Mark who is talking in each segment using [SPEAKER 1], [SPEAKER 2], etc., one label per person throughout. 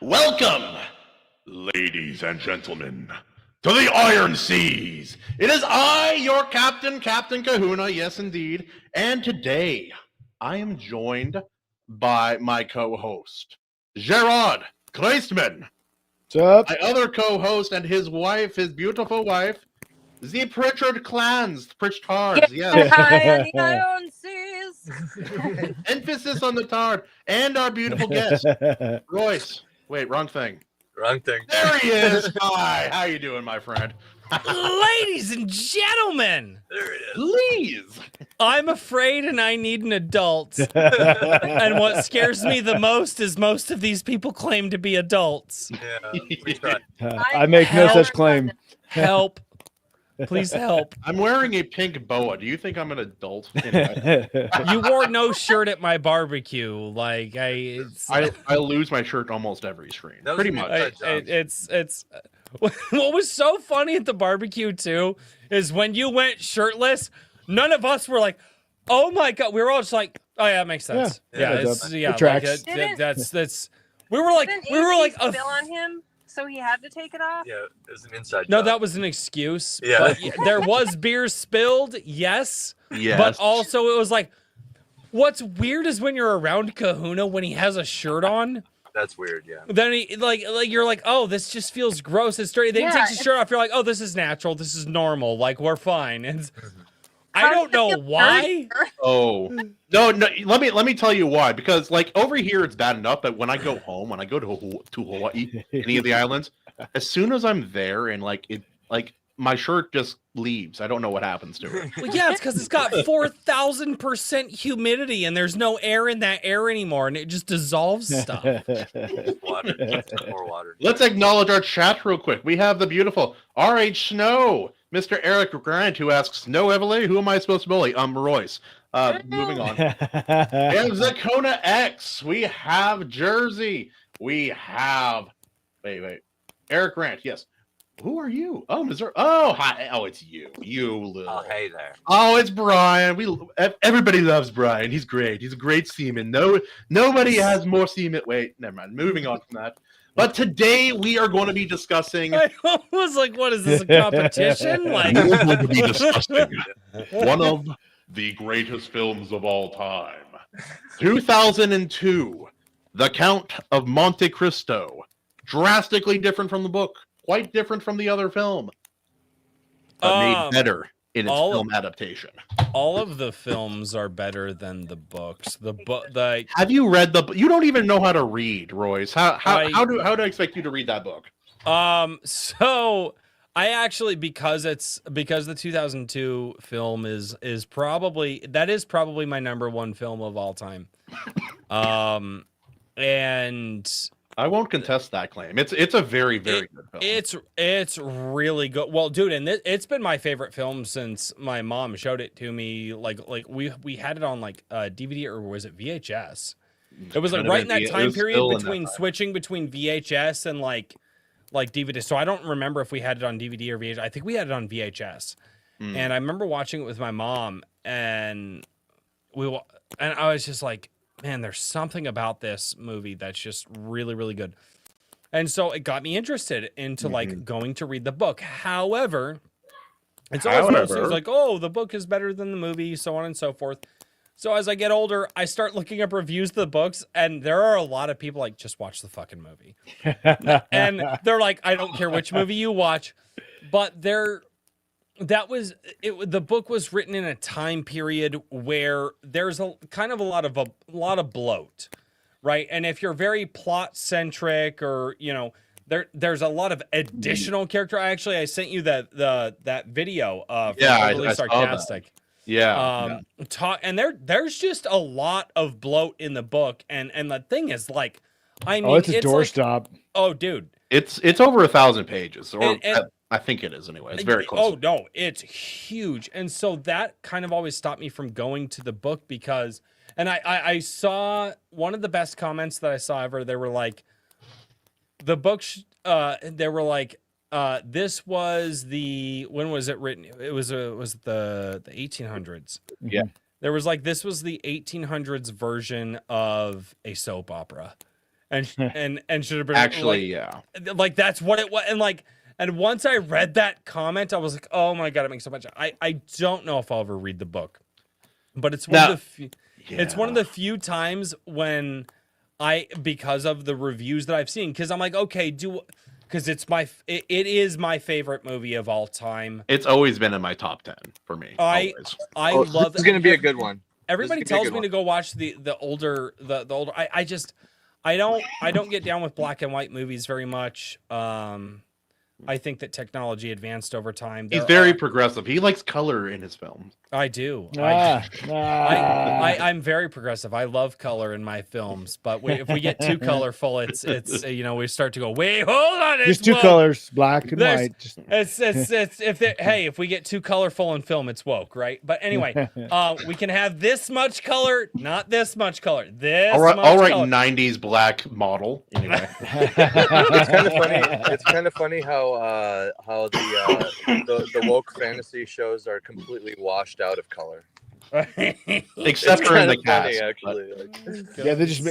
[SPEAKER 1] Welcome, ladies and gentlemen, to the Iron Seas. It is I, your captain, Captain Kahuna, yes indeed, and today I am joined by my co-host, Jarrod Christman.
[SPEAKER 2] What's up?
[SPEAKER 1] My other co-host and his wife, his beautiful wife, A.C Pritchard Pritchard, yes.
[SPEAKER 3] Hi on the Iron Seas.
[SPEAKER 1] Emphasis on the tard, and our beautiful guest, Royce. Wait, wrong thing.
[SPEAKER 4] Wrong thing.
[SPEAKER 1] There he is. Hi, how you doing, my friend?
[SPEAKER 5] Ladies and gentlemen,
[SPEAKER 4] There it is.
[SPEAKER 1] Please.
[SPEAKER 5] I'm afraid and I need an adult. And what scares me the most is most of these people claim to be adults.
[SPEAKER 4] Yeah, we tried.
[SPEAKER 2] I make no
[SPEAKER 5] Help.
[SPEAKER 2] such claim.
[SPEAKER 5] Help. Please help.
[SPEAKER 1] I'm wearing a pink boa. Do you think I'm an adult? Anyway,
[SPEAKER 5] You wore no shirt at my barbecue. Like I
[SPEAKER 1] lose my shirt almost every stream.
[SPEAKER 4] That was
[SPEAKER 1] Pretty
[SPEAKER 4] me.
[SPEAKER 1] much.
[SPEAKER 5] it's what was so funny at the barbecue too is when you went shirtless, none of us were like, "Oh my god!" We were all just like, "Oh yeah, that makes sense."
[SPEAKER 4] Yeah,
[SPEAKER 5] Yeah,
[SPEAKER 2] it tracks.
[SPEAKER 5] that's. We were like,
[SPEAKER 3] spill on him, so he had to take it off.
[SPEAKER 4] Yeah, it was an inside
[SPEAKER 5] no,
[SPEAKER 4] job.
[SPEAKER 5] that was an excuse.
[SPEAKER 4] Yeah.
[SPEAKER 5] But there was beer spilled, yes.
[SPEAKER 1] Yes.
[SPEAKER 5] But also it was like, what's weird is when you're around Kahuna when he has a shirt on.
[SPEAKER 4] That's weird, yeah.
[SPEAKER 5] Then he like you're like, oh, this just feels gross. It's dirty. Then he takes his shirt off. You're like, oh, this is natural. This is normal. Like we're fine. And I don't know why.
[SPEAKER 1] Oh no! Let me tell you why. Because like over here, it's bad enough. But when I go home, when I go to Hawaii, any of the islands, as soon as I'm there and like my shirt just leaves. I don't know what happens to it.
[SPEAKER 5] Well, yeah, it's because it's got 4,000% humidity and there's no air in that air anymore, and it just dissolves stuff.
[SPEAKER 4] Water. More water.
[SPEAKER 1] Let's acknowledge our chat real quick. We have the beautiful R.H. Snow, Mr. Eric Grant, who asks, "No, Evaleighmusic, who am I supposed to bully?" Royce. Moving on. We have Zakona X. We have Jersey. We have Eric Grant. Yes. Who are you? Oh, Missouri. Oh, hi. Oh, it's you. You little.
[SPEAKER 4] Oh, hey there.
[SPEAKER 1] Oh, it's Brian. Everybody loves Brian. He's great. He's a great seaman. Nobody has more seaman. Wait, never mind. Moving on from that. But today we are going to be discussing.
[SPEAKER 5] I was like, what is this, a competition? Like,
[SPEAKER 1] We're going to be discussing one of the greatest films of all time, 2002, The Count of Monte Cristo. Drastically different from the book. Quite different from the other film, but made better in its film adaptation.
[SPEAKER 5] all of the films are better than the books.
[SPEAKER 1] Have you read the? You don't even know how to read, Royce. How do I expect you to read that book?
[SPEAKER 5] So I actually because the 2002 film is probably my number one film of all time. And
[SPEAKER 1] I won't contest that claim. It's a very good film.
[SPEAKER 5] It's really good. Well, dude, and it's been my favorite film since my mom showed it to me. Like we had it on like DVD, or was it VHS? It was like right in that time period between switching between VHS and like DVD. So I don't remember if we had it on DVD or VHS. I think we had it on VHS. And I remember watching it with my mom, and I was just like, man, there's something about this movie that's just really, really good. And so it got me interested into like going to read the book. However, it's always one of those things like, oh, the book is better than the movie, so on and so forth. So as I get older, I start looking up reviews of the books, and there are a lot of people like, just watch the fucking movie. And they're like, I don't care which movie you watch, but the book was written in a time period where there's a lot of bloat, right? And if you're very plot centric, or there's a lot of additional character. I sent you that video of Really Sarcastic.
[SPEAKER 1] Yeah.
[SPEAKER 5] And there's just a lot of bloat in the book, and the thing is, like, I mean,
[SPEAKER 2] it's a doorstop.
[SPEAKER 5] Oh, dude,
[SPEAKER 1] it's over 1,000 pages, or I think it is anyway. It's very close.
[SPEAKER 5] Oh no, it's huge. And so that kind of always stopped me from going to the book, because, and I saw one of the best comments that I saw ever. They were like, the book, they were like, this was when was it written? It was the 1800s.
[SPEAKER 1] Yeah.
[SPEAKER 5] There was like, this was the 1800s version of a soap opera. and should have been
[SPEAKER 1] Actually,
[SPEAKER 5] like that's what it was. And once I read that comment, I was like, oh my god, it makes so much. I don't know if I'll ever read the book, but it's one of the few times when because of the reviews that I've seen, because I'm like, okay, because it is my favorite movie of all time.
[SPEAKER 1] It's always been in my top 10 for me.
[SPEAKER 5] I love.
[SPEAKER 6] This is going to be a good one.
[SPEAKER 5] Everybody tells me to go watch the older. I don't get down with black and white movies very much. I think that technology advanced over time.
[SPEAKER 1] He's very progressive. He likes color in his films.
[SPEAKER 5] I do. I'm very progressive. I love color in my films, but if we get too colorful, it's we start to go, wait, hold on,
[SPEAKER 2] just two colors, black and white.
[SPEAKER 5] If we get too colorful in film, it's woke, right? But anyway, we can have this much color, not this much color. All right, color.
[SPEAKER 1] 90s black model. Anyway,
[SPEAKER 6] it's kind of funny how the woke fantasy shows are completely washed out of color.
[SPEAKER 1] Except for in the cast.
[SPEAKER 6] Funny, actually.
[SPEAKER 2] Yeah, they just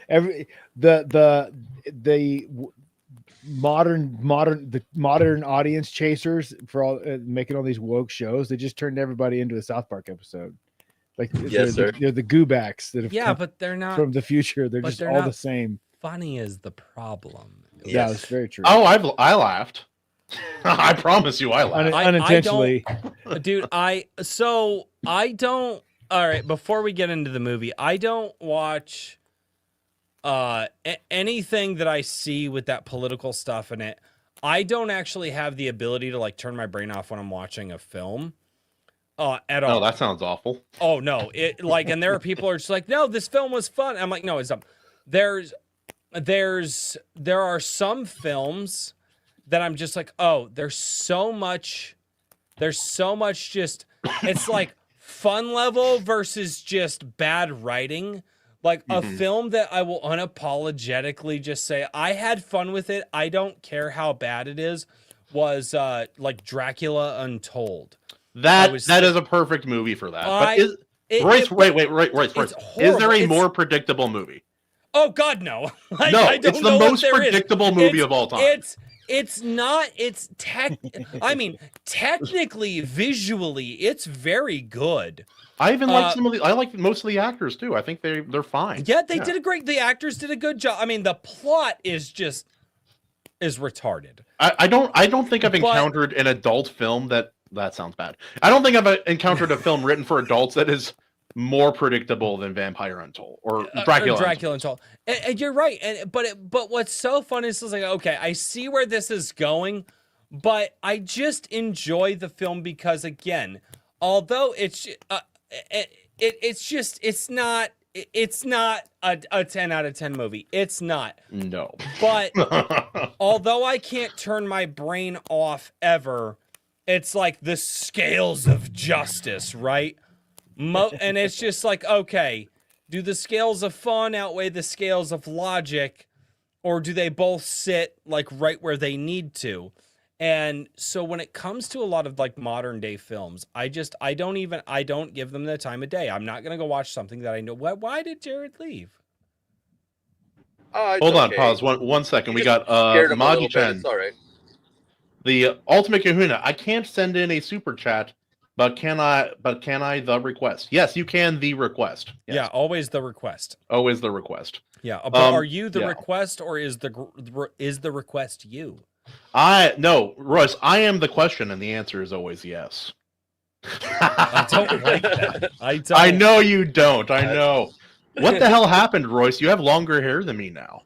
[SPEAKER 2] every the modern audience chasers for all making all these woke shows. They just turned everybody into a South Park episode. Like
[SPEAKER 6] yes,
[SPEAKER 2] they're the goobacks that have
[SPEAKER 5] but they're not
[SPEAKER 2] from the future. They're just all the same.
[SPEAKER 5] Funny is the problem.
[SPEAKER 2] Yeah, that's very true.
[SPEAKER 1] Oh, I laughed. I promise you, I laughed
[SPEAKER 2] unintentionally.
[SPEAKER 5] Dude, I don't. All right, before we get into the movie, I don't watch anything that I see with that political stuff in it. I don't actually have the ability to like turn my brain off when I'm watching a film at all.
[SPEAKER 1] Oh, that sounds awful.
[SPEAKER 5] Oh no, and there are people who are just like, no, this film was fun. I'm like, no, it's dumb. There are some films that I'm just like, oh, there's so much just, it's like fun level versus just bad writing. Like a film that I will unapologetically just say, I had fun with it. I don't care how bad it is, was like Dracula Untold.
[SPEAKER 1] That is a perfect movie for that. Royce, is there a more predictable movie?
[SPEAKER 5] Oh God, no!
[SPEAKER 1] Like, no, it's the most predictable movie of all time.
[SPEAKER 5] It's not. I mean, technically, visually, it's very good.
[SPEAKER 1] I even like some of the. I like most of the actors too. I think they're fine.
[SPEAKER 5] Yeah, they did a great. The actors did a good job. I mean, the plot is retarded.
[SPEAKER 1] I don't think I've encountered an adult film that sounds bad. I don't think I've encountered a film written for adults that is more predictable than Vampire Untold or Dracula
[SPEAKER 5] Untold. And you're right. But what's so fun is like, okay, I see where this is going, but I just enjoy the film because, again, although it's not a 10 out of 10 movie. It's not.
[SPEAKER 1] No.
[SPEAKER 5] But although I can't turn my brain off ever, it's like the scales of justice, right? And it's just like, okay, do the scales of fun outweigh the scales of logic, or do they both sit like right where they need to? And so when it comes to a lot of like modern day films, I don't give them the time of day. I'm not going to go watch something that I know. Why did Jarrod leave?
[SPEAKER 1] Hold on, pause. One second. We got Maji Chen.
[SPEAKER 6] All right.
[SPEAKER 1] The Ultimate Kahuna. I can't send in a super chat. But can I the request? Yes, you can the request. Yes.
[SPEAKER 5] Yeah, always the request.
[SPEAKER 1] Always the request.
[SPEAKER 5] Yeah, but are you the request or is the request you?
[SPEAKER 1] No, Royce, I am the question and the answer is always yes.
[SPEAKER 5] I don't like that.
[SPEAKER 1] I know you don't. I know. What the hell happened, Royce? You have longer hair than me now.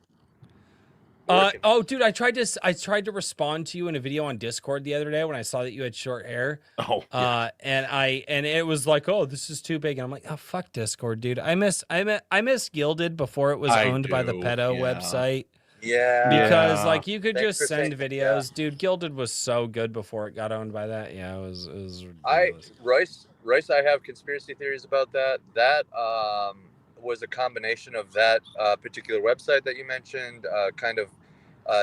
[SPEAKER 5] Dude, I tried to respond to you in a video on Discord the other day when I saw that you had short hair.
[SPEAKER 1] Oh, yeah.
[SPEAKER 5] And it was like, oh, this is too big. And I'm like, oh, fuck Discord, dude. I miss Gilded before it was owned by the pedo website.
[SPEAKER 6] Yeah.
[SPEAKER 5] Because like you could just send videos, dude. Gilded was so good before it got owned by that. Yeah, it was ridiculous.
[SPEAKER 6] Royce, I have conspiracy theories about that. That was a combination of that particular website that you mentioned, kind of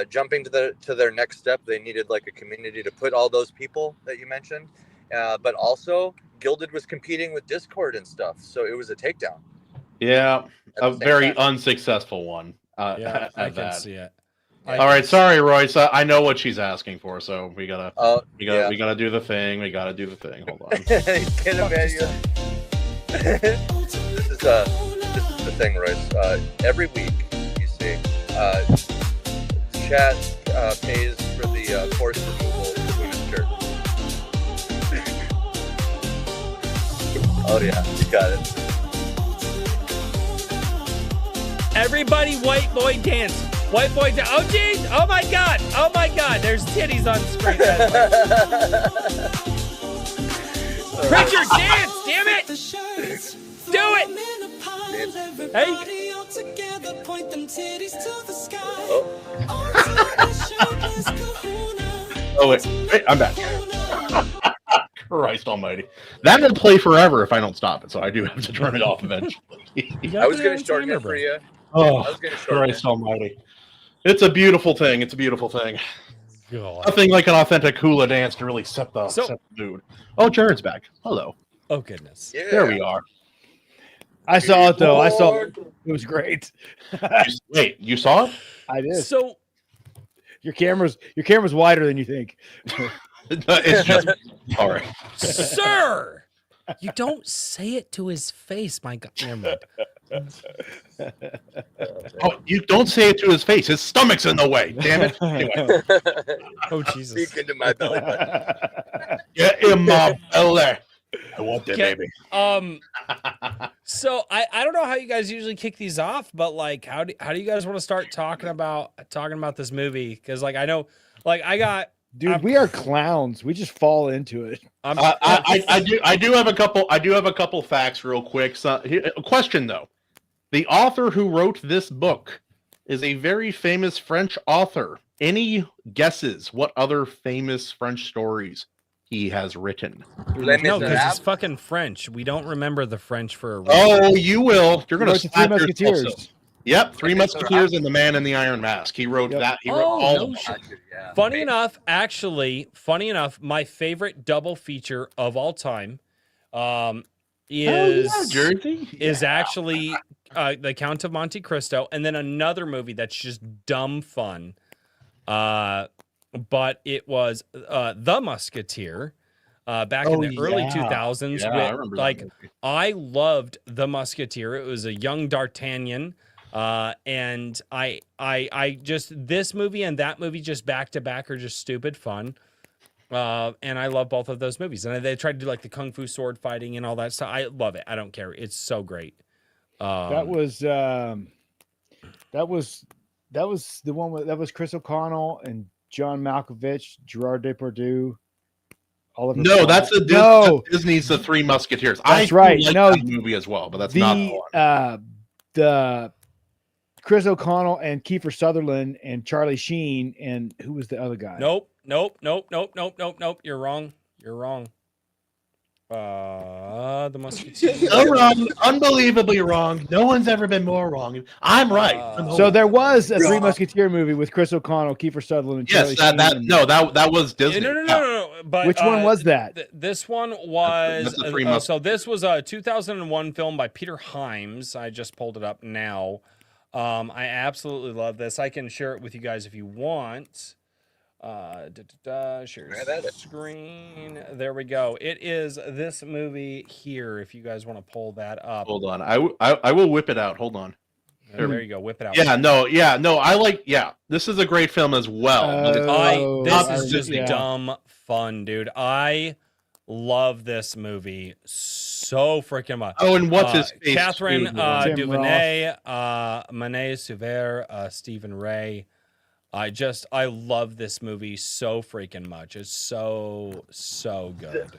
[SPEAKER 6] jumping to their next step. They needed like a community to put all those people that you mentioned, but also Gilded was competing with Discord and stuff, so it was a takedown.
[SPEAKER 1] Yeah, a very unsuccessful one.
[SPEAKER 5] Yeah, I
[SPEAKER 1] at
[SPEAKER 5] can
[SPEAKER 1] that.
[SPEAKER 5] see it.
[SPEAKER 1] All right, sorry, Royce. I know what she's asking for, so we gotta
[SPEAKER 6] yeah.
[SPEAKER 1] we gotta do the thing. We gotta do the thing. Hold on.
[SPEAKER 6] Can't imagine. This is the thing, Royce. Every week, you see, chat pays for the forced removal of Kahuna's shirt. Oh yeah, you got it.
[SPEAKER 5] Everybody, white boy dance. White boy dance. Oh, geez. Oh, my God. Oh, my God. There's titties on screen. Pritchard, dance. Damn it. Do it. Hey.
[SPEAKER 1] Oh wait, I'm back. Christ Almighty, that will play forever if I don't stop it. So I do have to turn it off eventually.
[SPEAKER 6] I was going to shorten it for you.
[SPEAKER 1] Oh,
[SPEAKER 6] I was going to shorten
[SPEAKER 1] Christ
[SPEAKER 6] it.
[SPEAKER 1] Almighty! It's a beautiful thing. It's a beautiful thing.
[SPEAKER 5] God.
[SPEAKER 1] Nothing like an authentic hula dance to really set the mood. Oh, Jared's back. Hello.
[SPEAKER 5] Oh, goodness.
[SPEAKER 6] Yeah.
[SPEAKER 1] There we are.
[SPEAKER 2] I saw it though. I saw it. It was great.
[SPEAKER 1] Wait, you saw it?
[SPEAKER 2] I did.
[SPEAKER 5] So
[SPEAKER 2] Your camera's wider than you think.
[SPEAKER 1] It's just all right.
[SPEAKER 5] sir, you don't say it to his face. My God. Never mind.
[SPEAKER 1] Oh, you don't say it to his face. His stomach's in the way. Damn it. Anyway,
[SPEAKER 5] Oh, Jesus.
[SPEAKER 6] Speak into my belly button.
[SPEAKER 1] get in my belly. I want that,
[SPEAKER 5] Okay.
[SPEAKER 1] baby.
[SPEAKER 5] So I don't know how you guys usually kick these off, but like, how do you guys want to start talking about this movie? Because like, I know, like
[SPEAKER 2] Dude, we are clowns. We just fall into it.
[SPEAKER 1] I do have a couple facts real quick. So, a question though. The author who wrote this book is a very famous French author. Any guesses what other famous French stories he has written?
[SPEAKER 6] Les
[SPEAKER 5] no, because it's
[SPEAKER 6] Miserables.
[SPEAKER 5] fucking French. We don't remember the French for a reason.
[SPEAKER 1] Oh, you will. You're
[SPEAKER 2] He
[SPEAKER 1] gonna
[SPEAKER 2] wrote the Three
[SPEAKER 1] slap yourself.
[SPEAKER 2] Musketeers.
[SPEAKER 1] Yep, Three Musketeers and the Man in the Iron Mask. He wrote
[SPEAKER 2] Yep.
[SPEAKER 1] that. He wrote
[SPEAKER 5] Oh,
[SPEAKER 1] all
[SPEAKER 5] no
[SPEAKER 1] of them.
[SPEAKER 5] shit.
[SPEAKER 6] Yeah.
[SPEAKER 5] Funny enough, my favorite double feature of all time
[SPEAKER 1] Jersey
[SPEAKER 5] is actually The Count of Monte Cristo, and then another movie that's just dumb fun. But it was The Musketeer back in the early 2000s.
[SPEAKER 1] Yeah, I remember that movie.
[SPEAKER 5] I loved The Musketeer. It was a young D'Artagnan. And I just, this movie and that movie just back to back are just stupid fun. And I love both of those movies. And they tried to do like the Kung Fu sword fighting and all that stuff. I love it. I don't care. It's so great.
[SPEAKER 2] That was the one that was Chris O'Connell and John Malkovich, Gerard Depardieu. Oliver
[SPEAKER 1] No,
[SPEAKER 2] Platt.
[SPEAKER 1] that's Disney's The Three Musketeers.
[SPEAKER 2] That's
[SPEAKER 1] I
[SPEAKER 2] right.
[SPEAKER 1] like
[SPEAKER 2] No,
[SPEAKER 1] that movie as well, but that's not the one.
[SPEAKER 2] The Chris O'Connell and Kiefer Sutherland and Charlie Sheen and who was the other guy?
[SPEAKER 5] Nope. You're wrong. The Musketeer.
[SPEAKER 1] So wrong, unbelievably wrong. No one's ever been more wrong. I'm right.
[SPEAKER 2] So there was a Three Musketeer movie with Chris O'Connell, Kiefer Sutherland, and
[SPEAKER 1] yes,
[SPEAKER 2] Charlie
[SPEAKER 1] that
[SPEAKER 2] Sheen.
[SPEAKER 1] that was Disney.
[SPEAKER 5] No. But
[SPEAKER 2] Which one was that?
[SPEAKER 5] This one was
[SPEAKER 1] That's the Three
[SPEAKER 5] so this was a 2001 film by Peter Hyams. I just pulled it up now. I absolutely love this. I can share it with you guys if you want. Share screen. There we go. It is this movie here. If you guys want to pull that up.
[SPEAKER 1] Hold on, I will whip it out. Hold on.
[SPEAKER 5] There you go. Whip it out.
[SPEAKER 1] Yeah, no. I like. Yeah, this is a great film as well.
[SPEAKER 5] This is
[SPEAKER 2] I-
[SPEAKER 5] just
[SPEAKER 2] yeah.
[SPEAKER 5] dumb fun, dude. I love this movie so freaking much.
[SPEAKER 1] Oh, and what's his face?
[SPEAKER 5] Catherine
[SPEAKER 1] too?
[SPEAKER 2] Tim
[SPEAKER 5] Duvernay, Manet Suver, Stephen Ray. I love this movie so freaking much. It's so good.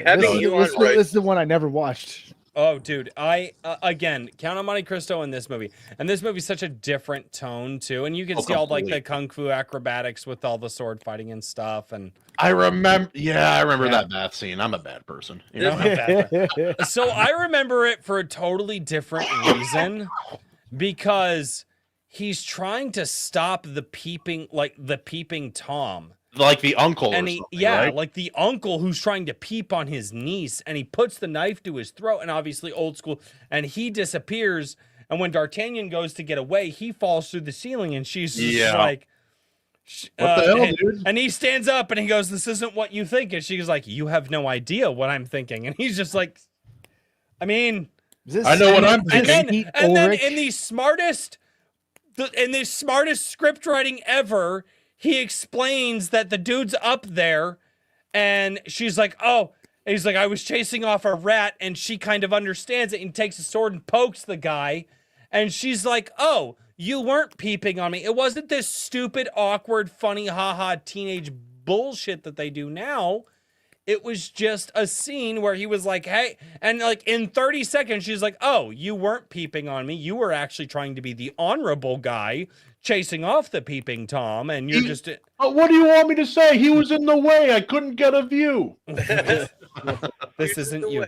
[SPEAKER 6] Having you on,
[SPEAKER 2] This
[SPEAKER 6] Royce,
[SPEAKER 2] is the one I never watched.
[SPEAKER 5] Oh, dude, I again Count on Monte Cristo in this movie, and this movie's such a different tone too, and you can see all like the kung fu acrobatics with all the sword fighting and stuff, and
[SPEAKER 1] I remember. Yeah, I remember that bath scene. I'm a bad person. You know?
[SPEAKER 5] so I remember it for a totally different reason, because he's trying to stop the peeping Tom.
[SPEAKER 1] Like the uncle,
[SPEAKER 5] And
[SPEAKER 1] or
[SPEAKER 5] he,
[SPEAKER 1] something,
[SPEAKER 5] yeah,
[SPEAKER 1] right?
[SPEAKER 5] like the uncle who's trying to peep on his niece, and he puts the knife to his throat, and obviously old school, and he disappears, And when D'Artagnan goes to get away, he falls through the ceiling, and she's just
[SPEAKER 1] Yeah.
[SPEAKER 5] like,
[SPEAKER 1] What the hell, dude?
[SPEAKER 5] and he stands up and he goes, "This isn't what you think." And she's like, "You have no idea what I'm thinking." And he's just like, I mean,
[SPEAKER 1] I know what I'm
[SPEAKER 5] and
[SPEAKER 1] thinking.
[SPEAKER 5] then in the smartest script writing ever, he explains that the dude's up there, and she's like, "Oh," and he's like, "I was chasing off a rat," and she kind of understands it and takes a sword and pokes the guy, and she's like, "Oh, you weren't peeping on me. It wasn't this stupid, awkward, funny, haha, teenage bullshit that they do now. It was just a scene where he was like, hey," and like in 30 seconds, she's like, "Oh, you weren't peeping on me. You were actually trying to be the honorable guy chasing off the peeping Tom, and you're just."
[SPEAKER 1] But what do you want me to say? He was in the way. I couldn't get a view.
[SPEAKER 5] This isn't you.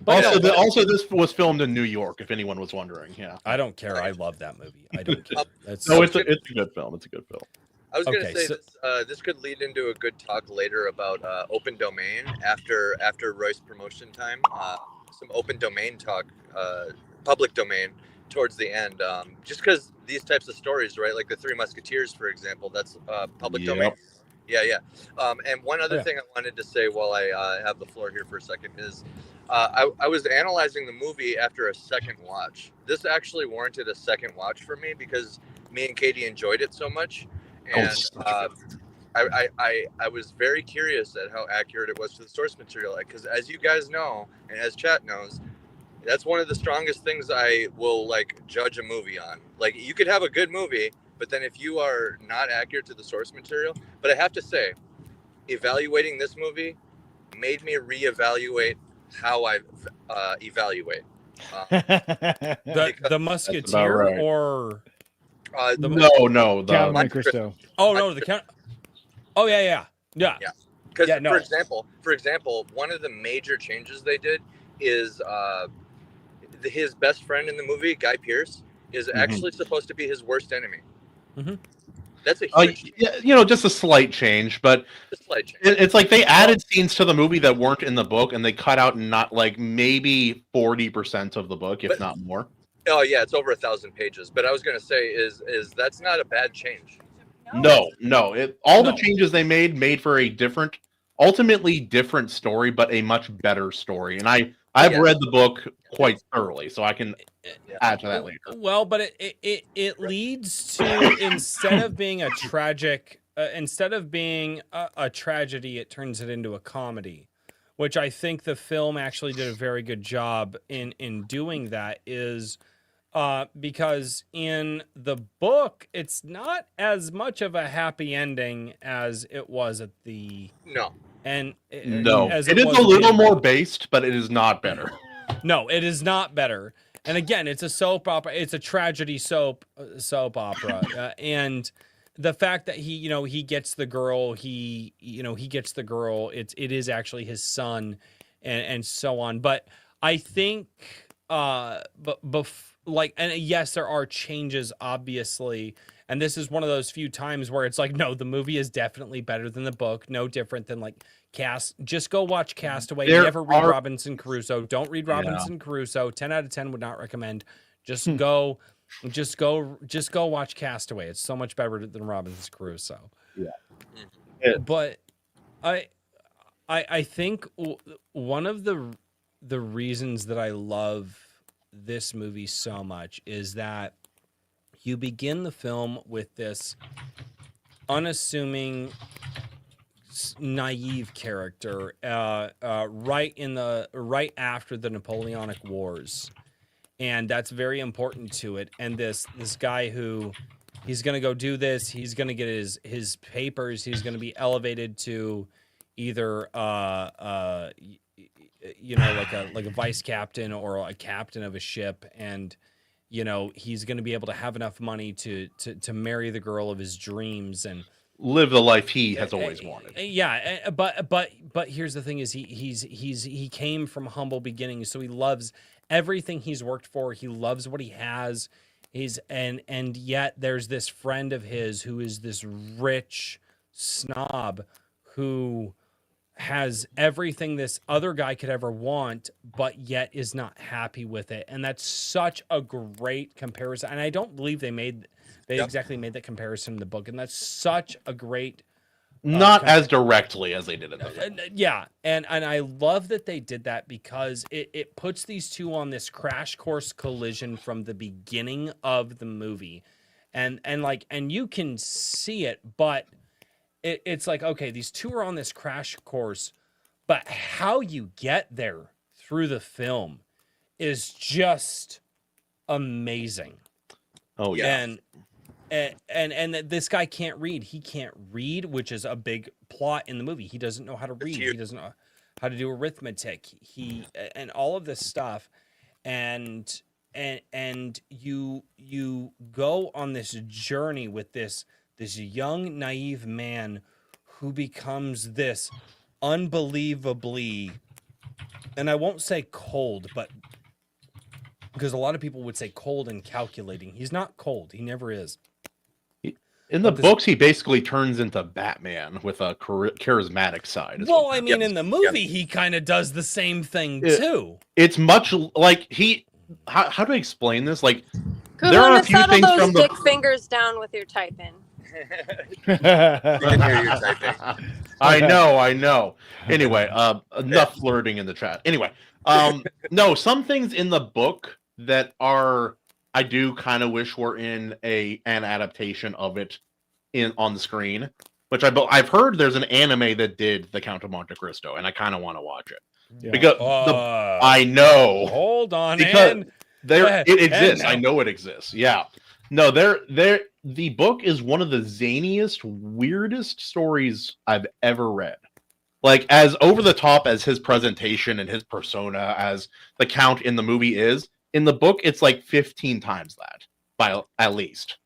[SPEAKER 1] Also, this was filmed in New York, if anyone was wondering. Yeah.
[SPEAKER 5] I don't care. I love that movie. I don't care.
[SPEAKER 1] No, it's a good film. It's a good film.
[SPEAKER 6] I was going to
[SPEAKER 5] Okay,
[SPEAKER 6] say
[SPEAKER 5] so-
[SPEAKER 6] this could lead into a good talk later about open domain after Royce promotion time. Some open domain talk, public domain towards the end. Just because these types of stories, right? Like the Three Musketeers, for example, that's public domain. Yeah. And one other thing I wanted to say while I have the floor here for a second is I was analyzing the movie after a second watch. This actually warranted a second watch for me because me and Katie enjoyed it so much. And I was very curious at how accurate it was to the source material. Because as you guys know, and as chat knows, that's one of the strongest things I will like judge a movie on. Like you could have a good movie, but then if you are not accurate to the source material, but I have to say, evaluating this movie made me reevaluate how I evaluate.
[SPEAKER 5] The Musketeer
[SPEAKER 1] right.
[SPEAKER 5] or
[SPEAKER 1] No,
[SPEAKER 2] Count
[SPEAKER 1] the
[SPEAKER 2] Monte Cristo.
[SPEAKER 5] oh no, the count. Oh yeah.
[SPEAKER 6] Because
[SPEAKER 5] Yeah, no.
[SPEAKER 6] for example, one of the major changes they did is his best friend in the movie, Guy Pearce, is actually supposed to be his worst enemy.
[SPEAKER 5] Mm-hmm.
[SPEAKER 6] That's a huge,
[SPEAKER 1] yeah, just a slight change, but
[SPEAKER 6] slight change.
[SPEAKER 1] it's like they added scenes to the movie that weren't in the book, and they cut out not like maybe 40% of the book, if not more.
[SPEAKER 6] Oh yeah, it's over 1,000 pages. But I was going to say is that's not a bad change.
[SPEAKER 1] No. The changes they made for a ultimately different story, but a much better story. And I've read the book quite thoroughly, so I can add to that later.
[SPEAKER 5] Well, but it leads to instead of being a tragic, instead of being a tragedy, it turns it into a comedy, which I think the film actually did a very good job in doing that. Is because in the book, it's not as much of a happy ending as it was at the and as
[SPEAKER 1] it is a little more based, but it is not better.
[SPEAKER 5] No, it is not better. And again, it's a soap opera. It's a tragedy soap opera, and the fact that he gets the girl, he gets the girl. It is actually his son, and so on. But I think, and yes, there are changes, obviously. And this is one of those few times where it's like, no, the movie is definitely better than the book. No different than like Just go watch Castaway. Never read Robinson Crusoe. Don't read Robinson Crusoe. 10 out of 10 would not recommend. Just go watch Castaway. It's so much better than Robinson Crusoe.
[SPEAKER 1] Yeah.
[SPEAKER 5] But I think one of the reasons that I love this movie so much is that you begin the film with this unassuming, naive character right after the Napoleonic Wars, and that's very important to it. And this guy who he's gonna go do this, he's gonna get his papers, he's gonna be elevated to either like a vice captain or a captain of a ship, and he's going to be able to have enough money to marry the girl of his dreams and
[SPEAKER 1] live the life he has always wanted.
[SPEAKER 5] Yeah, but here's the thing: is he came from humble beginnings, so he loves everything he's worked for. He loves what he has. And yet there's this friend of his who is this rich snob who has everything this other guy could ever want, but yet is not happy with it. And that's such a great comparison. And I don't believe they exactly made that comparison in the book. And that's such a great,
[SPEAKER 1] Not as directly as they did in the book.
[SPEAKER 5] yeah. And I love that they did that because it puts these two on this crash course collision from the beginning of the movie. And you can see it, but it's like, okay, these two are on this crash course, but how you get there through the film is just amazing.
[SPEAKER 1] Oh yeah.
[SPEAKER 5] And this guy can't read. He can't read, which is a big plot in the movie. He doesn't know how to read. He doesn't know how to do arithmetic. And all of this stuff. And you go on this journey with this young, naive man who becomes this unbelievably, and I won't say cold, but because a lot of people would say cold and calculating. He's not cold. He never is.
[SPEAKER 1] In the books, he basically turns into Batman with a charismatic side.
[SPEAKER 5] Well, I mean, in the movie, he kind of does the same thing too.
[SPEAKER 1] It's much like how do I explain this? Like,
[SPEAKER 3] Kahuna,
[SPEAKER 1] there are a few
[SPEAKER 3] settle
[SPEAKER 1] things
[SPEAKER 3] those
[SPEAKER 1] from
[SPEAKER 3] dick fingers down with your typing.
[SPEAKER 1] I know. Anyway, enough flirting in the chat. Anyway, no, some things in the book that I do kind of wish were in an adaptation of it on the screen, which I've heard there's an anime that did the Count of Monte Cristo, and I kind of want to watch it.
[SPEAKER 2] Yeah.
[SPEAKER 1] Because I know.
[SPEAKER 5] Hold on,
[SPEAKER 1] because it exists.
[SPEAKER 5] No.
[SPEAKER 1] I know it exists. Yeah. No, the book is one of the zaniest, weirdest stories I've ever read. Like, as over the top as his presentation and his persona as the Count in the movie is, in the book it's like 15 times that, by at least.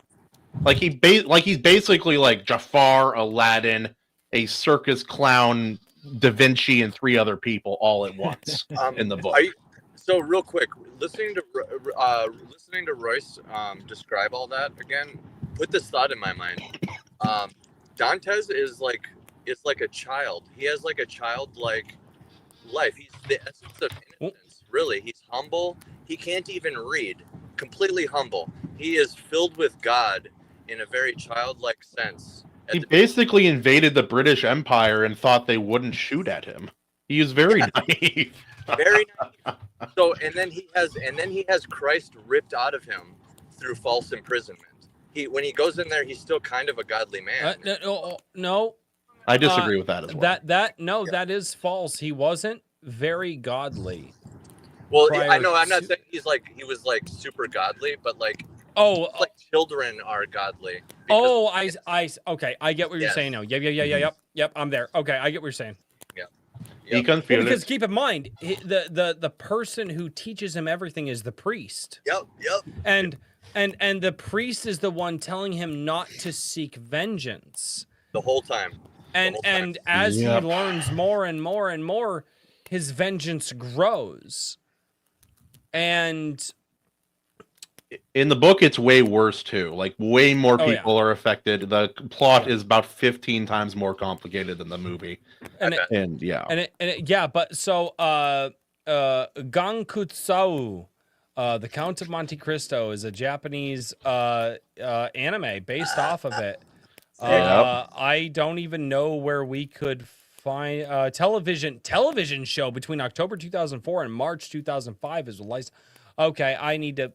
[SPEAKER 1] Like he's basically like Jafar, Aladdin, a circus clown, Da Vinci, and 3 other people all at once in the book.
[SPEAKER 6] So real quick, listening to Royce describe all that again, put this thought in my mind. Dantes is like a child. He has like a childlike life. He's the essence of innocence. Really, he's humble. He can't even read. Completely humble. He is filled with God in a very childlike sense.
[SPEAKER 1] He basically invaded the British Empire and thought they wouldn't shoot at him. He is very naive.
[SPEAKER 6] Very naive. So, and then he has Christ ripped out of him through false imprisonment. When he goes in there, he's still kind of a godly man.
[SPEAKER 5] No.
[SPEAKER 1] I disagree with that as well.
[SPEAKER 5] That is false. He wasn't very godly.
[SPEAKER 6] Well, I know. I'm not saying he was like super godly, but like children are godly.
[SPEAKER 5] Okay. I get what you're saying now. Yep. I'm there. Okay, I get what you're saying.
[SPEAKER 6] Yep.
[SPEAKER 5] Because keep in mind, the person who teaches him everything is the priest.
[SPEAKER 6] Yep.
[SPEAKER 5] And the priest is the one telling him not to seek vengeance
[SPEAKER 6] the whole time.
[SPEAKER 5] And as he learns more and more and more, his vengeance grows. And
[SPEAKER 1] in the book, it's way worse too. Like, way more people are affected. The plot is about 15 times more complicated than the movie.
[SPEAKER 5] But so Gankutsau, the Count of Monte Cristo, is a Japanese anime based off of it. I don't even know where we could find a television show between October 2004 and March 2005 is released. Okay, I need to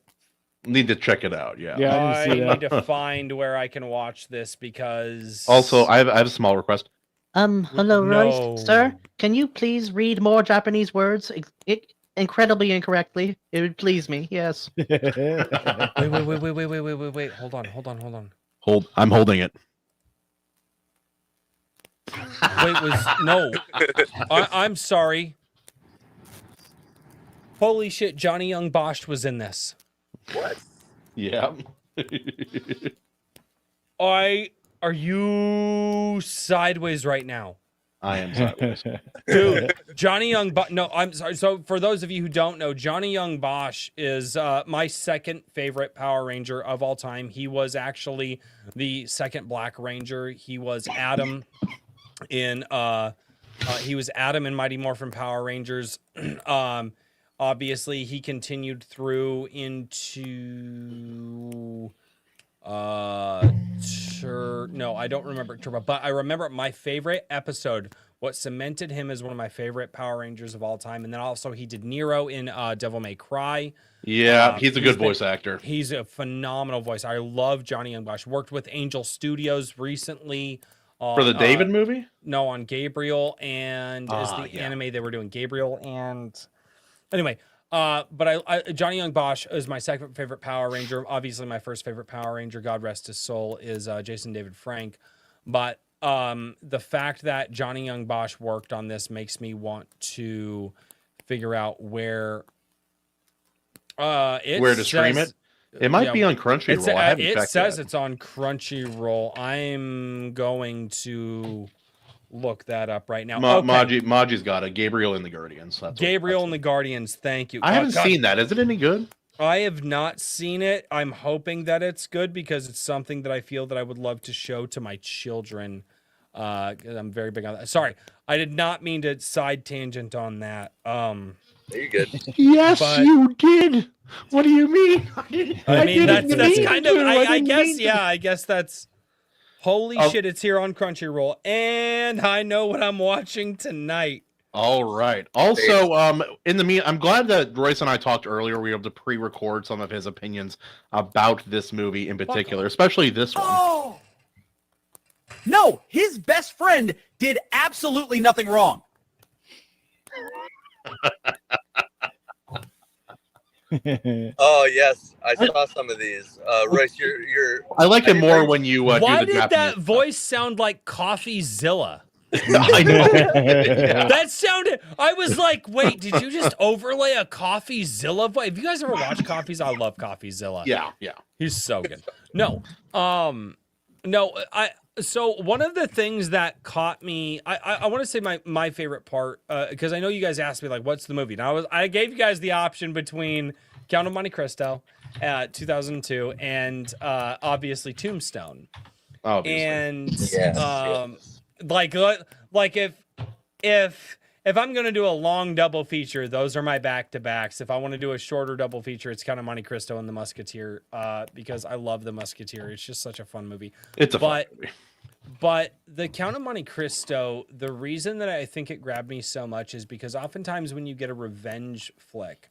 [SPEAKER 5] check it out. I need to find where I can watch this, because
[SPEAKER 1] also I have a small request.
[SPEAKER 7] Hello, Royce, sir. Can you please read more Japanese words incredibly incorrectly? It would please me. Yes.
[SPEAKER 5] Wait. Hold on.
[SPEAKER 1] I'm holding it.
[SPEAKER 5] I'm sorry. Holy shit, Johnny Young Bosch was in this.
[SPEAKER 6] What?
[SPEAKER 1] Yeah.
[SPEAKER 5] Are you sideways right now?
[SPEAKER 1] I am sideways.
[SPEAKER 5] Dude, Johnny Young Bosch. No, I'm sorry. So for those of you who don't know, Johnny Young Bosch is my second favorite Power Ranger of all time. He was actually the second Black Ranger. He was Adam in He was Adam in Mighty Morphin Power Rangers. Obviously, he continued through into no, I don't remember Turbo, but I remember my favorite episode. What cemented him as one of my favorite Power Rangers of all time, and then also he did Nero in Devil May Cry.
[SPEAKER 1] Yeah, he's a good voice actor.
[SPEAKER 5] He's a phenomenal voice. I love Johnny Young Bosch. Worked with Angel Studios recently.
[SPEAKER 1] For the David movie?
[SPEAKER 5] No, on Gabriel, and is the anime they were doing Gabriel, and anyway, but I Johnny Young Bosch is my second favorite Power Ranger. Obviously, my first favorite Power Ranger, God rest his soul, is Jason David Frank. But the fact that Johnny Young Bosch worked on this makes me want to figure out where
[SPEAKER 1] to stream it. It might be on Crunchyroll.
[SPEAKER 5] It says it's on Crunchyroll. I'm going to look that up right now.
[SPEAKER 1] Maji's got it. Gabriel and the Guardians.
[SPEAKER 5] Gabriel and the Guardians. Thank you.
[SPEAKER 1] I haven't seen that. Is it any good?
[SPEAKER 5] I have not seen it. I'm hoping that it's good because it's something that I feel that I would love to show to my children. I'm very big on that. Sorry, I did not mean to side tangent on that.
[SPEAKER 6] You're good.
[SPEAKER 1] Yes, you did. What do you mean?
[SPEAKER 5] I mean that's kind of. I guess. Yeah, I guess that's. Holy shit! It's here on Crunchyroll, and I know what I'm watching tonight.
[SPEAKER 1] All right. Also, in the I'm glad that Royce and I talked earlier. We were able to pre-record some of his opinions about this movie in particular, especially this one.
[SPEAKER 8] Oh! No, his best friend did absolutely nothing wrong.
[SPEAKER 6] Oh yes, I saw some of these. Royce, you're.
[SPEAKER 1] I like it more when you.
[SPEAKER 5] Why
[SPEAKER 1] do the
[SPEAKER 5] did
[SPEAKER 1] Japanese
[SPEAKER 5] that voice sound like CoffeeZilla?
[SPEAKER 1] I know. Yeah.
[SPEAKER 5] That sounded. I was like, wait, did you just overlay a CoffeeZilla voice? Have you guys ever watched CoffeeZilla? I love CoffeeZilla.
[SPEAKER 1] Yeah.
[SPEAKER 5] He's so good. No. So one of the things that caught me, I want to say my favorite part, because I know you guys asked me like, what's the movie? Now I gave you guys the option between Count of Monte Cristo, 2002, and obviously Tombstone.
[SPEAKER 1] Obviously.
[SPEAKER 5] And
[SPEAKER 6] Yes.
[SPEAKER 5] like if I'm gonna do a long double feature, those are my back-to-backs. If I want to do a shorter double feature, it's Count of Monte Cristo and The Musketeer, because I love The Musketeer. It's just such a fun movie.
[SPEAKER 1] It's a fun movie.
[SPEAKER 5] But the Count of Monte Cristo, the reason that I think it grabbed me so much is because oftentimes when you get a revenge flick,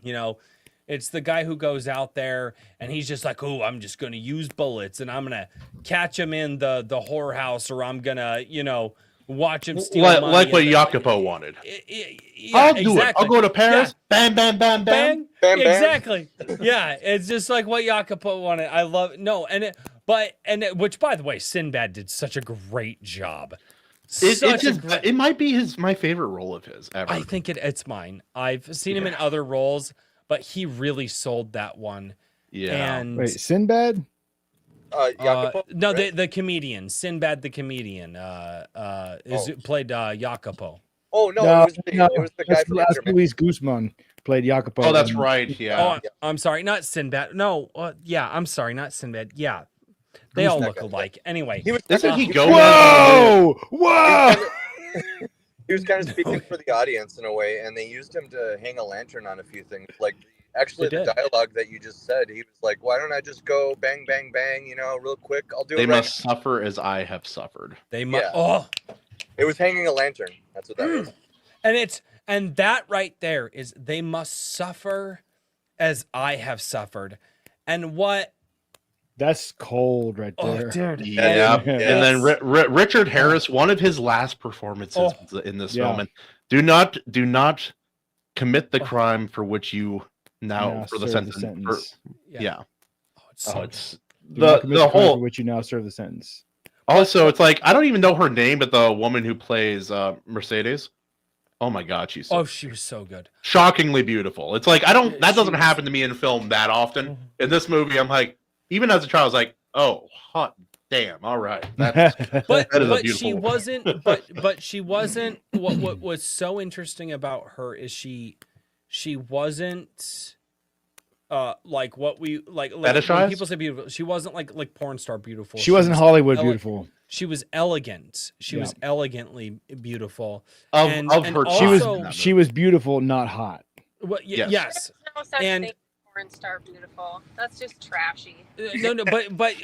[SPEAKER 5] you know, it's the guy who goes out there and he's just like, oh, I'm just going to use bullets and I'm going to catch him in the whorehouse, or I'm going to, you know, watch him steal money.
[SPEAKER 1] Like what Jacopo wanted.
[SPEAKER 5] Yeah,
[SPEAKER 1] I'll do it. I'll go to Paris. Yeah. Bam, bam, bam, bam.
[SPEAKER 6] Bam, bam.
[SPEAKER 5] Exactly. Yeah, it's just like what Jacopo wanted. I love it. No, which, by the way, Sinbad did such a great job.
[SPEAKER 1] It might be my favorite role of his ever.
[SPEAKER 5] I think it's mine. I've seen him in other roles, but he really sold that one.
[SPEAKER 1] Yeah.
[SPEAKER 5] And
[SPEAKER 2] Wait, Sinbad?
[SPEAKER 6] Jacopo,
[SPEAKER 5] no,
[SPEAKER 6] right?
[SPEAKER 5] the comedian, Sinbad the comedian, played Jacopo.
[SPEAKER 6] Oh no,
[SPEAKER 2] No,
[SPEAKER 6] it was the guy from
[SPEAKER 2] that's
[SPEAKER 6] Intermission.
[SPEAKER 2] Luis Guzman played Jacopo.
[SPEAKER 1] Oh, that's right. Yeah.
[SPEAKER 5] Oh, I'm sorry, not Sinbad. No, yeah, I'm sorry, not Sinbad. Yeah, they all look alike. Anyway,
[SPEAKER 1] Doesn't he go?
[SPEAKER 2] Whoa!
[SPEAKER 6] He was kind of speaking for the audience in a way, and they used him to hang a lantern on a few things. Like, actually, the dialogue that you just said, he was like, "Why don't I just go bang, bang, bang? You know, real quick. I'll do it." They
[SPEAKER 1] must suffer as I have suffered.
[SPEAKER 5] They must.
[SPEAKER 6] Yeah.
[SPEAKER 5] Oh,
[SPEAKER 6] it was hanging a lantern. That's what that was.
[SPEAKER 5] And that right there is they must suffer as I have suffered. And what?
[SPEAKER 2] That's cold right there.
[SPEAKER 5] Oh, dude.
[SPEAKER 1] Yeah. And then Richard Harris, one of his last performances in this film. And do not commit the crime for which you now for the sentence. Yeah. It's the whole
[SPEAKER 2] for which you now serve the sentence.
[SPEAKER 1] Also, it's like I don't even know her name, but the woman who plays Mercedes. Oh my God, she was so good. Shockingly beautiful. It's like that doesn't happen to me in film that often. In this movie, I'm like, even as a child, I was like, oh, hot damn, all right. But
[SPEAKER 5] she wasn't. But she wasn't. What was so interesting about her is she wasn't. Like what we like when people say beautiful. She wasn't like porn star beautiful.
[SPEAKER 2] She wasn't Hollywood beautiful.
[SPEAKER 5] She was elegant. She was elegantly beautiful.
[SPEAKER 1] Of
[SPEAKER 5] and
[SPEAKER 1] her
[SPEAKER 5] also,
[SPEAKER 1] time.
[SPEAKER 2] She was beautiful, not hot.
[SPEAKER 5] Well,
[SPEAKER 1] Yes.
[SPEAKER 5] yes.
[SPEAKER 3] There's no such
[SPEAKER 5] And-
[SPEAKER 3] thing as porn star beautiful. That's just trashy.
[SPEAKER 5] No, but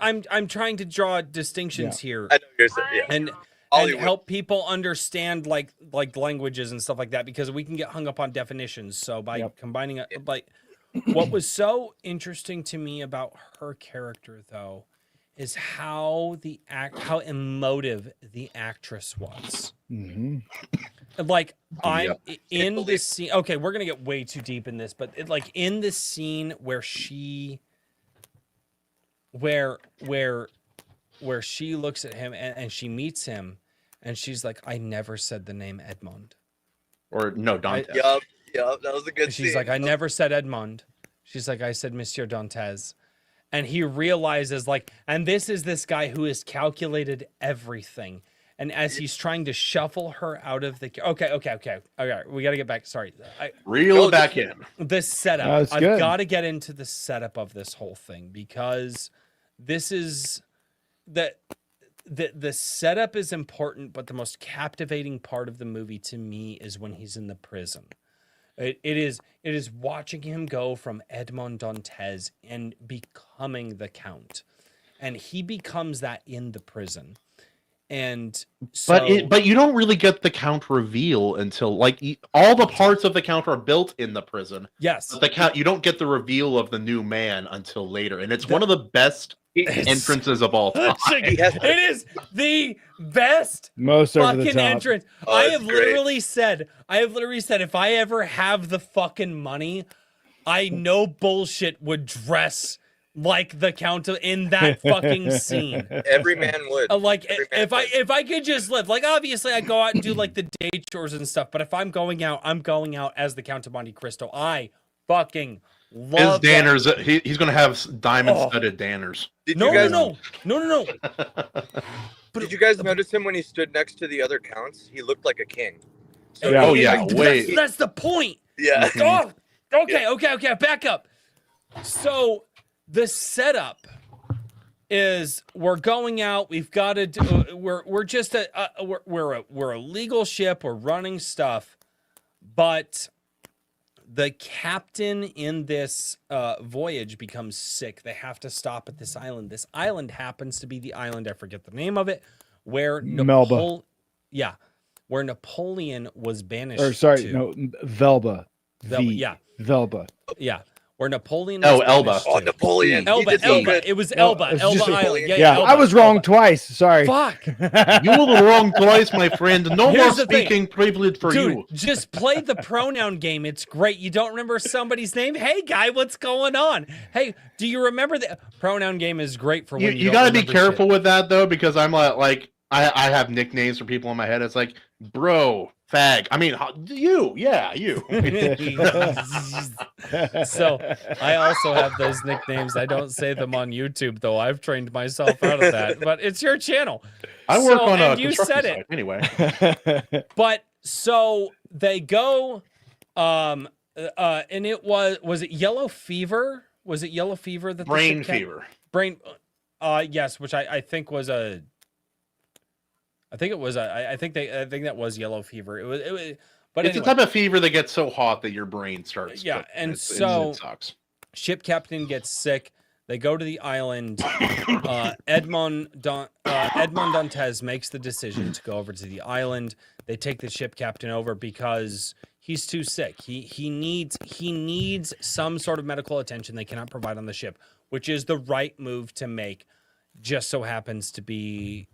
[SPEAKER 5] I'm trying to draw distinctions here
[SPEAKER 6] I know you're saying. Yeah.
[SPEAKER 5] and
[SPEAKER 6] Hollywood.
[SPEAKER 5] help people understand like languages and stuff like that, because we can get hung up on definitions. So by combining it, like what was so interesting to me about her character though is how emotive the actress was.
[SPEAKER 2] Mm-hmm.
[SPEAKER 5] Like I'm in this scene. Okay, we're gonna get way too deep in this, but in this scene where she looks at him and she meets him and she's like, I never said the name Edmond.
[SPEAKER 1] Or no, Dante.
[SPEAKER 6] Yup, that was a good scene.
[SPEAKER 5] She's like, I never said Edmond. She's like, I said Monsieur Dantes. And he realizes and this is this guy who has calculated everything. And as he's trying to shuffle her out of the... Okay. We got to get back. Sorry.
[SPEAKER 1] Reel back in.
[SPEAKER 5] This setup.
[SPEAKER 2] That's
[SPEAKER 5] I've
[SPEAKER 2] good.
[SPEAKER 5] got to get into the setup of this whole thing because this is... The setup is important, but the most captivating part of the movie to me is when he's in the prison. It is watching him go from Edmond Dantes and becoming the Count. And he becomes that in the prison. And so,
[SPEAKER 1] but you don't really get the Count reveal until all the parts of the Count are built in the prison.
[SPEAKER 5] yes,
[SPEAKER 1] But the Count, you don't get the reveal of the new man until later, and it's one of the best entrances of all time.
[SPEAKER 5] it is the best
[SPEAKER 2] Most over the
[SPEAKER 5] fucking
[SPEAKER 2] top.
[SPEAKER 5] entrance.
[SPEAKER 6] Oh,
[SPEAKER 5] I
[SPEAKER 6] it's
[SPEAKER 5] have
[SPEAKER 6] great.
[SPEAKER 5] literally said, if I ever have the fucking money, I no bullshit would dress like the Count in that fucking scene.
[SPEAKER 6] Every man would.
[SPEAKER 5] If I could just live, obviously I go out and do the day chores and stuff, but if I'm going out as the Count of Monte Cristo. I fucking
[SPEAKER 1] His
[SPEAKER 5] love that.
[SPEAKER 1] danners, he's going to have diamond-studded danners.
[SPEAKER 6] Did
[SPEAKER 5] No.
[SPEAKER 6] Did you guys notice him when he stood next to the other counts? He looked like a king. So
[SPEAKER 2] Yeah.
[SPEAKER 1] Oh, yeah,
[SPEAKER 5] That's-
[SPEAKER 1] wait.
[SPEAKER 5] That's the point.
[SPEAKER 6] Yeah.
[SPEAKER 5] Oh, okay. Back up. So the setup is we're going out. We've got to do. We're just we're a legal ship. We're running stuff, but the captain in this voyage becomes sick. They have to stop at this island. This island happens to be the island, I forget the name of it, where
[SPEAKER 2] Melba.
[SPEAKER 5] where Napoleon was banished
[SPEAKER 2] Velba.
[SPEAKER 5] Yeah.
[SPEAKER 2] Velba.
[SPEAKER 5] Yeah. Where Napoleon
[SPEAKER 1] Oh,
[SPEAKER 5] was
[SPEAKER 1] Elba.
[SPEAKER 5] banished
[SPEAKER 6] Oh,
[SPEAKER 5] to.
[SPEAKER 6] Napoleon.
[SPEAKER 5] Elba.
[SPEAKER 6] He did so
[SPEAKER 5] Elba.
[SPEAKER 6] good.
[SPEAKER 5] It was
[SPEAKER 2] No,
[SPEAKER 5] Elba.
[SPEAKER 2] it's
[SPEAKER 5] Elba
[SPEAKER 2] just-
[SPEAKER 5] Island.
[SPEAKER 2] Yeah,
[SPEAKER 5] Elba,
[SPEAKER 2] I was wrong
[SPEAKER 5] Elba.
[SPEAKER 2] twice. Sorry.
[SPEAKER 5] Fuck.
[SPEAKER 1] You were wrong twice, my friend. No
[SPEAKER 5] Here's
[SPEAKER 1] more
[SPEAKER 5] the thing.
[SPEAKER 1] speaking privilege for
[SPEAKER 5] Dude,
[SPEAKER 1] you.
[SPEAKER 5] just play the pronoun game. It's great. You don't remember somebody's name? Hey, guy, what's going on? Hey, do you remember the pronoun game is great for when
[SPEAKER 1] You
[SPEAKER 5] you
[SPEAKER 1] got to be
[SPEAKER 5] remember
[SPEAKER 1] careful
[SPEAKER 5] shit.
[SPEAKER 1] with that, though, because I'm I have nicknames for people in my head. It's like, bro, fag. I mean, you.
[SPEAKER 5] So I also have those nicknames. I don't say them on YouTube, though. I've trained myself out of that. But it's your channel.
[SPEAKER 1] I work
[SPEAKER 5] So-
[SPEAKER 1] on a
[SPEAKER 5] and you
[SPEAKER 1] construction
[SPEAKER 5] said it.
[SPEAKER 1] site. Anyway.
[SPEAKER 5] But so they go, and it was it yellow fever? Was it yellow fever that the
[SPEAKER 1] Brain
[SPEAKER 5] ship kept-
[SPEAKER 1] fever.
[SPEAKER 5] Brain, yes, which I think was a. I think that was yellow fever. It was, but
[SPEAKER 1] It's
[SPEAKER 5] anyway,
[SPEAKER 1] the type of fever that gets so hot that your brain starts.
[SPEAKER 5] Yeah,
[SPEAKER 1] clicking.
[SPEAKER 5] and
[SPEAKER 1] it
[SPEAKER 5] so-
[SPEAKER 1] sucks.
[SPEAKER 5] ship captain gets sick. They go to the island. Edmond Dantes makes the decision to go over to the island. They take the ship captain over because he's too sick. He needs some sort of medical attention they cannot provide on the ship, which is the right move to make. Just so happens to be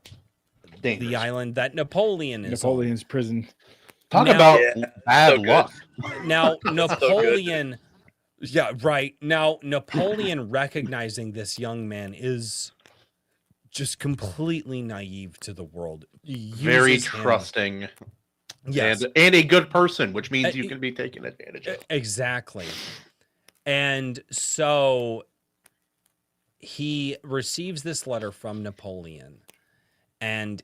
[SPEAKER 1] Dangerous.
[SPEAKER 5] the island that Napoleon is on.
[SPEAKER 2] Napoleon's prison.
[SPEAKER 1] Talk
[SPEAKER 5] Now-
[SPEAKER 1] about
[SPEAKER 6] Yeah,
[SPEAKER 1] bad
[SPEAKER 6] so good.
[SPEAKER 1] luck.
[SPEAKER 5] Now
[SPEAKER 6] good.
[SPEAKER 5] Napoleon, yeah, right. Now Napoleon recognizing this young man is just completely naive to the world. He
[SPEAKER 1] Very
[SPEAKER 5] uses him-
[SPEAKER 1] trusting.
[SPEAKER 5] Yes,
[SPEAKER 1] And a good person, which means you
[SPEAKER 5] Uh,
[SPEAKER 1] can be taken advantage of.
[SPEAKER 5] exactly. And so he receives this letter from Napoleon, and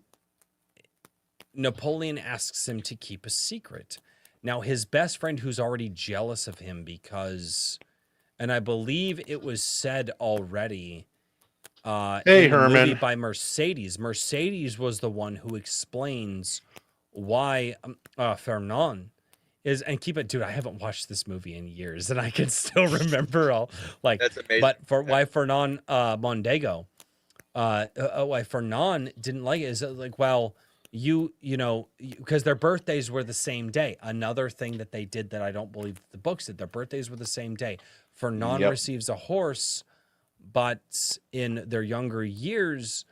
[SPEAKER 5] Napoleon asks him to keep a secret. Now, his best friend, who's already jealous of him because, and I believe it was said already,
[SPEAKER 1] Hey,
[SPEAKER 5] in the movie
[SPEAKER 1] Herman.
[SPEAKER 5] by Mercedes. Mercedes was the one who explains why Fernand is, and keep it, dude, I haven't watched this movie in years and I can still remember all, like,
[SPEAKER 6] That's amazing.
[SPEAKER 5] but for why Fernand Mondego, why Fernand didn't like it is like, well, you know, because their birthdays were the same day. Another thing that they did that I don't believe the books did, their birthdays were the same day. Fernand receives a horse, but in their younger years,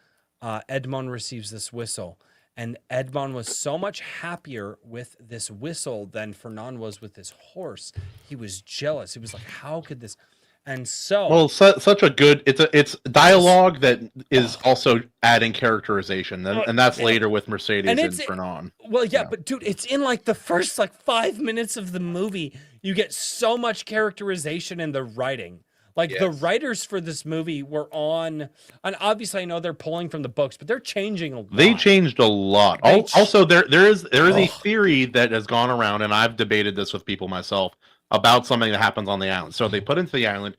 [SPEAKER 5] Edmond receives this whistle. And Edmond was so much happier with this whistle than Fernand was with this horse. He was jealous. He was like, how could this? And so,
[SPEAKER 1] well, such a good, it's dialogue that is also adding characterization, and that's later with Mercedes and Fernand.
[SPEAKER 5] Well, yeah, but dude, it's in like the first like 5 minutes of the movie. You get so much characterization in the writing. Like the writers for this movie were on, and obviously I know they're pulling from the books, but they're changing a lot.
[SPEAKER 1] They changed a lot. Also, there is a theory that has gone around, and I've debated this with people myself about something that happens on the island. So they put into the island,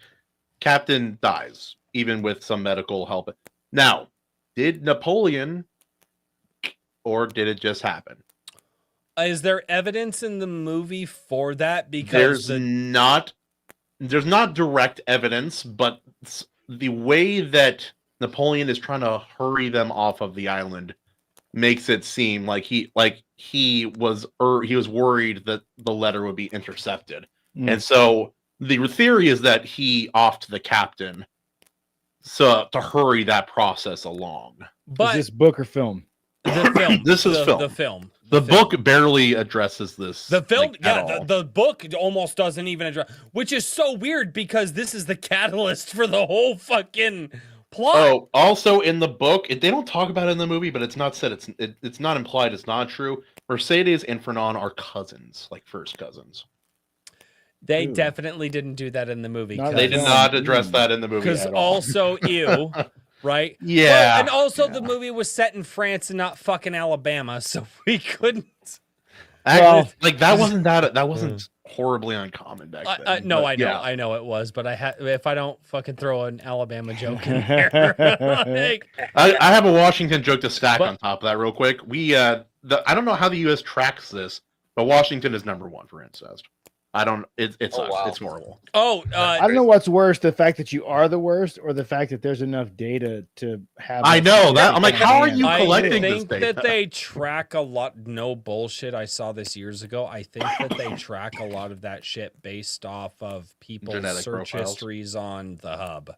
[SPEAKER 1] Captain dies, even with some medical help. Now, did Napoleon, or did it just happen?
[SPEAKER 5] Is there evidence in the movie for that? Because
[SPEAKER 1] there's not direct evidence, but the way that Napoleon is trying to hurry them off of the island makes it seem like he was worried that the letter would be intercepted. And so the theory is that he offed the captain so to hurry that process along.
[SPEAKER 5] But
[SPEAKER 2] is this book or film?
[SPEAKER 5] The film.
[SPEAKER 1] This is film.
[SPEAKER 5] The film.
[SPEAKER 1] The book barely addresses this.
[SPEAKER 5] The film,
[SPEAKER 1] like,
[SPEAKER 5] the book almost doesn't even address, which is so weird because this is the catalyst for the whole fucking plot.
[SPEAKER 1] Oh, also in the book, they don't talk about it in the movie, but it's not said. It's not implied. It's not true. Mercedes and Fernand are cousins, like first cousins.
[SPEAKER 5] They definitely didn't do that in the movie.
[SPEAKER 1] They did not address that in the movie.
[SPEAKER 5] Because also, ew. Right?
[SPEAKER 1] Yeah.
[SPEAKER 5] Well, and also the movie was set in France and not fucking Alabama, so we couldn't.
[SPEAKER 1] Actually, like that wasn't horribly uncommon back then.
[SPEAKER 5] No,
[SPEAKER 1] but,
[SPEAKER 5] I know it was, but if I don't fucking throw an Alabama joke in there,
[SPEAKER 1] I have a Washington joke to stack on top of that real quick. I don't know how the U.S. tracks this, but Washington is #1 for incest. It's horrible.
[SPEAKER 2] I don't know what's worse, the fact that you are the worst or the fact that there's enough data to have.
[SPEAKER 1] I know that. I'm like, how are you collecting this
[SPEAKER 5] data? I think
[SPEAKER 1] data?
[SPEAKER 5] that they track a lot. No bullshit. I saw this years ago. I think that they track a lot of that shit based off of people's
[SPEAKER 1] Genetic
[SPEAKER 5] search
[SPEAKER 1] profiles.
[SPEAKER 5] histories on the hub.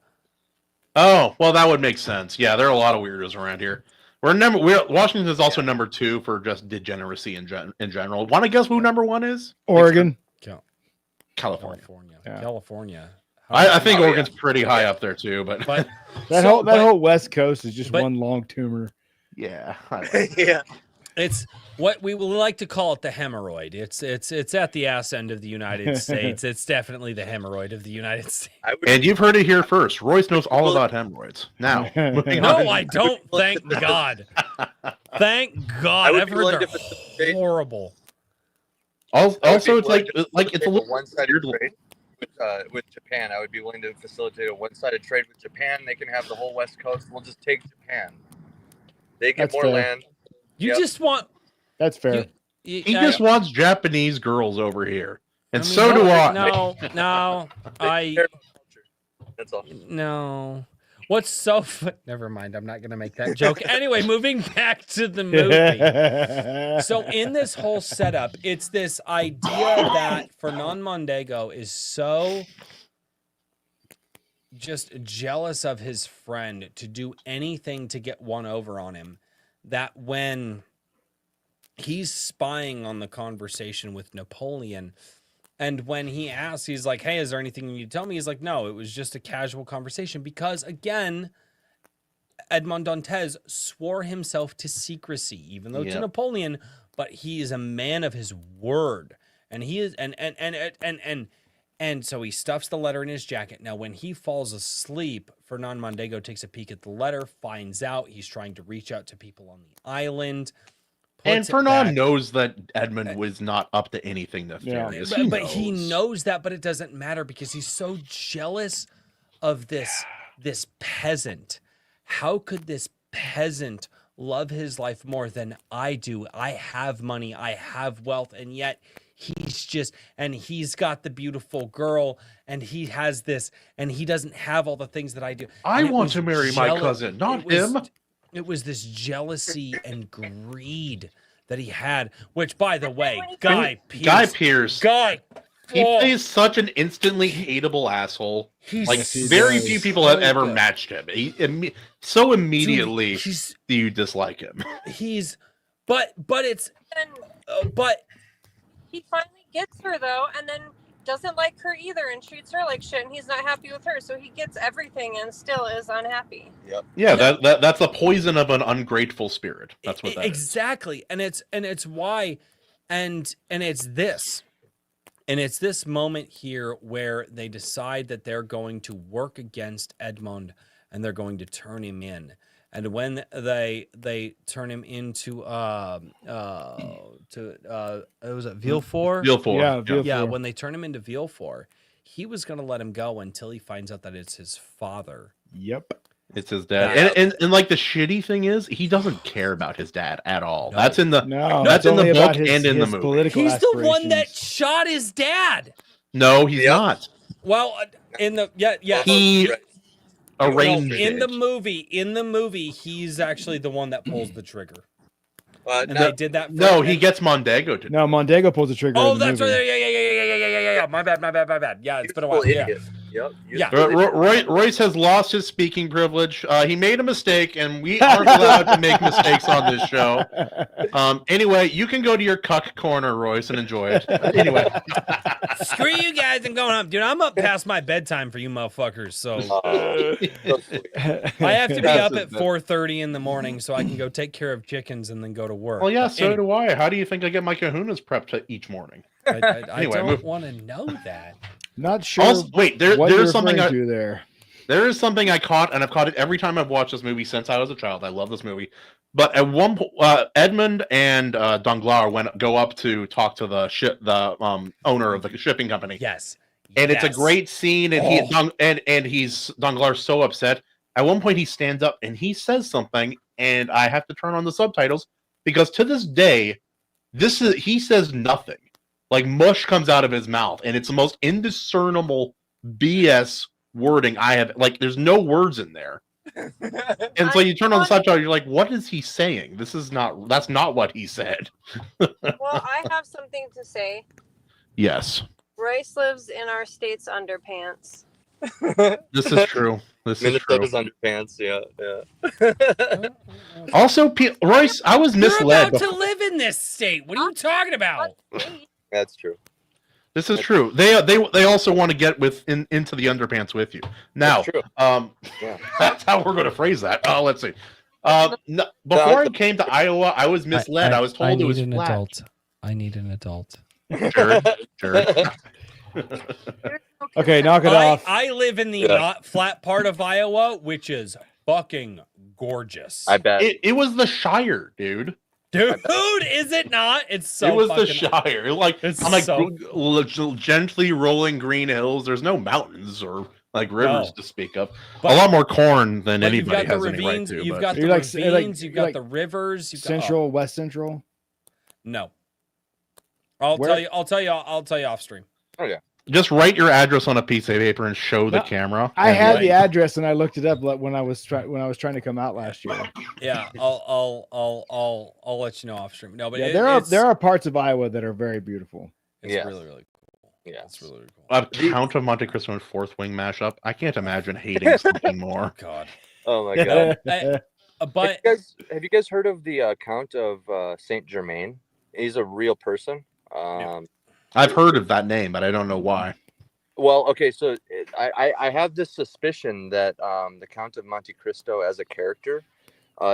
[SPEAKER 1] Oh, well, that would make sense. Yeah, there are a lot of weirdos around here. Washington is also #2 for just degeneracy in general. Want to guess who #1 is?
[SPEAKER 2] Oregon.
[SPEAKER 1] California.
[SPEAKER 5] California.
[SPEAKER 1] I think Oregon's pretty high up there too, but
[SPEAKER 2] that whole West Coast is just one long tumor.
[SPEAKER 1] Yeah,
[SPEAKER 6] yeah.
[SPEAKER 5] It's what we would like to call it the hemorrhoid. It's at the ass end of the United States. It's definitely the hemorrhoid of the United States.
[SPEAKER 1] And you've heard it here first. Royce knows all about hemorrhoids. Now,
[SPEAKER 5] no, I don't. Thank God. Thank God. I've heard they're horrible.
[SPEAKER 1] Also, it's like it's a little
[SPEAKER 6] one-sided trade with Japan. I would be willing to facilitate a one-sided trade with Japan. They can have the whole West Coast. We'll just take Japan. They get more land.
[SPEAKER 5] You just want.
[SPEAKER 2] That's fair.
[SPEAKER 1] He just wants Japanese girls over here, and so do I.
[SPEAKER 5] No,
[SPEAKER 6] That's all.
[SPEAKER 5] No. What's so never mind, I'm not gonna make that joke. Anyway, moving back to the movie. So in this whole setup, it's this idea that Fernand Mondego is so just jealous of his friend to do anything to get one over on him, that when he's spying on the conversation with Napoleon, and when he asks, he's like, hey, is there anything you tell me? He's like, no, it was just a casual conversation. Because, again, Edmond Dantes swore himself to secrecy, even though to Napoleon, but he is a man of his word. And he is, and so he stuffs the letter in his jacket. Now, when he falls asleep, Fernand Mondego takes a peek at the letter, finds out he's trying to reach out to people on the island.
[SPEAKER 1] And Fernand knows that Edmund was not up to anything nefarious.
[SPEAKER 5] But he knows that, but it doesn't matter because he's so jealous of this peasant. how could this peasant love his life more than I do? I have money, I have wealth, and yet he's got the beautiful girl, and he has this, and he doesn't have all the things that I do.
[SPEAKER 1] I
[SPEAKER 5] And it
[SPEAKER 1] want
[SPEAKER 5] was
[SPEAKER 1] to marry my cousin, not him.
[SPEAKER 5] It was this jealousy and greed that he had, which, by the way, Guy Pearce.
[SPEAKER 1] He plays such an instantly hateable asshole. Like, very few people have ever matched him. So immediately do you dislike him.
[SPEAKER 5] But
[SPEAKER 3] he finally gets her though, and then doesn't like her either, and treats her like shit, and he's not happy with her. So he gets everything and still is unhappy.
[SPEAKER 6] Yep.
[SPEAKER 1] Yeah, that's the poison of an ungrateful spirit. That's what that is.
[SPEAKER 5] Exactly, and it's why, and it's this. And it's this moment here where they decide that they're going to work against Edmund and they're going to turn him in. And when they turn him into was it Villefort?
[SPEAKER 1] Villefort.
[SPEAKER 2] Yeah, Villefort.
[SPEAKER 5] Yeah, when they turn him into Villefort, he was going to let him go until he finds out that it's his father.
[SPEAKER 2] Yep.
[SPEAKER 1] It's his dad. And like the shitty thing is, he doesn't care about his dad at all.
[SPEAKER 5] No.
[SPEAKER 1] That's in the
[SPEAKER 2] that's
[SPEAKER 1] in the
[SPEAKER 2] only
[SPEAKER 1] book
[SPEAKER 2] about his,
[SPEAKER 1] and in the
[SPEAKER 2] his
[SPEAKER 1] movie.
[SPEAKER 2] political
[SPEAKER 5] He's the one that
[SPEAKER 2] aspirations.
[SPEAKER 5] shot his dad.
[SPEAKER 1] No, he's not.
[SPEAKER 5] Well, in the
[SPEAKER 1] He arranged
[SPEAKER 5] in
[SPEAKER 1] it.
[SPEAKER 5] the movie, he's actually the one that pulls the trigger. And
[SPEAKER 6] No,
[SPEAKER 5] they did that.
[SPEAKER 1] No, he gets Mondego to.
[SPEAKER 2] No, Mondego pulls the trigger.
[SPEAKER 5] Oh,
[SPEAKER 2] in the
[SPEAKER 5] that's
[SPEAKER 2] movie.
[SPEAKER 5] right. Yeah. My bad. Yeah, it's been a while.
[SPEAKER 6] idiot.
[SPEAKER 5] Yeah.
[SPEAKER 6] Yep.
[SPEAKER 5] Yeah.
[SPEAKER 1] Royce has lost his speaking privilege. He made a mistake, and we aren't allowed to make mistakes on this show. Anyway, you can go to your cuck corner, Royce, and enjoy it. Anyway,
[SPEAKER 5] Screw you guys, I'm going home, dude. I'm up past my bedtime for you motherfuckers, so I have to be up at 4:30 in the morning so I can go take care of chickens and then go to work.
[SPEAKER 1] well, yeah, so do I. How do you think I get my kahunas prepped each morning?
[SPEAKER 5] I
[SPEAKER 1] Anyway,
[SPEAKER 5] don't want to know that.
[SPEAKER 2] Not sure.
[SPEAKER 1] Also, wait,
[SPEAKER 2] what
[SPEAKER 1] there's
[SPEAKER 2] you're
[SPEAKER 1] something
[SPEAKER 2] referring to there.
[SPEAKER 1] There is something I caught, and I've caught it every time I've watched this movie since I was a child. I love this movie. But at one point, Edmund and Danglars go up to talk to the owner of the shipping company.
[SPEAKER 5] Yes.
[SPEAKER 1] And it's a great scene, and he's Danglars so upset. At one point, he stands up and he says something, and I have to turn on the subtitles because to this day, he says nothing. Like mush comes out of his mouth, and it's the most indiscernible BS wording I have. Like, there's no words in there. And so you turn on the subtitle, you're like, what is he saying? That's not what he said.
[SPEAKER 3] Well, I have something to say.
[SPEAKER 1] Yes.
[SPEAKER 3] Royce lives in our state's underpants.
[SPEAKER 1] This is true. This is true.
[SPEAKER 6] Minnesota's underpants, yeah.
[SPEAKER 1] Also, Royce, I was misled.
[SPEAKER 5] You're about to live in this state. What are you talking about?
[SPEAKER 6] That's true.
[SPEAKER 1] This is true. They also want to get into the underpants with you. Now,
[SPEAKER 6] That's true.
[SPEAKER 1] That's how we're going to phrase that. Let's see. Before I came to Iowa, I was misled. I was told it was flat.
[SPEAKER 5] Adult. I need an adult.
[SPEAKER 1] Jared.
[SPEAKER 2] Okay, knock it off.
[SPEAKER 5] I live in the not flat part of Iowa, which is fucking gorgeous.
[SPEAKER 6] I bet.
[SPEAKER 1] It was the Shire, dude.
[SPEAKER 5] Dude, is it not? It's so.
[SPEAKER 1] It was the
[SPEAKER 5] fucking-
[SPEAKER 1] Shire. Like
[SPEAKER 5] It's
[SPEAKER 1] I'm like
[SPEAKER 5] so-
[SPEAKER 1] gently rolling green hills. There's no mountains or like rivers
[SPEAKER 5] No.
[SPEAKER 1] to speak of.
[SPEAKER 5] But-
[SPEAKER 1] a lot more corn than
[SPEAKER 5] But you've
[SPEAKER 1] anybody
[SPEAKER 5] got the
[SPEAKER 1] has any right
[SPEAKER 5] ravines.
[SPEAKER 1] to.
[SPEAKER 5] You've
[SPEAKER 1] but-
[SPEAKER 5] got the
[SPEAKER 2] You're like-
[SPEAKER 5] ravines. You've
[SPEAKER 2] you're
[SPEAKER 5] got
[SPEAKER 2] like
[SPEAKER 5] the rivers. You've got
[SPEAKER 2] Central, West Central.
[SPEAKER 5] no. I'll
[SPEAKER 2] Where-
[SPEAKER 5] tell you off stream.
[SPEAKER 1] Just write your address on a piece of paper and show the
[SPEAKER 2] No,
[SPEAKER 1] camera.
[SPEAKER 2] I
[SPEAKER 1] and,
[SPEAKER 2] had
[SPEAKER 1] like,
[SPEAKER 2] the address and I looked it up when I was trying to come out last year.
[SPEAKER 5] Yeah, I'll let you know off stream. No, but
[SPEAKER 2] Yeah, there are parts of Iowa that are very beautiful.
[SPEAKER 5] It's
[SPEAKER 6] Yes.
[SPEAKER 5] really cool.
[SPEAKER 6] Yeah.
[SPEAKER 5] It's really cool.
[SPEAKER 1] A Count of Monte Cristo and Fourth Wing mashup. I can't imagine hating something more.
[SPEAKER 5] God.
[SPEAKER 6] Oh my god.
[SPEAKER 5] But
[SPEAKER 6] have you guys heard of the Count of Saint Germain? He's a real person.
[SPEAKER 1] I've heard of that name, but I don't know why.
[SPEAKER 6] Well, okay, so I have this suspicion that the Count of Monte Cristo as a character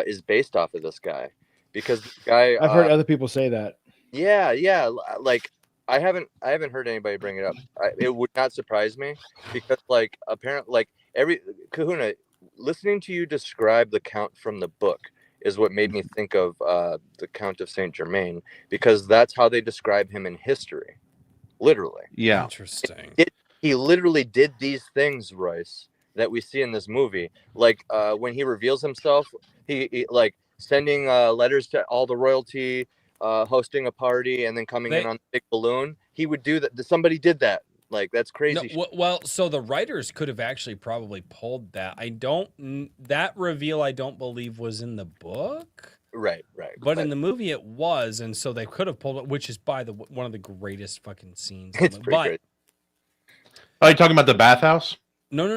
[SPEAKER 6] is based off of this guy, because this guy.
[SPEAKER 2] I've heard other people say that.
[SPEAKER 6] Yeah. Like I haven't heard anybody bring it up. It would not surprise me because, like, apparently, like Kahuna, listening to you describe the Count from the book is what made me think of the Count of Saint Germain, because that's how they describe him in history. Literally.
[SPEAKER 1] Yeah.
[SPEAKER 5] interesting.
[SPEAKER 6] He literally did these things, Royce, that we see in this movie. Like when he reveals himself, he like sending letters to all the royalty, hosting a party, and then coming in on the big balloon. He would do that. Somebody did that. Like, that's crazy.
[SPEAKER 5] No, well, so the writers could have actually probably pulled that. That reveal I don't believe was in the book.
[SPEAKER 6] Right.
[SPEAKER 5] But in the movie it was, and so they could have pulled it, which is one of the greatest fucking scenes.
[SPEAKER 6] It's pretty great.
[SPEAKER 1] Are you talking about the bathhouse?
[SPEAKER 5] No,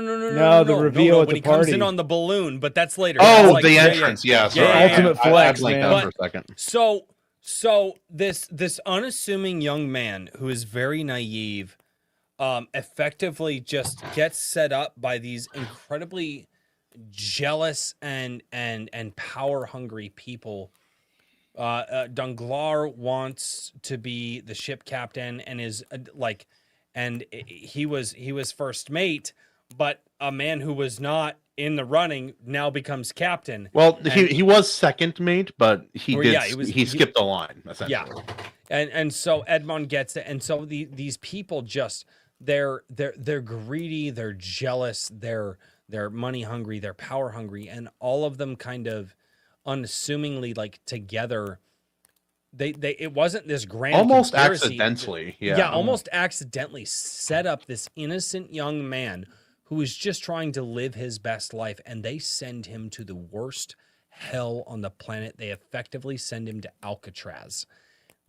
[SPEAKER 2] the reveal at
[SPEAKER 5] when
[SPEAKER 2] the
[SPEAKER 5] he comes
[SPEAKER 2] party.
[SPEAKER 5] in on the balloon, but that's later.
[SPEAKER 1] Oh,
[SPEAKER 5] That's like,
[SPEAKER 1] the entrance, yeah. Sorry.
[SPEAKER 2] Ultimate flex,
[SPEAKER 1] I blanked
[SPEAKER 2] man.
[SPEAKER 1] out for a second.
[SPEAKER 5] So this unassuming young man who is very naive, effectively just gets set up by these incredibly jealous and power hungry people. Danglars wants to be the ship captain and is he was first mate, but a man who was not in the running now becomes captain.
[SPEAKER 1] Well, he was second mate, but he skipped the line essentially.
[SPEAKER 5] Yeah, and so Edmond gets it, and so these people just they're greedy, they're jealous, they're money hungry, they're power hungry, and all of them kind of unassumingly like together. It wasn't this grand
[SPEAKER 1] almost
[SPEAKER 5] conspiracy.
[SPEAKER 1] accidentally,
[SPEAKER 5] almost accidentally set up this innocent young man who is just trying to live his best life, and they send him to the worst hell on the planet. They effectively send him to Alcatraz.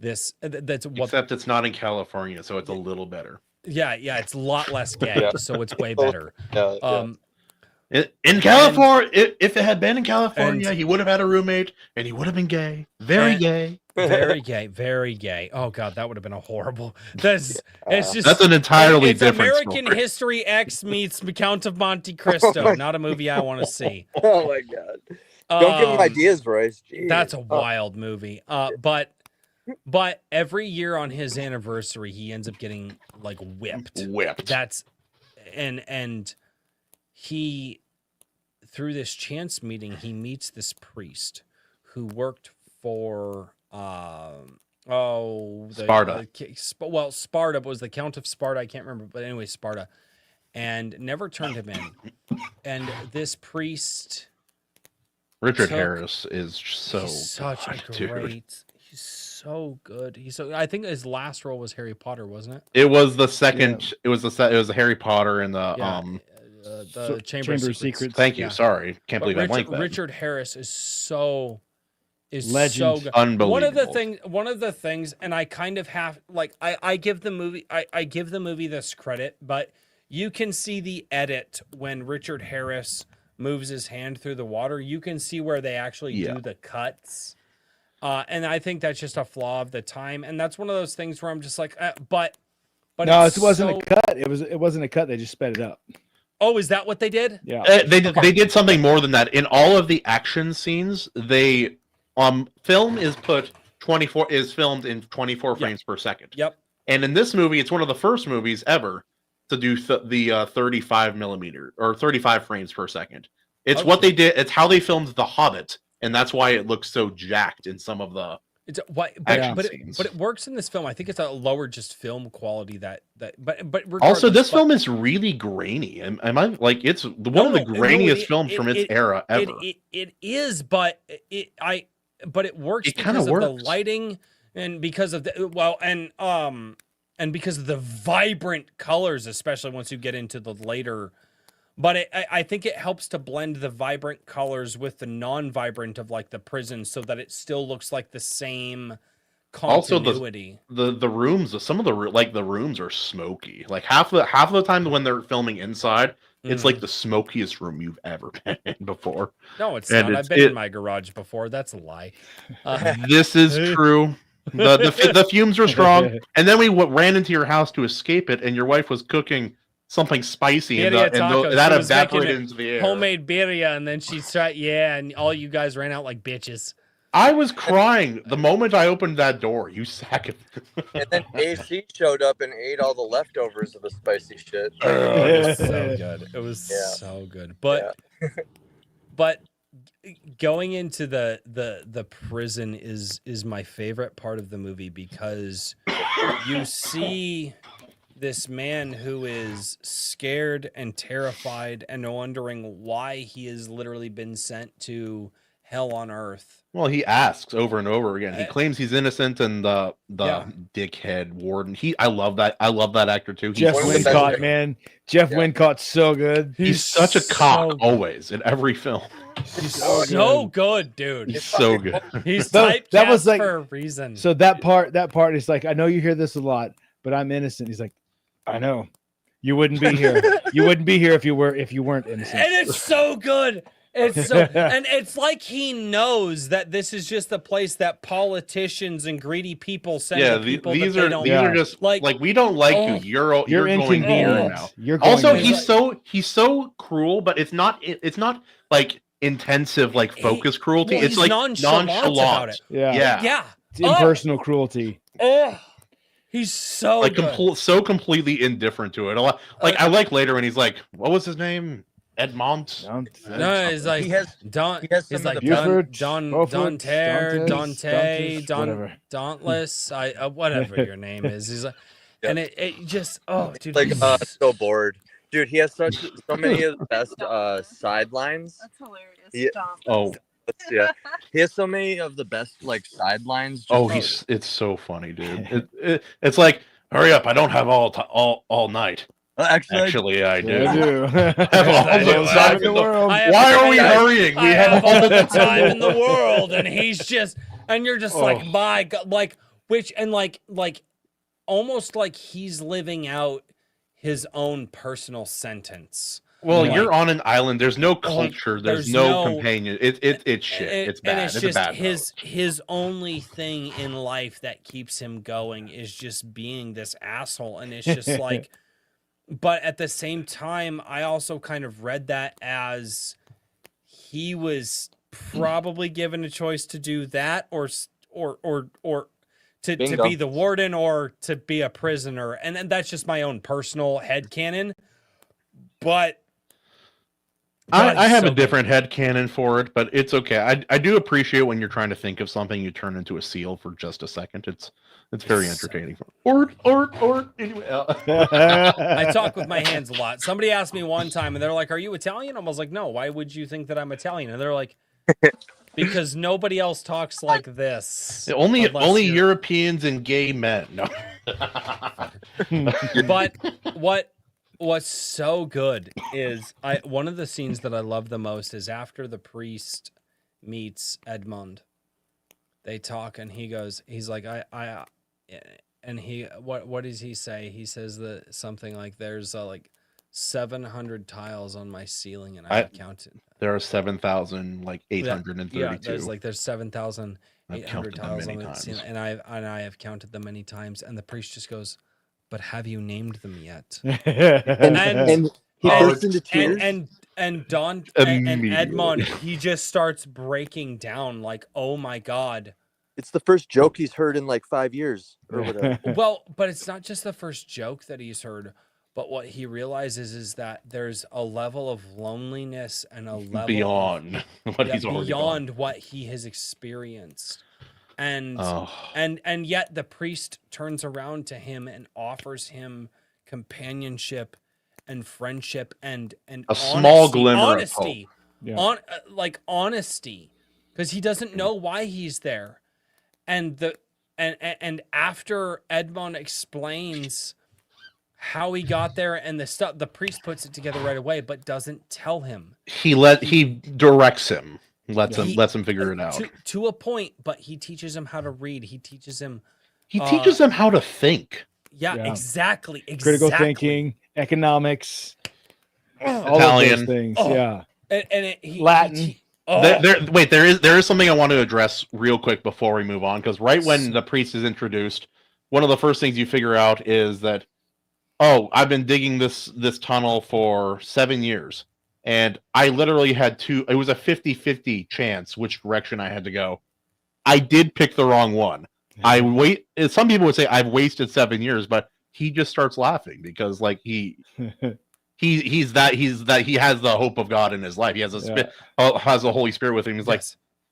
[SPEAKER 1] Except it's not in California, so it's a little better.
[SPEAKER 5] Yeah, it's a lot less gay, so it's way better.
[SPEAKER 1] In California, if it had been in California, he would have had a roommate, and he would have been gay, very gay.
[SPEAKER 5] Very gay. Oh god, that would have been a horrible. That's
[SPEAKER 1] an entirely different
[SPEAKER 5] American
[SPEAKER 1] story.
[SPEAKER 5] History X meets Count of Monte Cristo. Not a movie I want to see.
[SPEAKER 6] Oh my god! Don't give him ideas, Bryce. Jeez.
[SPEAKER 5] That's a wild movie. But every year on his anniversary, he ends up getting like whipped. That's and he, through this chance meeting, he meets this priest who worked for
[SPEAKER 1] Sparta.
[SPEAKER 5] Sparta was the Count of Sparta. I can't remember, but anyway, Sparta, and never turned him in. And this priest,
[SPEAKER 1] Richard Harris, is
[SPEAKER 5] such a great. He's so good. I think his last role was Harry Potter, wasn't it?
[SPEAKER 1] It was the second. Yeah. It was the Harry Potter and the
[SPEAKER 5] Chamber of Secrets.
[SPEAKER 1] Thank you. Sorry, can't believe I blanked that.
[SPEAKER 5] Richard Harris is so
[SPEAKER 1] legend,
[SPEAKER 5] good.
[SPEAKER 1] unbelievable.
[SPEAKER 5] One of the things, and I kind of have I give the movie this credit, but you can see the edit when Richard Harris moves his hand through the water. You can see where they actually do the cuts. And I think that's just a flaw of the time, and that's one of those things where I'm just like, but
[SPEAKER 2] no, it wasn't a cut. It wasn't a cut. They just sped it up.
[SPEAKER 5] Oh, is that what they did?
[SPEAKER 2] Yeah,
[SPEAKER 1] they did something more than that. In all of the action scenes, they film is filmed in 24 frames per second.
[SPEAKER 5] Yep.
[SPEAKER 1] And in this movie, it's one of the first movies ever to do the 35 millimeter or 35 frames per second. It's what they did. It's how they filmed The Hobbit. And that's why it looks so jacked in some of the
[SPEAKER 5] scenes. But it works in this film. I think it's a lower just film quality but
[SPEAKER 1] also this film is really grainy. Am I like it's one of the grainiest films from its era ever.
[SPEAKER 5] It is, but it works because of the lighting and because of and because of the vibrant colors, especially once you get into the later. But I think it helps to blend the vibrant colors with the non-vibrant of like the prison, so that it still looks like the same continuity.
[SPEAKER 1] Also, the rooms, some of the rooms are smoky. Like half of the time when they're filming inside, it's like the smokiest room you've ever been in before.
[SPEAKER 5] No, it's not. I've been in my garage before. That's a lie.
[SPEAKER 1] This is true. The fumes were strong, and then we ran into your house to escape it, and your wife was cooking something spicy, and that evaporated into the air.
[SPEAKER 5] Homemade birria, and then she tried, and all you guys ran out like bitches.
[SPEAKER 1] I was crying the moment I opened that door. You sack it.
[SPEAKER 6] And then AC showed up and ate all the leftovers of the spicy shit.
[SPEAKER 5] It was so good. It was so good. But going into the prison is my favorite part of the movie, because you see this man who is scared and terrified and wondering why he has literally been sent to hell on earth.
[SPEAKER 1] Well, he asks over and over again. He
[SPEAKER 5] Uh,
[SPEAKER 1] claims he's innocent, and the
[SPEAKER 5] Yeah.
[SPEAKER 1] dickhead warden. I love that. I love that actor too.
[SPEAKER 2] Jeff
[SPEAKER 6] one of the best
[SPEAKER 2] Wincott,
[SPEAKER 6] actors.
[SPEAKER 2] man. Jeff
[SPEAKER 6] Yeah.
[SPEAKER 2] Wincott's so good.
[SPEAKER 1] He's such a cock
[SPEAKER 5] so-
[SPEAKER 1] always in every film.
[SPEAKER 2] He's
[SPEAKER 5] So good, dude.
[SPEAKER 1] He's so good.
[SPEAKER 5] He's
[SPEAKER 2] That
[SPEAKER 5] typecast
[SPEAKER 2] was like-
[SPEAKER 5] for a reason.
[SPEAKER 2] So that part is like, I know you hear this a lot, but I'm innocent. He's like, I know. You wouldn't be here. You wouldn't be here if you weren't innocent.
[SPEAKER 5] And it's so good. It's so, and it's like he knows that this is just the place that politicians and greedy people send
[SPEAKER 1] Yeah,
[SPEAKER 5] to people
[SPEAKER 1] these
[SPEAKER 5] that they
[SPEAKER 1] are
[SPEAKER 5] don't
[SPEAKER 1] these are just
[SPEAKER 5] like.
[SPEAKER 1] like we don't like
[SPEAKER 5] oh,
[SPEAKER 1] you. You're going here
[SPEAKER 2] inconvenient.
[SPEAKER 1] now.
[SPEAKER 2] You're going
[SPEAKER 1] Also,
[SPEAKER 2] here.
[SPEAKER 1] he's so cruel, but it's not like intensive like focus cruelty.
[SPEAKER 5] well,
[SPEAKER 1] It's
[SPEAKER 5] he's
[SPEAKER 1] like
[SPEAKER 5] nonchalant about it.
[SPEAKER 2] Yeah.
[SPEAKER 5] Yeah.
[SPEAKER 2] It's impersonal cruelty.
[SPEAKER 5] Oh, he's so
[SPEAKER 1] like
[SPEAKER 5] good.
[SPEAKER 1] so completely indifferent to it. I like later when he's like, what was his name? Edmont.
[SPEAKER 5] No, it's like
[SPEAKER 6] He has
[SPEAKER 5] Don.
[SPEAKER 6] he has
[SPEAKER 5] He's
[SPEAKER 6] some of
[SPEAKER 5] like
[SPEAKER 6] the
[SPEAKER 2] Buford,
[SPEAKER 5] Don
[SPEAKER 2] Beaufort,
[SPEAKER 5] Dante,
[SPEAKER 2] Dantes, whatever.
[SPEAKER 5] Dauntless. Whatever your name is. He's like,
[SPEAKER 6] Yeah.
[SPEAKER 5] and it just dude.
[SPEAKER 6] like
[SPEAKER 5] he's-
[SPEAKER 6] so bored. Dude, he has so many of the best sidelines.
[SPEAKER 3] That's hilarious.
[SPEAKER 6] Yeah.
[SPEAKER 3] Stop.
[SPEAKER 1] Oh,
[SPEAKER 6] Yeah, he has so many of the best like sidelines.
[SPEAKER 1] oh, it's so funny, dude. It's like, hurry up! I don't have all night. Actually, I do.
[SPEAKER 2] Yeah, I do.
[SPEAKER 1] Have all
[SPEAKER 5] I
[SPEAKER 1] the
[SPEAKER 5] do.
[SPEAKER 1] time in the
[SPEAKER 2] world.
[SPEAKER 5] I have
[SPEAKER 1] Why are we
[SPEAKER 5] I-
[SPEAKER 1] hurrying? We
[SPEAKER 5] I have all the time
[SPEAKER 1] time
[SPEAKER 5] in the world, and he's just, and you're just like,
[SPEAKER 1] Oh.
[SPEAKER 5] my God, like, which, and like, almost like he's living out his own personal sentence.
[SPEAKER 1] Well,
[SPEAKER 5] Like-
[SPEAKER 1] you're on an island. There's no culture. There's
[SPEAKER 5] there's
[SPEAKER 1] no
[SPEAKER 5] no-
[SPEAKER 1] companion. It's shit. It's bad.
[SPEAKER 5] And it's
[SPEAKER 1] It's
[SPEAKER 5] just
[SPEAKER 1] a bad
[SPEAKER 5] his only thing in life that keeps him going is just being this asshole, and it's just like. But at the same time, I also kind of read that as he was probably given a choice to do that or to
[SPEAKER 6] Bingo.
[SPEAKER 5] be the warden or to be a prisoner. And that's just my own personal headcanon. But
[SPEAKER 1] I have
[SPEAKER 5] so
[SPEAKER 1] a different headcanon for it, but it's okay. I do appreciate when you're trying to think of something, you turn into a seal for just a second. It's very entertaining. Or anyway.
[SPEAKER 5] I talk with my hands a lot. Somebody asked me one time, and they're like, "Are you Italian?" I was like, "No. Why would you think that I'm Italian?" And they're like, "Because nobody else talks like this.
[SPEAKER 1] Only
[SPEAKER 5] unless you're-"
[SPEAKER 1] Europeans and gay men. No.
[SPEAKER 5] But what's so good is one of the scenes that I love the most is after the priest meets Edmond. They talk, and he's like, and what does he say? He says that something like, there's like 700 tiles on my ceiling, and I've counted.
[SPEAKER 1] There are 7,832.
[SPEAKER 5] Yeah, there's 7,800
[SPEAKER 1] I've counted them
[SPEAKER 5] tiles
[SPEAKER 1] many
[SPEAKER 5] on the
[SPEAKER 1] times.
[SPEAKER 5] ceiling, and I have counted them many times. And the priest just goes, "But have you named them yet?"
[SPEAKER 6] and he
[SPEAKER 1] Oh,
[SPEAKER 6] bursts into tears.
[SPEAKER 5] And Don and
[SPEAKER 1] Immediately.
[SPEAKER 5] Edmond, he just starts breaking down like, "Oh my God."
[SPEAKER 6] It's the first joke he's heard in like 5 years or whatever.
[SPEAKER 5] Well, but it's not just the first joke that he's heard, but what he realizes is that there's a level of loneliness and a level
[SPEAKER 1] Beyond what he's already
[SPEAKER 5] beyond what he has experienced. And
[SPEAKER 1] Oh.
[SPEAKER 5] and yet the priest turns around to him and offers him companionship and friendship and
[SPEAKER 1] A small glimmer of
[SPEAKER 5] honesty,
[SPEAKER 2] Yeah.
[SPEAKER 5] honesty, because he doesn't know why he's there. And and after Edmond explains how he got there and the stuff, the priest puts it together right away, but doesn't tell him.
[SPEAKER 1] He directs him, lets him figure it out.
[SPEAKER 5] To a point, but he teaches him how to read. He teaches him.
[SPEAKER 1] He teaches them how to think.
[SPEAKER 5] Yeah,
[SPEAKER 2] Yeah.
[SPEAKER 5] exactly.
[SPEAKER 2] Critical thinking, economics, all
[SPEAKER 1] Italian.
[SPEAKER 2] of those things.
[SPEAKER 5] Oh.
[SPEAKER 2] Yeah.
[SPEAKER 5] And
[SPEAKER 2] Latin.
[SPEAKER 1] There is something I want to address real quick before we move on, because right when the priest is introduced, one of the first things you figure out is that, oh, I've been digging this tunnel for 7 years, and I literally had it was a 50-50 chance which direction I had to go. I did pick the wrong one. Some people would say I've wasted 7 years, but he just starts laughing because like he has the hope of God in his life. He has has the Holy Spirit with him. He's like,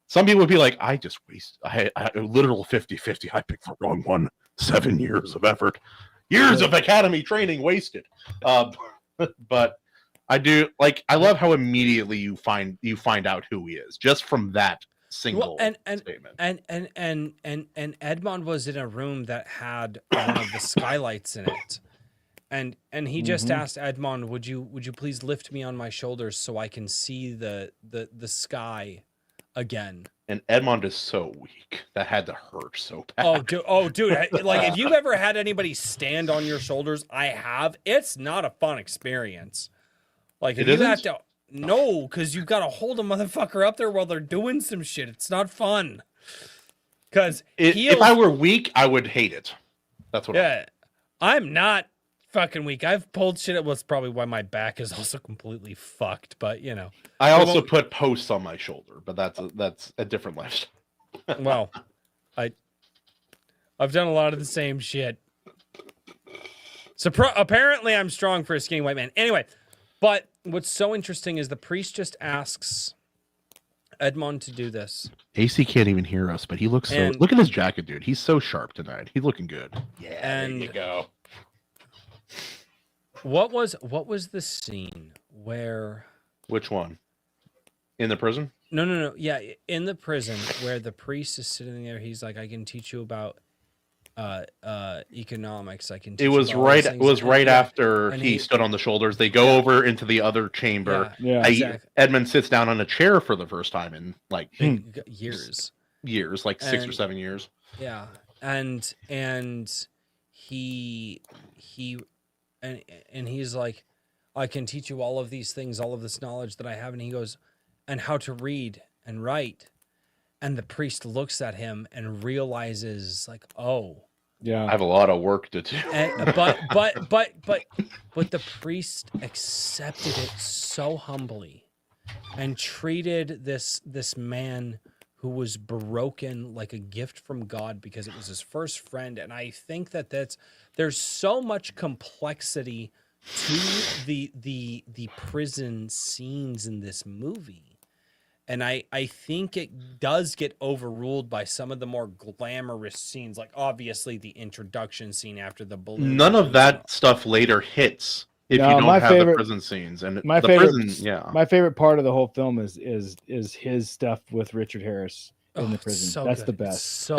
[SPEAKER 1] some people would be like, I just waste a literal 50-50. I picked the wrong one. 7 years of effort. Years of academy training wasted. But I do like. I love how immediately you find out who he is just from that single statement.
[SPEAKER 5] And Edmond was in a room that had one of the skylights in it, and he just asked Edmond, "Would you please lift me on my shoulders so I can see the sky again?"
[SPEAKER 1] And Edmond is so weak that had to hurt so bad.
[SPEAKER 5] Oh, dude! Like if you've ever had anybody stand on your shoulders, I have. It's not a fun experience. Like if you have to. No, because you've got to hold a motherfucker up there while they're doing some shit. It's not fun. Because
[SPEAKER 1] if I were weak, I would hate it. That's what.
[SPEAKER 5] Yeah, I'm not fucking weak. I've pulled shit. Well, it's probably why my back is also completely fucked. But you know,
[SPEAKER 1] I also put posts on my shoulder, but that's a different lifestyle.
[SPEAKER 5] Well, I've done a lot of the same shit. So apparently, I'm strong for a skinny white man. Anyway. But what's so interesting is the priest just asks Edmond to do this.
[SPEAKER 1] AC can't even hear us, but he looks so. Look at his jacket, dude. He's so sharp tonight. He's looking good. Yeah,
[SPEAKER 5] and
[SPEAKER 1] there you go.
[SPEAKER 5] What was the scene where?
[SPEAKER 1] Which one? In the prison?
[SPEAKER 5] No. Yeah, in the prison where the priest is sitting there. He's like, "I can teach you about economics. I can teach
[SPEAKER 1] it was
[SPEAKER 5] you
[SPEAKER 1] right it was right after he stood on the shoulders. They go over into the other chamber.
[SPEAKER 5] Exactly.
[SPEAKER 1] Edmund sits down on a chair for the first time in like
[SPEAKER 5] years,
[SPEAKER 1] like 6 or 7 years.
[SPEAKER 5] Yeah, and he's like, I can teach you all of these things, all of this knowledge that I have. And he goes, and how to read and write. And the priest looks at him and realizes, like, oh,
[SPEAKER 1] yeah, I have a lot of work to do.
[SPEAKER 5] But the priest accepted it so humbly and treated this man who was broken like a gift from God because it was his first friend. And I think there's so much complexity to the prison scenes in this movie. And I think it does get overruled by some of the more glamorous scenes, like obviously the introduction scene after the balloon.
[SPEAKER 1] None of that stuff later hits if you don't have the prison scenes. And
[SPEAKER 2] my favorite part of the whole film is his stuff with Richard Harris in the prison.
[SPEAKER 5] So
[SPEAKER 2] that's
[SPEAKER 5] good.
[SPEAKER 2] the best.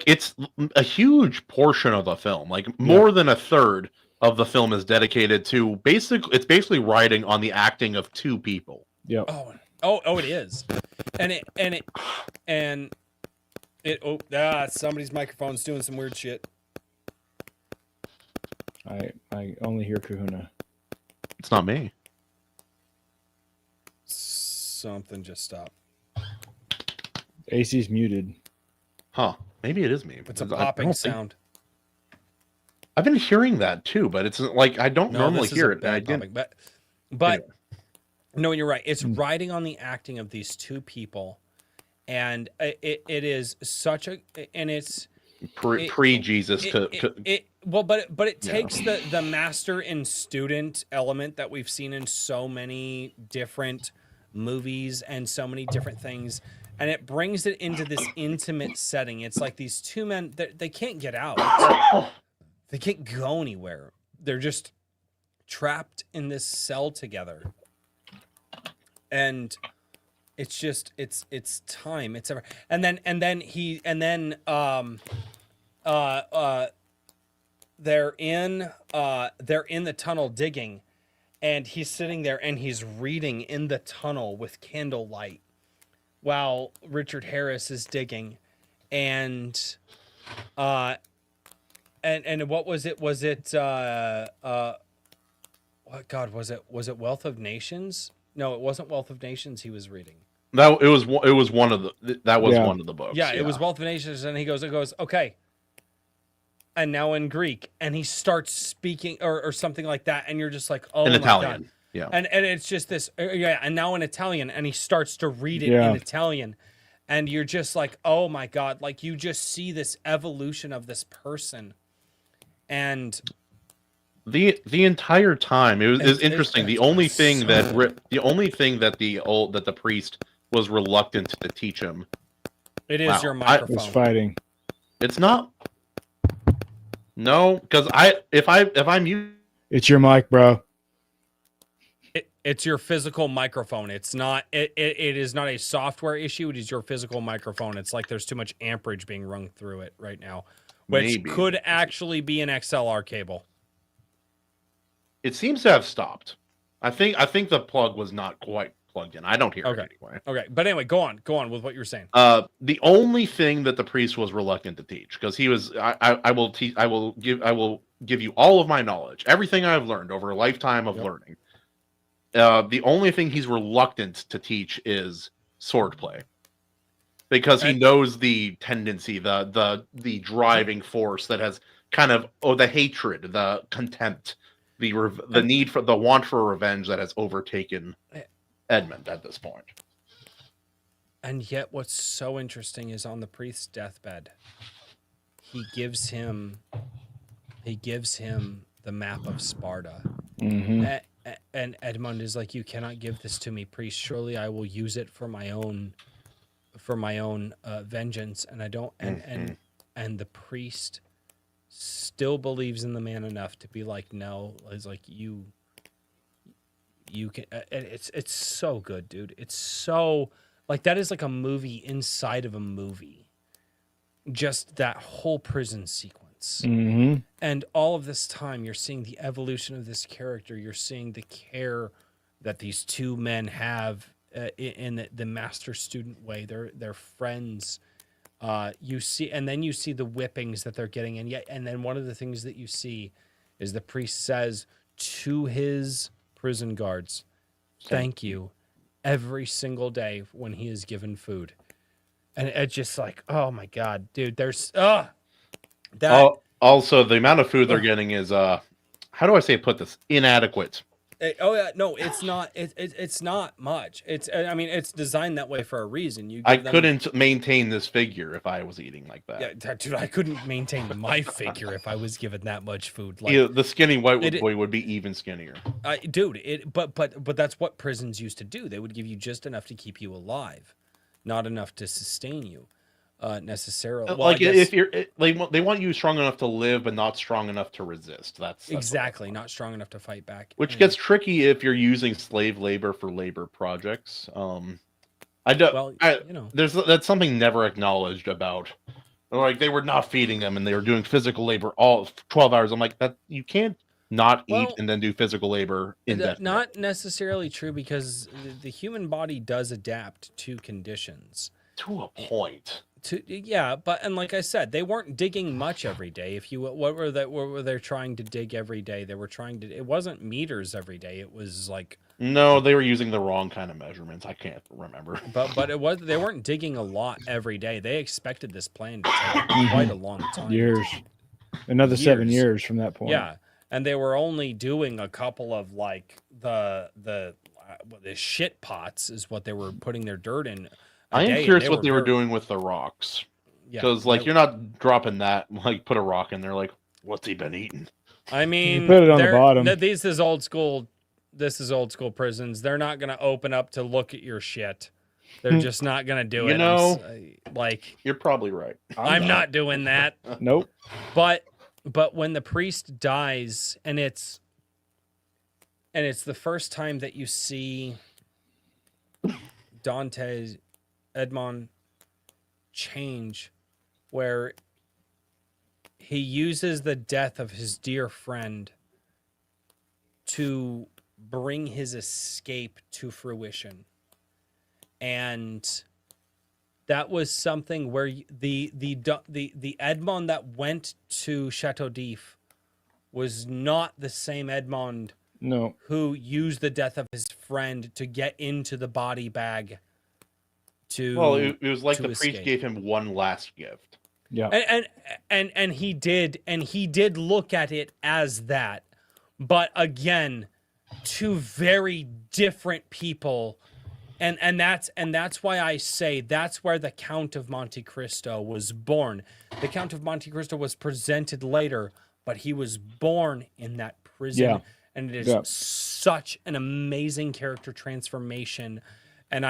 [SPEAKER 1] It's a huge portion of the film. Like more than a third of the film is dedicated to basically writing on the acting of two people.
[SPEAKER 2] Yeah.
[SPEAKER 5] Oh, it is, somebody's microphone's doing some weird shit.
[SPEAKER 2] I only hear Kahuna.
[SPEAKER 1] It's not me.
[SPEAKER 5] Something just stopped.
[SPEAKER 2] AC's muted.
[SPEAKER 1] Huh? Maybe it is me.
[SPEAKER 5] It's a popping sound.
[SPEAKER 1] I've been hearing that too, but it's like I don't normally hear it. I
[SPEAKER 5] didn't. But. No, you're right. It's riding on the acting of these two people, and it is such a, and it's
[SPEAKER 1] pre-Jesus.
[SPEAKER 5] But it takes the master and student element that we've seen in so many different movies and so many different things, and it brings it into this intimate setting. It's like these two men, they can't get out. They can't go anywhere. They're just trapped in this cell together. And it's just it's time. It's ever and then they're in the tunnel digging, and he's sitting there and he's reading in the tunnel with candlelight while Richard Harris is digging, and what was it? Was it what God was it? Was it Wealth of Nations? No, it wasn't Wealth of Nations he was reading.
[SPEAKER 1] No, it was one of one of the books.
[SPEAKER 5] Yeah, it was Wealth of Nations, and he goes, okay. And now in Greek, and he starts speaking or something like that, and you're just like, oh,
[SPEAKER 1] in
[SPEAKER 5] my
[SPEAKER 1] Italian.
[SPEAKER 5] God.
[SPEAKER 1] Yeah.
[SPEAKER 5] And it's just this, and now in Italian, and he starts to read it in Italian, and you're just like, oh my God, like you just see this evolution of this person, and
[SPEAKER 1] the entire time it was interesting. The only thing that the priest was reluctant to teach him.
[SPEAKER 5] It is your microphone.
[SPEAKER 2] It's fighting.
[SPEAKER 1] It's not. No, because if I'm using
[SPEAKER 2] It's your mic, bro.
[SPEAKER 5] It's your physical microphone. It's not. It is not a software issue. It is your physical microphone. It's like there's too much amperage being rung through it right now, which
[SPEAKER 1] Maybe.
[SPEAKER 5] could actually be an XLR cable.
[SPEAKER 1] it seems to have stopped. I think the plug was not quite plugged in. I don't hear
[SPEAKER 5] Okay.
[SPEAKER 1] it anyway.
[SPEAKER 5] Okay, but anyway, go on with what you're saying.
[SPEAKER 1] The only thing that the priest was reluctant to teach, because he was, I will give you all of my knowledge, everything I've learned over a lifetime of learning. The only thing he's reluctant to teach is swordplay, because he knows the tendency, the driving force that has kind of the hatred, the contempt, the need for the want for revenge that has overtaken Edmund at this point.
[SPEAKER 5] And yet, what's so interesting is on the priest's deathbed, he gives him the map of Sparta.
[SPEAKER 2] Mm-hmm.
[SPEAKER 5] And Edmund is like, "You cannot give this to me, priest. Surely I will use it for my own vengeance." And I don't. And the priest still believes in the man enough to be like, "No." It's like you can. And it's so good, dude. It's so like that is like a movie inside of a movie. Just that whole prison sequence.
[SPEAKER 2] Mm-hmm.
[SPEAKER 5] And all of this time, you're seeing the evolution of this character. You're seeing the care that these two men have in the master-student way. They're friends. You see, and then you see the whippings that they're getting, and then one of the things that you see is the priest says to his prison guards, "Thank you," every single day when he is given food. And it's just like, oh my God, dude, there's
[SPEAKER 1] also the amount of food they're getting is how do I put this, inadequate.
[SPEAKER 5] No, it's not. It's not much. I mean, it's designed that way for a reason.
[SPEAKER 1] Couldn't maintain this figure if I was eating like that.
[SPEAKER 5] Yeah, dude, I couldn't maintain my figure if I was given that much food. Like,
[SPEAKER 1] yeah, the skinny white boy would be even skinnier.
[SPEAKER 5] Dude, but that's what prisons used to do. They would give you just enough to keep you alive, not enough to sustain you. Necessarily. Well,
[SPEAKER 1] like if you're, they want you strong enough to live, but not strong enough to resist. That's
[SPEAKER 5] exactly not strong enough to fight back.
[SPEAKER 1] Which gets tricky if you're using slave labor for labor projects. I don't. Well, that's something never acknowledged about. Like they were not feeding them, and they were doing physical labor all 12 hours. I'm like that. You can't not eat and then do physical labor indefinitely.
[SPEAKER 5] Not necessarily true, because the human body does adapt to conditions
[SPEAKER 1] to a point.
[SPEAKER 5] And like I said, they weren't digging much every day. What were they trying to dig every day? They were trying to. It wasn't meters every day. It was like.
[SPEAKER 1] No, they were using the wrong kind of measurements. I can't remember.
[SPEAKER 5] But they weren't digging a lot every day. They expected this plan to take quite a long time.
[SPEAKER 2] Another 7 years from that point.
[SPEAKER 5] Yeah, and they were only doing a couple of like the shit pots is what they were putting their dirt in.
[SPEAKER 1] I am curious what they were doing with the rocks. Because, you're not dropping that, put a rock in there, what's he been eating?
[SPEAKER 5] I mean,
[SPEAKER 2] you put it on the bottom.
[SPEAKER 5] This is old school prisons. They're not going to open up to look at your shit. They're just not going to do it.
[SPEAKER 1] You know, you're probably right.
[SPEAKER 5] I'm not doing that.
[SPEAKER 2] Nope.
[SPEAKER 5] But when the priest dies, and it's the first time that you see Edmond change, where he uses the death of his dear friend to bring his escape to fruition. And that was something where the Edmond that went to Chateau d'If was not the same Edmond who used the death of his friend to get into the body bag.
[SPEAKER 1] It was like the priest gave him one last gift.
[SPEAKER 2] Yeah.
[SPEAKER 5] And he did look at it as that. But again, two very different people. And that's why I say that's where the Count of Monte Cristo was born. The Count of Monte Cristo was presented later, but he was born in that prison.
[SPEAKER 2] Yeah.
[SPEAKER 5] And it is such an amazing character transformation. And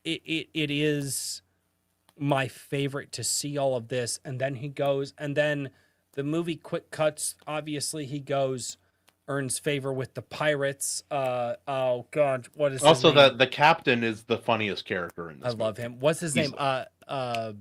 [SPEAKER 5] it is my favorite to see all of this. And then he goes, and then The movie quick cuts. Obviously, he goes, earns favor with the pirates. Oh God, what is
[SPEAKER 1] Also,
[SPEAKER 5] his name?
[SPEAKER 1] the captain is the funniest character in this.
[SPEAKER 5] I love
[SPEAKER 1] movie.
[SPEAKER 5] him. What's his name?
[SPEAKER 1] Easily.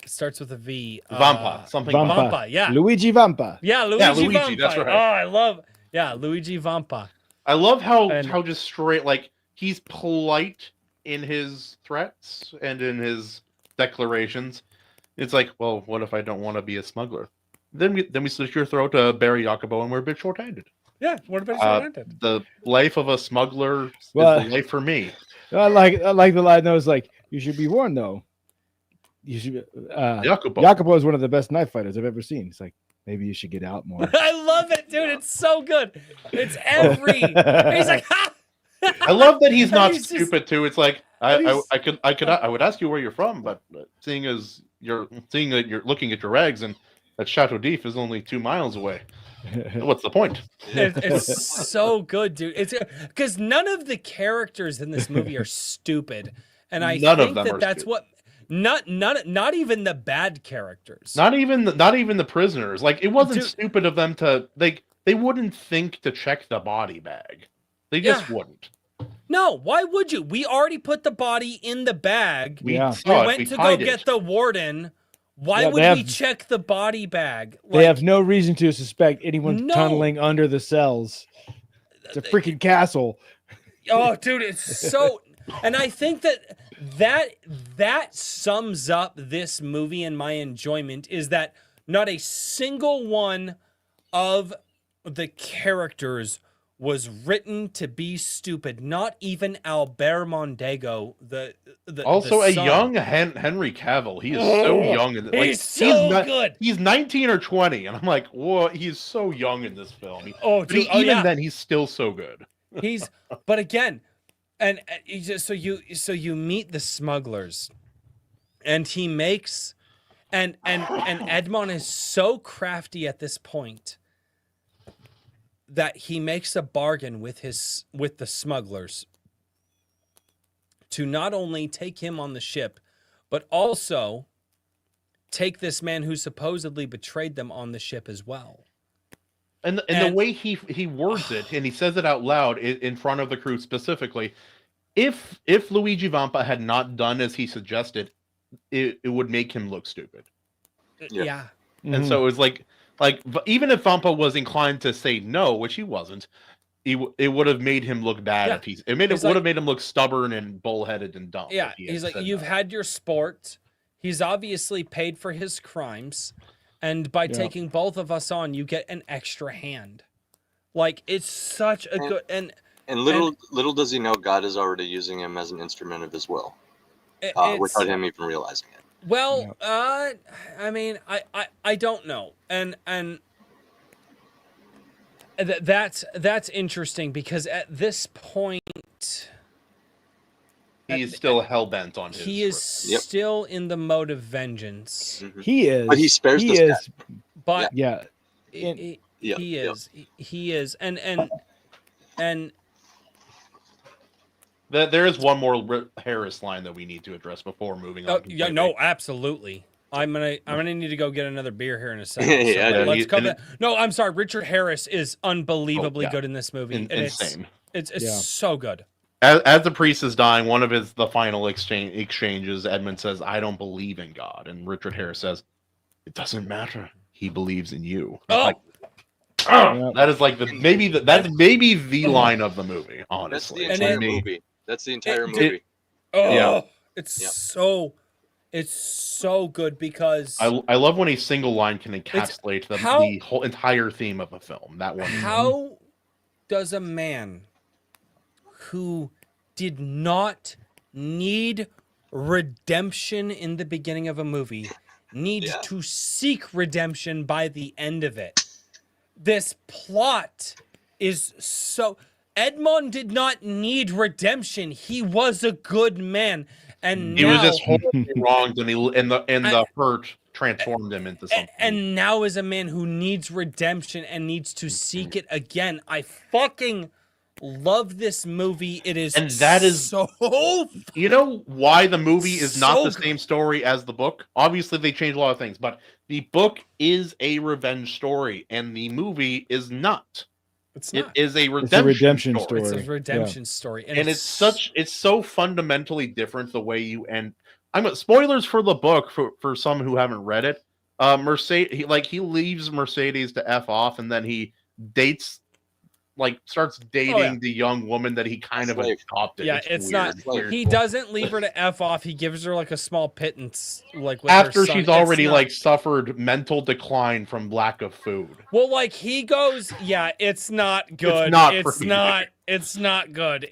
[SPEAKER 5] Starts with a V.
[SPEAKER 1] Vampa, something
[SPEAKER 2] Vampa.
[SPEAKER 5] Vampa, yeah.
[SPEAKER 2] Luigi Vampa.
[SPEAKER 5] Yeah, Luigi
[SPEAKER 1] Luigi,
[SPEAKER 5] Vampa.
[SPEAKER 1] that's right.
[SPEAKER 5] Oh, I love. Yeah, Luigi Vampa.
[SPEAKER 1] I love how
[SPEAKER 5] And-
[SPEAKER 1] how just straight, like, he's polite in his threats and in his declarations. It's like, well, what if I don't want to be a smuggler? Then we slit your throat to Barry Jacobo, and we're a bit short-handed.
[SPEAKER 5] Yeah, what about
[SPEAKER 1] The life of a smuggler
[SPEAKER 2] Well-
[SPEAKER 1] is the life for me.
[SPEAKER 2] I like the line that was like, you should be warned though. You should.
[SPEAKER 1] Jacobo.
[SPEAKER 2] Jacopo is one of the best knife fighters I've ever seen. It's like maybe you should get out more.
[SPEAKER 5] I love it, dude. It's so good. It's every. He's like, ha!
[SPEAKER 1] I love that he's not
[SPEAKER 5] He's just-
[SPEAKER 1] stupid too. It's like I would ask you where you're from, but seeing that you're looking at your eggs and that Chateau d'If is only 2 miles away. What's the point?
[SPEAKER 5] It's so good, dude. It's because none of the characters in this movie are stupid, and I
[SPEAKER 1] None of
[SPEAKER 5] think
[SPEAKER 1] them
[SPEAKER 5] that
[SPEAKER 1] are
[SPEAKER 5] that's
[SPEAKER 1] stupid.
[SPEAKER 5] what. Not even the bad characters.
[SPEAKER 1] Not even the prisoners. Like, it wasn't
[SPEAKER 5] Dude.
[SPEAKER 1] stupid of them to they wouldn't think to check the body bag. They just
[SPEAKER 5] Yeah.
[SPEAKER 1] wouldn't.
[SPEAKER 5] No, why would you? We already put the body in the bag.
[SPEAKER 1] We
[SPEAKER 2] Yeah.
[SPEAKER 5] We
[SPEAKER 1] saw it.
[SPEAKER 5] went
[SPEAKER 1] We
[SPEAKER 5] to go
[SPEAKER 1] tied
[SPEAKER 5] get
[SPEAKER 1] it.
[SPEAKER 5] the warden. Why
[SPEAKER 2] Yeah,
[SPEAKER 5] would
[SPEAKER 2] they
[SPEAKER 5] we
[SPEAKER 2] have-
[SPEAKER 5] check the body bag?
[SPEAKER 2] They have no reason to suspect anyone
[SPEAKER 5] No.
[SPEAKER 2] tunneling under the cells. It's a freaking castle.
[SPEAKER 5] Oh, dude, it's so. And I think that sums up this movie and my enjoyment is that not a single one of the characters was written to be stupid. Not even Albert Mondego, the
[SPEAKER 1] Also,
[SPEAKER 5] the
[SPEAKER 1] a
[SPEAKER 5] son.
[SPEAKER 1] young Henry Cavill. He is so young. In
[SPEAKER 5] He's so good.
[SPEAKER 1] He's 19 or 20, and I'm like, whoa, he's so young in this film.
[SPEAKER 5] Oh,
[SPEAKER 1] But
[SPEAKER 5] dude, oh,
[SPEAKER 1] even
[SPEAKER 5] yeah.
[SPEAKER 1] then, he's still so good.
[SPEAKER 5] But again, and you just so you meet the smugglers, and he makes, and Edmond is so crafty at this point that he makes a bargain with the smugglers to not only take him on the ship, but also take this man who supposedly betrayed them on the ship as well.
[SPEAKER 1] And the way he words it, and he says it out loud in front of the crew specifically, if Luigi Vampa had not done as he suggested, it would make him look stupid.
[SPEAKER 5] Yeah.
[SPEAKER 1] And so it was like even if Vampa was inclined to say no, which he wasn't, it would have made him look bad.
[SPEAKER 5] Yeah.
[SPEAKER 1] If it would have made him look stubborn and bullheaded and dumb.
[SPEAKER 5] Yeah,
[SPEAKER 1] if he had
[SPEAKER 5] he's like,
[SPEAKER 1] said
[SPEAKER 5] you've
[SPEAKER 1] no.
[SPEAKER 5] had your sport. He's obviously paid for his crimes, and by taking both of us on, you get an extra hand. Like, it's such a good
[SPEAKER 9] And little does he know, God is already using him as an instrument of his will, without him even realizing it.
[SPEAKER 5] Well, I mean, I don't know, and that's interesting because at this point,
[SPEAKER 1] He's still hell bent on his.
[SPEAKER 5] he is still in the mode of vengeance.
[SPEAKER 9] Mhm.
[SPEAKER 2] He is.
[SPEAKER 9] But he spares
[SPEAKER 2] he
[SPEAKER 9] this
[SPEAKER 2] is.
[SPEAKER 5] But
[SPEAKER 2] Yeah.
[SPEAKER 5] he
[SPEAKER 9] Yeah.
[SPEAKER 5] is, and
[SPEAKER 1] There is one more Harris line that we need to address before moving on.
[SPEAKER 5] yeah, no, absolutely. I'm gonna need to go get another beer here in a second.
[SPEAKER 9] Yeah,
[SPEAKER 5] so
[SPEAKER 1] and
[SPEAKER 5] let's
[SPEAKER 1] he-
[SPEAKER 5] cover
[SPEAKER 1] and
[SPEAKER 5] that. No, I'm sorry. Richard Harris is unbelievably
[SPEAKER 1] yeah.
[SPEAKER 5] good in this movie. And
[SPEAKER 1] Insane.
[SPEAKER 5] It's
[SPEAKER 2] Yeah.
[SPEAKER 5] so good.
[SPEAKER 1] As the priest is dying, one of the final exchanges, Edmund says, "I don't believe in God," and Richard Harris says, "It doesn't matter. He believes in you."
[SPEAKER 5] Oh,
[SPEAKER 1] Like,
[SPEAKER 2] Yeah.
[SPEAKER 1] that is like that's maybe the line of the movie.
[SPEAKER 9] That's
[SPEAKER 1] Honestly,
[SPEAKER 9] the
[SPEAKER 5] And
[SPEAKER 9] entire
[SPEAKER 5] it-
[SPEAKER 9] movie. That's the entire
[SPEAKER 5] it-
[SPEAKER 9] movie.
[SPEAKER 5] oh,
[SPEAKER 1] Yeah.
[SPEAKER 5] it's
[SPEAKER 9] Yep.
[SPEAKER 5] so good because
[SPEAKER 1] I love when a single line can encapsulate the whole entire theme of a film. That one.
[SPEAKER 5] how does a man who did not need redemption in the beginning of a movie needs to seek redemption by the end of it? This plot is so... Edmond did not need redemption. He was a good man. And
[SPEAKER 1] He
[SPEAKER 5] now,
[SPEAKER 1] was just horribly wronged, and the hurt transformed him into something.
[SPEAKER 5] and now is a man who needs redemption and needs to seek it again. I fucking Love this movie. It is,
[SPEAKER 1] And that is
[SPEAKER 5] so.
[SPEAKER 1] You know why the movie is not
[SPEAKER 5] So
[SPEAKER 1] the same story as the book? Obviously, they changed a lot of things, but the book is a revenge story, and the movie is not.
[SPEAKER 5] It's
[SPEAKER 1] It
[SPEAKER 5] not.
[SPEAKER 1] is a
[SPEAKER 2] It's a redemption
[SPEAKER 1] story.
[SPEAKER 5] It's a
[SPEAKER 2] story.
[SPEAKER 5] redemption story,
[SPEAKER 1] And it's so fundamentally different the way you end. Spoilers for the book for some who haven't read it. Mercedes, he leaves Mercedes to F off, and then he starts dating the young woman that he kind of adopted.
[SPEAKER 5] Yeah, it's
[SPEAKER 1] weird.
[SPEAKER 5] not.
[SPEAKER 1] Weird.
[SPEAKER 5] He doesn't leave her to F off. He gives her like a small pittance, like with
[SPEAKER 1] After
[SPEAKER 5] her son.
[SPEAKER 1] she's already suffered mental decline from lack of food.
[SPEAKER 5] Well, he goes, yeah, it's not good. It's not good.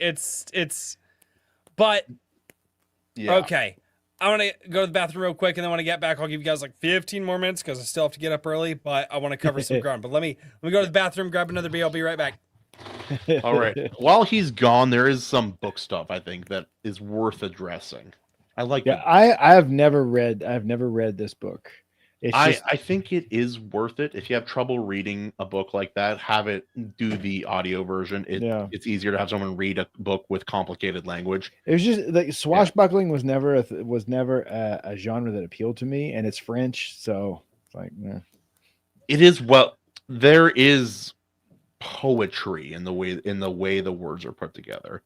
[SPEAKER 5] But okay. I want to go to the bathroom real quick, and then when I get back, I'll give you guys 15 more minutes because I still have to get up early, but I want to cover some ground. But let me go to the bathroom, grab another beer. I'll be right back.
[SPEAKER 1] All right. While he's gone, there is some book stuff I think that is worth addressing.
[SPEAKER 2] I've never read this book.
[SPEAKER 1] I think it is worth it. If you have trouble reading a book like that, have it do the audio version. It's easier to have someone read a book with complicated language.
[SPEAKER 2] It was just swashbuckling was never a genre that appealed to me, and it's French, so it's
[SPEAKER 1] It is there is poetry in the way the words are put together.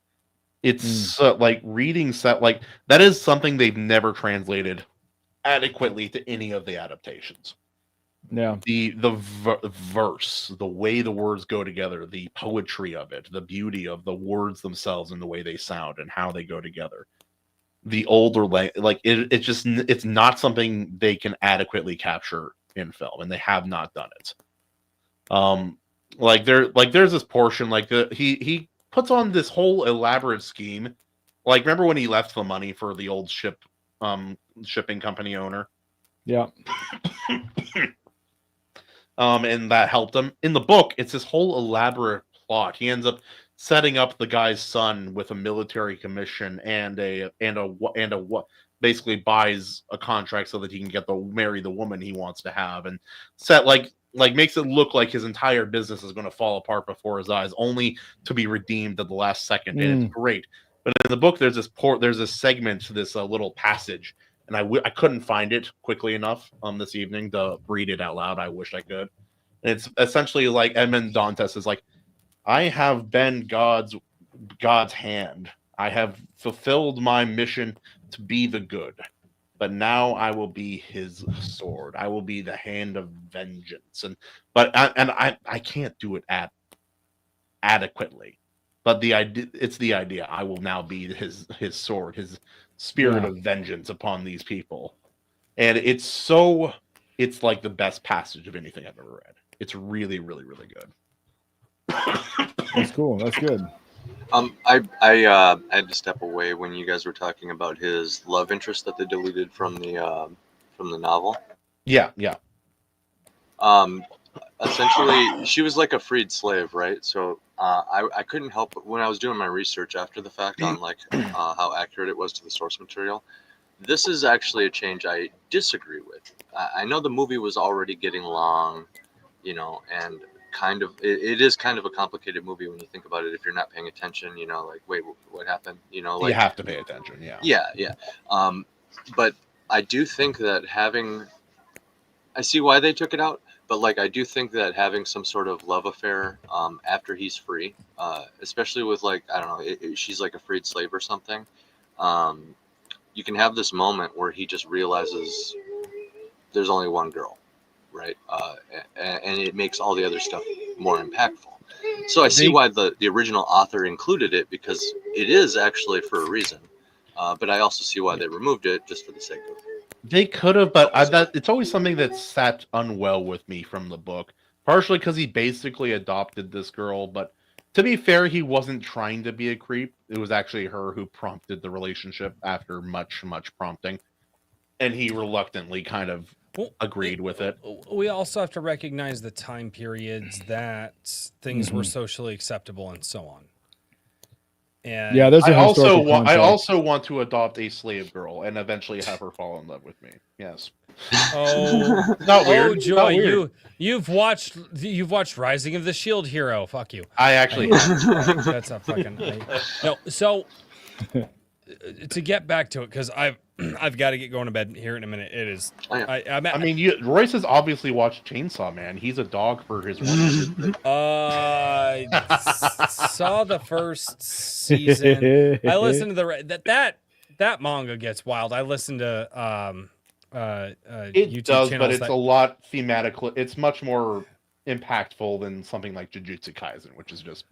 [SPEAKER 1] It's reading that is something they've never translated adequately to any of the adaptations.
[SPEAKER 2] Yeah.
[SPEAKER 1] The verse, the way the words go together, the poetry of it, the beauty of the words themselves and the way they sound and how they go together. The older it's not something they can adequately capture in film, and they have not done it. There's this portion he puts on this whole elaborate scheme. Remember when he left the money for the old shipping company owner?
[SPEAKER 2] Yeah.
[SPEAKER 1] And that helped him. In the book, it's this whole elaborate plot. He ends up setting up the guy's son with a military commission and basically buys a contract so that he can marry the woman he wants to have, and makes it look like his entire business is going to fall apart before his eyes, only to be redeemed at the last second. And it's great. But in the book, there's this segment, this little passage, and I couldn't find it quickly enough this evening to read it out loud. I wish I could. And it's essentially Edmond Dantes is I have been God's hand. I have fulfilled my mission to be the good, but now I will be his sword. I will be the hand of vengeance. I can't do it adequately. But it's the idea. I will now be his sword, his spirit of vengeance upon these people. And it's like the best passage of anything I've ever read. It's really, really, really good.
[SPEAKER 2] That's cool. That's good.
[SPEAKER 9] I had to step away when you guys were talking about his love interest that they deleted from the novel.
[SPEAKER 1] Yeah.
[SPEAKER 9] Essentially, she was like a freed slave, right? So I couldn't help but when I was doing my research after the fact on how accurate it was to the source material. This is actually a change I disagree with. I know the movie was already getting long, and it is kind of a complicated movie when you think about it. If you're not paying attention, wait, what happened? You
[SPEAKER 1] have to pay attention.
[SPEAKER 9] Yeah. But I do think that I see why they took it out. But I do think that having some sort of love affair after he's free, especially with I don't know, she's like a freed slave or something. You can have this moment where he just realizes there's only one girl, right? And it makes all the other stuff more impactful. So I see why the original author included it, because it is actually for a reason. But I also see why they removed it just for the sake of it.
[SPEAKER 1] They could have, but it's always something that sat unwell with me from the book. Partially because he basically adopted this girl, but to be fair, he wasn't trying to be a creep. It was actually her who prompted the relationship after much, much prompting. And he reluctantly kind of agreed with it.
[SPEAKER 5] We also have to recognize the time periods that things were socially acceptable and so on. And
[SPEAKER 2] Yeah, there's a
[SPEAKER 1] I
[SPEAKER 2] historical context.
[SPEAKER 1] also want to adopt a slave girl and eventually have her fall in love with me. Yes.
[SPEAKER 5] oh,
[SPEAKER 1] It's not weird.
[SPEAKER 5] oh,
[SPEAKER 1] It's
[SPEAKER 5] Joy,
[SPEAKER 1] not weird.
[SPEAKER 5] you've watched Rising of the Shield Hero. Fuck you.
[SPEAKER 1] I actually
[SPEAKER 5] That's a fucking no. So to get back to it, because I've got to get going to bed here in a minute. It is.
[SPEAKER 9] Oh, yeah.
[SPEAKER 1] I mean, Royce has obviously watched Chainsaw Man. He's a dog for his one.
[SPEAKER 5] Saw the first season. I listened to that manga gets wild. I listened to
[SPEAKER 1] It
[SPEAKER 5] YouTube
[SPEAKER 1] does, but
[SPEAKER 5] channels
[SPEAKER 1] it's
[SPEAKER 5] that-
[SPEAKER 1] a lot thematically. It's much more impactful than something like Jujutsu Kaisen, which is just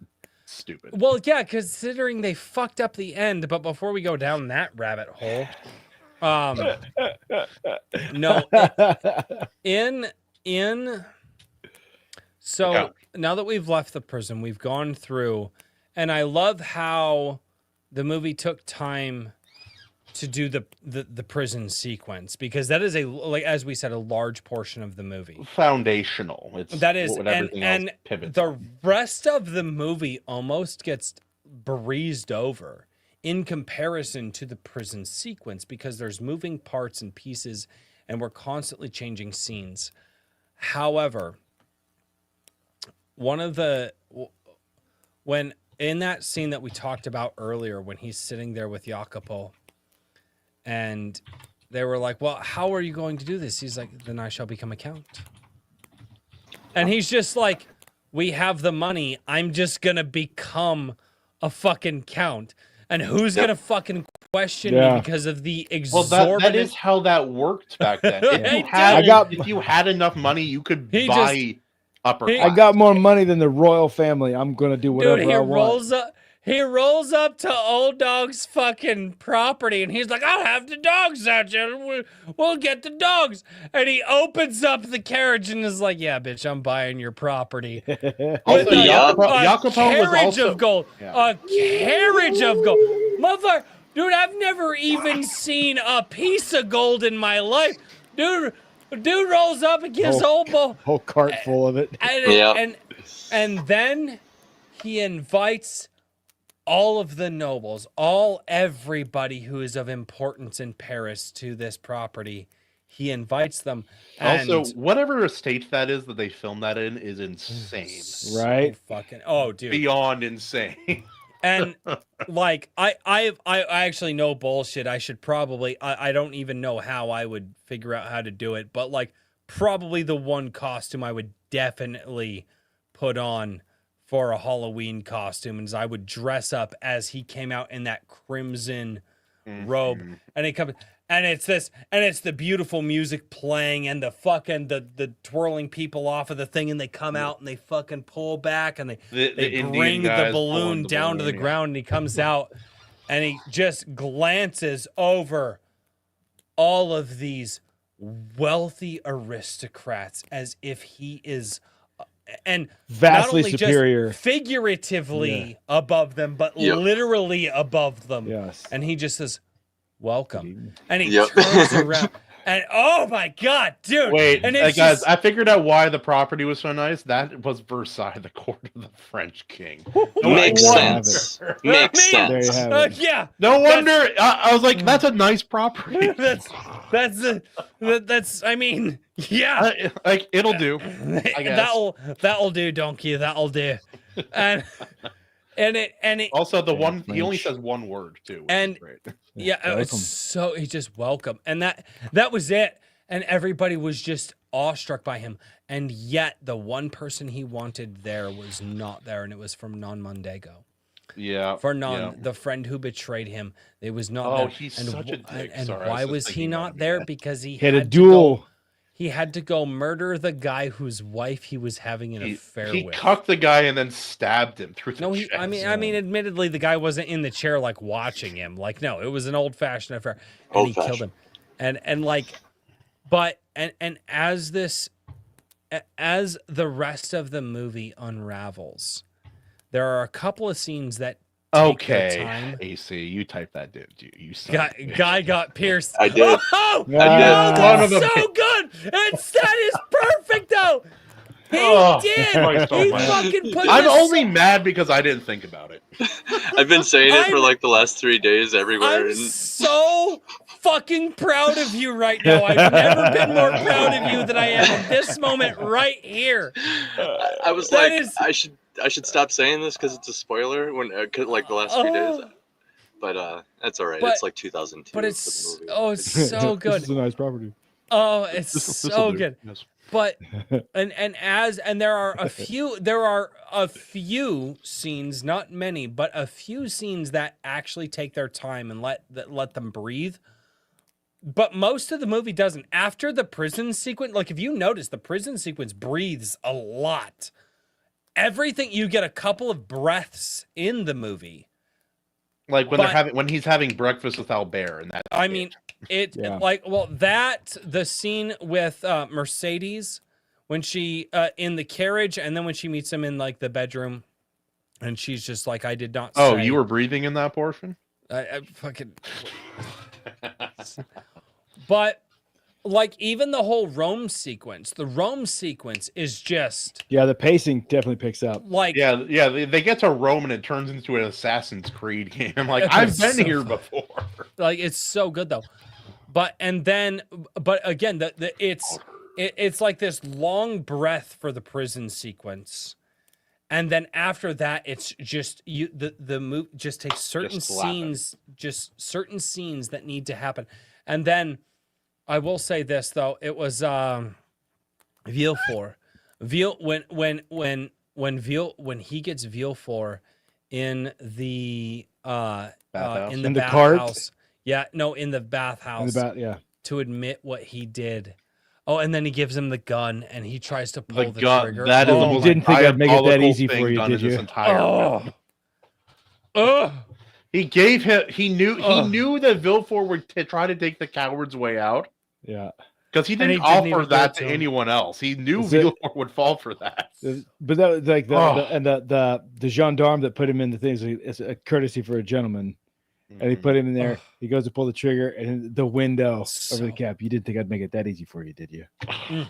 [SPEAKER 1] stupid.
[SPEAKER 5] Well, yeah, considering they fucked up the end. But before we go down that rabbit hole, no, so
[SPEAKER 1] Yeah.
[SPEAKER 5] now that we've left the prison, we've gone through, and I love how the movie took time to do the prison sequence, because that is like as we said, a large portion of the movie.
[SPEAKER 1] Foundational. It's
[SPEAKER 5] That is,
[SPEAKER 1] what
[SPEAKER 5] and
[SPEAKER 1] everything else pivots
[SPEAKER 5] the
[SPEAKER 1] on.
[SPEAKER 5] rest of the movie almost gets breezed over in comparison to the prison sequence, because there's moving parts and pieces, and we're constantly changing scenes. However, when in that scene that we talked about earlier, when he's sitting there with Jacopo, and they were like, well, how are you going to do this? He's like, then I shall become a count. And he's just like, we have the money. I'm just going to become a fucking count. And who's going to fucking question me because of the
[SPEAKER 1] Well,
[SPEAKER 5] exorbitant...
[SPEAKER 1] that is how that worked back then. If you had enough money, you could buy upper class.
[SPEAKER 2] I got more money than the royal family. I'm going to do whatever
[SPEAKER 5] Dude, he
[SPEAKER 2] I want.
[SPEAKER 5] rolls up to Old Dog's fucking property, and he's like, I'll have the dogs out here. We'll get the dogs. And he opens up the carriage and is like, yeah, bitch, I'm buying your property.
[SPEAKER 1] Also, Jacopo was
[SPEAKER 5] carriage
[SPEAKER 1] also...
[SPEAKER 5] of gold.
[SPEAKER 1] Yeah.
[SPEAKER 5] A carriage of gold. Mother, dude, I've never even seen a piece of gold in my life. Dude rolls up and gives
[SPEAKER 2] whole cart full of it.
[SPEAKER 5] And then he invites all of the nobles, everybody who is of importance in Paris to this property. He invites them. And
[SPEAKER 1] Also, whatever estate that is that they filmed that in is insane.
[SPEAKER 2] Right?
[SPEAKER 5] Dude.
[SPEAKER 1] Beyond insane.
[SPEAKER 5] And like I actually know bullshit. I should probably I don't even know how I would figure out how to do it, but like probably the one costume I would definitely put on for a Halloween costume is I would dress up as he came out in that crimson robe, and he comes, and it's the beautiful music playing, and the fucking the twirling people off of the thing, and they come out and they fucking pull back, and they bring the balloon down to the ground, and he comes out, and he just glances over all of these wealthy aristocrats as if he is and
[SPEAKER 2] vastly
[SPEAKER 5] not only
[SPEAKER 2] superior,
[SPEAKER 5] just figuratively above them, but literally above them.
[SPEAKER 2] Yes.
[SPEAKER 5] And he just says, welcome. And he turns around. And oh my God, dude.
[SPEAKER 1] Wait,
[SPEAKER 5] and
[SPEAKER 1] guys, just... I figured out why the property was so nice. That was Versailles, the court of the French king.
[SPEAKER 9] Makes sense. Makes sense.
[SPEAKER 2] There you have it.
[SPEAKER 5] Yeah.
[SPEAKER 1] No wonder. I was like, that's a nice property.
[SPEAKER 5] that's I mean, yeah.
[SPEAKER 1] Like, it'll do. I guess.
[SPEAKER 5] That'll do, donkey. That'll do. And it
[SPEAKER 1] also the one he only says one word too.
[SPEAKER 5] And so he just welcome, and that was it. And everybody was just awestruck by him. And yet the one person he wanted there was not there, and it was from Non Mondego.
[SPEAKER 1] Yeah.
[SPEAKER 5] For the friend who betrayed him, it was not there.
[SPEAKER 1] Oh, he's such a dick.
[SPEAKER 5] And
[SPEAKER 1] Sorry,
[SPEAKER 5] why was he not there? Because he
[SPEAKER 2] had a duel.
[SPEAKER 5] He had to go murder the guy whose wife he was having an affair with.
[SPEAKER 1] He cucked the guy and then stabbed him through the chest.
[SPEAKER 5] I mean, admittedly, the guy wasn't in the chair like watching him. Like, no, it was an old-fashioned affair, and he killed him. And like, but as the rest of the movie unravels, there are a couple of scenes that.
[SPEAKER 1] Okay, AC, you typed that, did you?
[SPEAKER 5] Guy got pierced.
[SPEAKER 9] I did.
[SPEAKER 5] Oh,
[SPEAKER 9] I did.
[SPEAKER 5] that's so good. That is perfect, though. He
[SPEAKER 1] Oh,
[SPEAKER 5] did.
[SPEAKER 1] Christ
[SPEAKER 5] He
[SPEAKER 1] almighty.
[SPEAKER 5] fucking put
[SPEAKER 1] I'm
[SPEAKER 5] this-
[SPEAKER 1] only mad because I didn't think about it.
[SPEAKER 9] I've been saying it for
[SPEAKER 5] I'm-
[SPEAKER 9] like the last 3 days everywhere.
[SPEAKER 5] I'm
[SPEAKER 9] And
[SPEAKER 5] so fucking proud of you right now. I've never been more proud of you than I am in this moment right here.
[SPEAKER 9] I was
[SPEAKER 5] That
[SPEAKER 9] like,
[SPEAKER 5] is-
[SPEAKER 9] I should stop saying this because it's a spoiler. When like the last few days,
[SPEAKER 5] Oh.
[SPEAKER 9] but that's all right.
[SPEAKER 5] But-
[SPEAKER 9] it's like 2002.
[SPEAKER 5] But
[SPEAKER 9] for
[SPEAKER 5] it's
[SPEAKER 9] the movie.
[SPEAKER 5] oh, it's so
[SPEAKER 2] This
[SPEAKER 5] good.
[SPEAKER 2] is a nice property.
[SPEAKER 5] Oh, it's
[SPEAKER 1] This'll
[SPEAKER 5] so
[SPEAKER 1] do.
[SPEAKER 5] good.
[SPEAKER 1] Yes.
[SPEAKER 5] But and there are a few scenes, not many, but a few scenes that actually take their time and let them breathe. But most of the movie doesn't. After the prison sequence, like if you notice, the prison sequence breathes a lot. Everything, you get a couple of breaths in the movie.
[SPEAKER 1] Like when
[SPEAKER 5] But-
[SPEAKER 1] when he's having breakfast with Albert, and that.
[SPEAKER 5] I mean, it
[SPEAKER 2] Yeah.
[SPEAKER 5] like the scene with Mercedes when she in the carriage, and then when she meets him in like the bedroom, and she's just like, I did not.
[SPEAKER 1] Oh,
[SPEAKER 5] say.
[SPEAKER 1] you were breathing in that portion.
[SPEAKER 5] I fucking. But like even the whole Rome sequence, the Rome sequence is just
[SPEAKER 2] Yeah, the pacing definitely picks up.
[SPEAKER 5] like
[SPEAKER 1] Yeah, they get to Rome and it turns into an Assassin's Creed game. I'm like,
[SPEAKER 5] It's
[SPEAKER 1] I've been
[SPEAKER 5] so
[SPEAKER 1] here
[SPEAKER 5] fun.
[SPEAKER 1] before.
[SPEAKER 5] like it's so good though. But again, it's like this long breath for the prison sequence. And then after that, it's just the move just takes certain scenes that need to happen. And then I will say this though, it was Villefort. When he gets Villefort in the
[SPEAKER 1] Bathhouse?
[SPEAKER 5] in the
[SPEAKER 2] In the cart?
[SPEAKER 5] bathhouse. Yeah, no, in the bathhouse
[SPEAKER 2] Yeah.
[SPEAKER 5] to admit what he did. Oh, and then he gives him the gun and he tries to pull the
[SPEAKER 1] gun.
[SPEAKER 5] trigger.
[SPEAKER 1] That is
[SPEAKER 5] oh,
[SPEAKER 1] the
[SPEAKER 2] You
[SPEAKER 1] most
[SPEAKER 2] didn't think I'd make it that
[SPEAKER 1] diabolical
[SPEAKER 2] easy for
[SPEAKER 1] thing
[SPEAKER 2] you,
[SPEAKER 1] done
[SPEAKER 2] did
[SPEAKER 1] in this
[SPEAKER 2] you?
[SPEAKER 1] entire film.
[SPEAKER 5] Ugh.
[SPEAKER 1] He gave him. He
[SPEAKER 5] Ugh.
[SPEAKER 1] knew that Villefort would try to take the coward's way out
[SPEAKER 2] Yeah.
[SPEAKER 1] because he
[SPEAKER 5] And
[SPEAKER 1] didn't
[SPEAKER 5] he didn't even
[SPEAKER 1] offer
[SPEAKER 5] do
[SPEAKER 1] that
[SPEAKER 5] it
[SPEAKER 1] to
[SPEAKER 5] to him.
[SPEAKER 1] anyone else. He knew
[SPEAKER 2] Is it-
[SPEAKER 1] Villefort would fall for that.
[SPEAKER 2] But that was like
[SPEAKER 1] Oh.
[SPEAKER 2] the gendarme that put him in the things. It's a courtesy for a gentleman, and he put him in there.
[SPEAKER 5] Ugh.
[SPEAKER 2] He goes to pull the trigger, and the window over
[SPEAKER 5] So-
[SPEAKER 2] the cap. You didn't think I'd make it that easy for you, did you?
[SPEAKER 1] Mhm.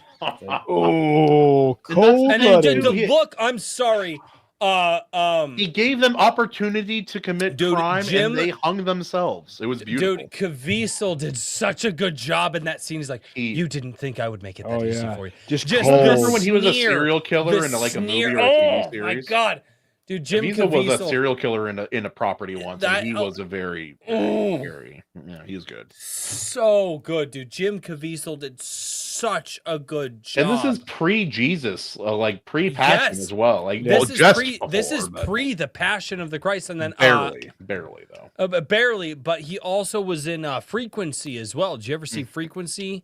[SPEAKER 2] Oh,
[SPEAKER 1] And
[SPEAKER 2] cold
[SPEAKER 5] And then
[SPEAKER 2] blooded.
[SPEAKER 5] the look, I'm sorry.
[SPEAKER 1] He gave them opportunity to commit
[SPEAKER 5] Dude,
[SPEAKER 1] crime,
[SPEAKER 5] Jim-
[SPEAKER 1] and they hung themselves. It was beautiful.
[SPEAKER 5] Dude, Caviezel did such a good job in that scene. He's like,
[SPEAKER 1] He-
[SPEAKER 5] you didn't think I would make it that
[SPEAKER 2] Oh,
[SPEAKER 5] easy
[SPEAKER 2] yeah.
[SPEAKER 5] for you.
[SPEAKER 2] Just
[SPEAKER 5] Just
[SPEAKER 2] cold.
[SPEAKER 1] Remember when he was a
[SPEAKER 5] sneer,
[SPEAKER 1] serial killer
[SPEAKER 5] the
[SPEAKER 1] in like a movie
[SPEAKER 5] sneer-
[SPEAKER 1] or a TV
[SPEAKER 5] oh,
[SPEAKER 1] series?
[SPEAKER 5] my God. Dude, Jim
[SPEAKER 1] Caviezel was a
[SPEAKER 5] Caviezel.
[SPEAKER 1] serial killer in a property once,
[SPEAKER 5] That-
[SPEAKER 1] and he was a very
[SPEAKER 5] Oh.
[SPEAKER 1] scary. Yeah, he's good.
[SPEAKER 5] So good, dude. Jim Caviezel did such a good job.
[SPEAKER 1] And this is pre-Jesus, like pre-Passion
[SPEAKER 5] Yes.
[SPEAKER 1] as well. Like
[SPEAKER 5] this
[SPEAKER 1] well,
[SPEAKER 5] is
[SPEAKER 1] just
[SPEAKER 5] this is
[SPEAKER 1] before, but
[SPEAKER 5] pre the Passion of the Christ, and then
[SPEAKER 1] barely though.
[SPEAKER 5] barely. But he also was in Frequency as well. Did you ever see Frequency?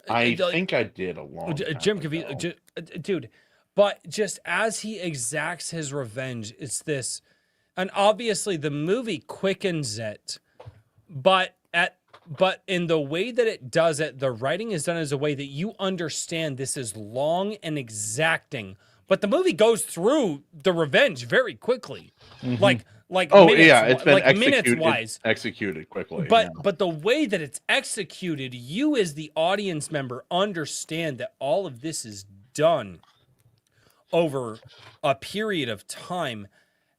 [SPEAKER 1] I
[SPEAKER 5] Like,
[SPEAKER 1] think I did a long time
[SPEAKER 5] Jim
[SPEAKER 1] ago.
[SPEAKER 5] Caviezel, dude. But just as he exacts his revenge, it's this, and obviously the movie quickens it, but in the way that it does it, the writing is done as a way that you understand this is long and exacting. But the movie goes through the revenge very quickly, like
[SPEAKER 1] Oh
[SPEAKER 5] minutes,
[SPEAKER 1] yeah, it's been
[SPEAKER 5] like minutes
[SPEAKER 1] executed.
[SPEAKER 5] wise.
[SPEAKER 1] Executed quickly.
[SPEAKER 5] But the way that it's executed, you as the audience member understand that all of this is done over a period of time.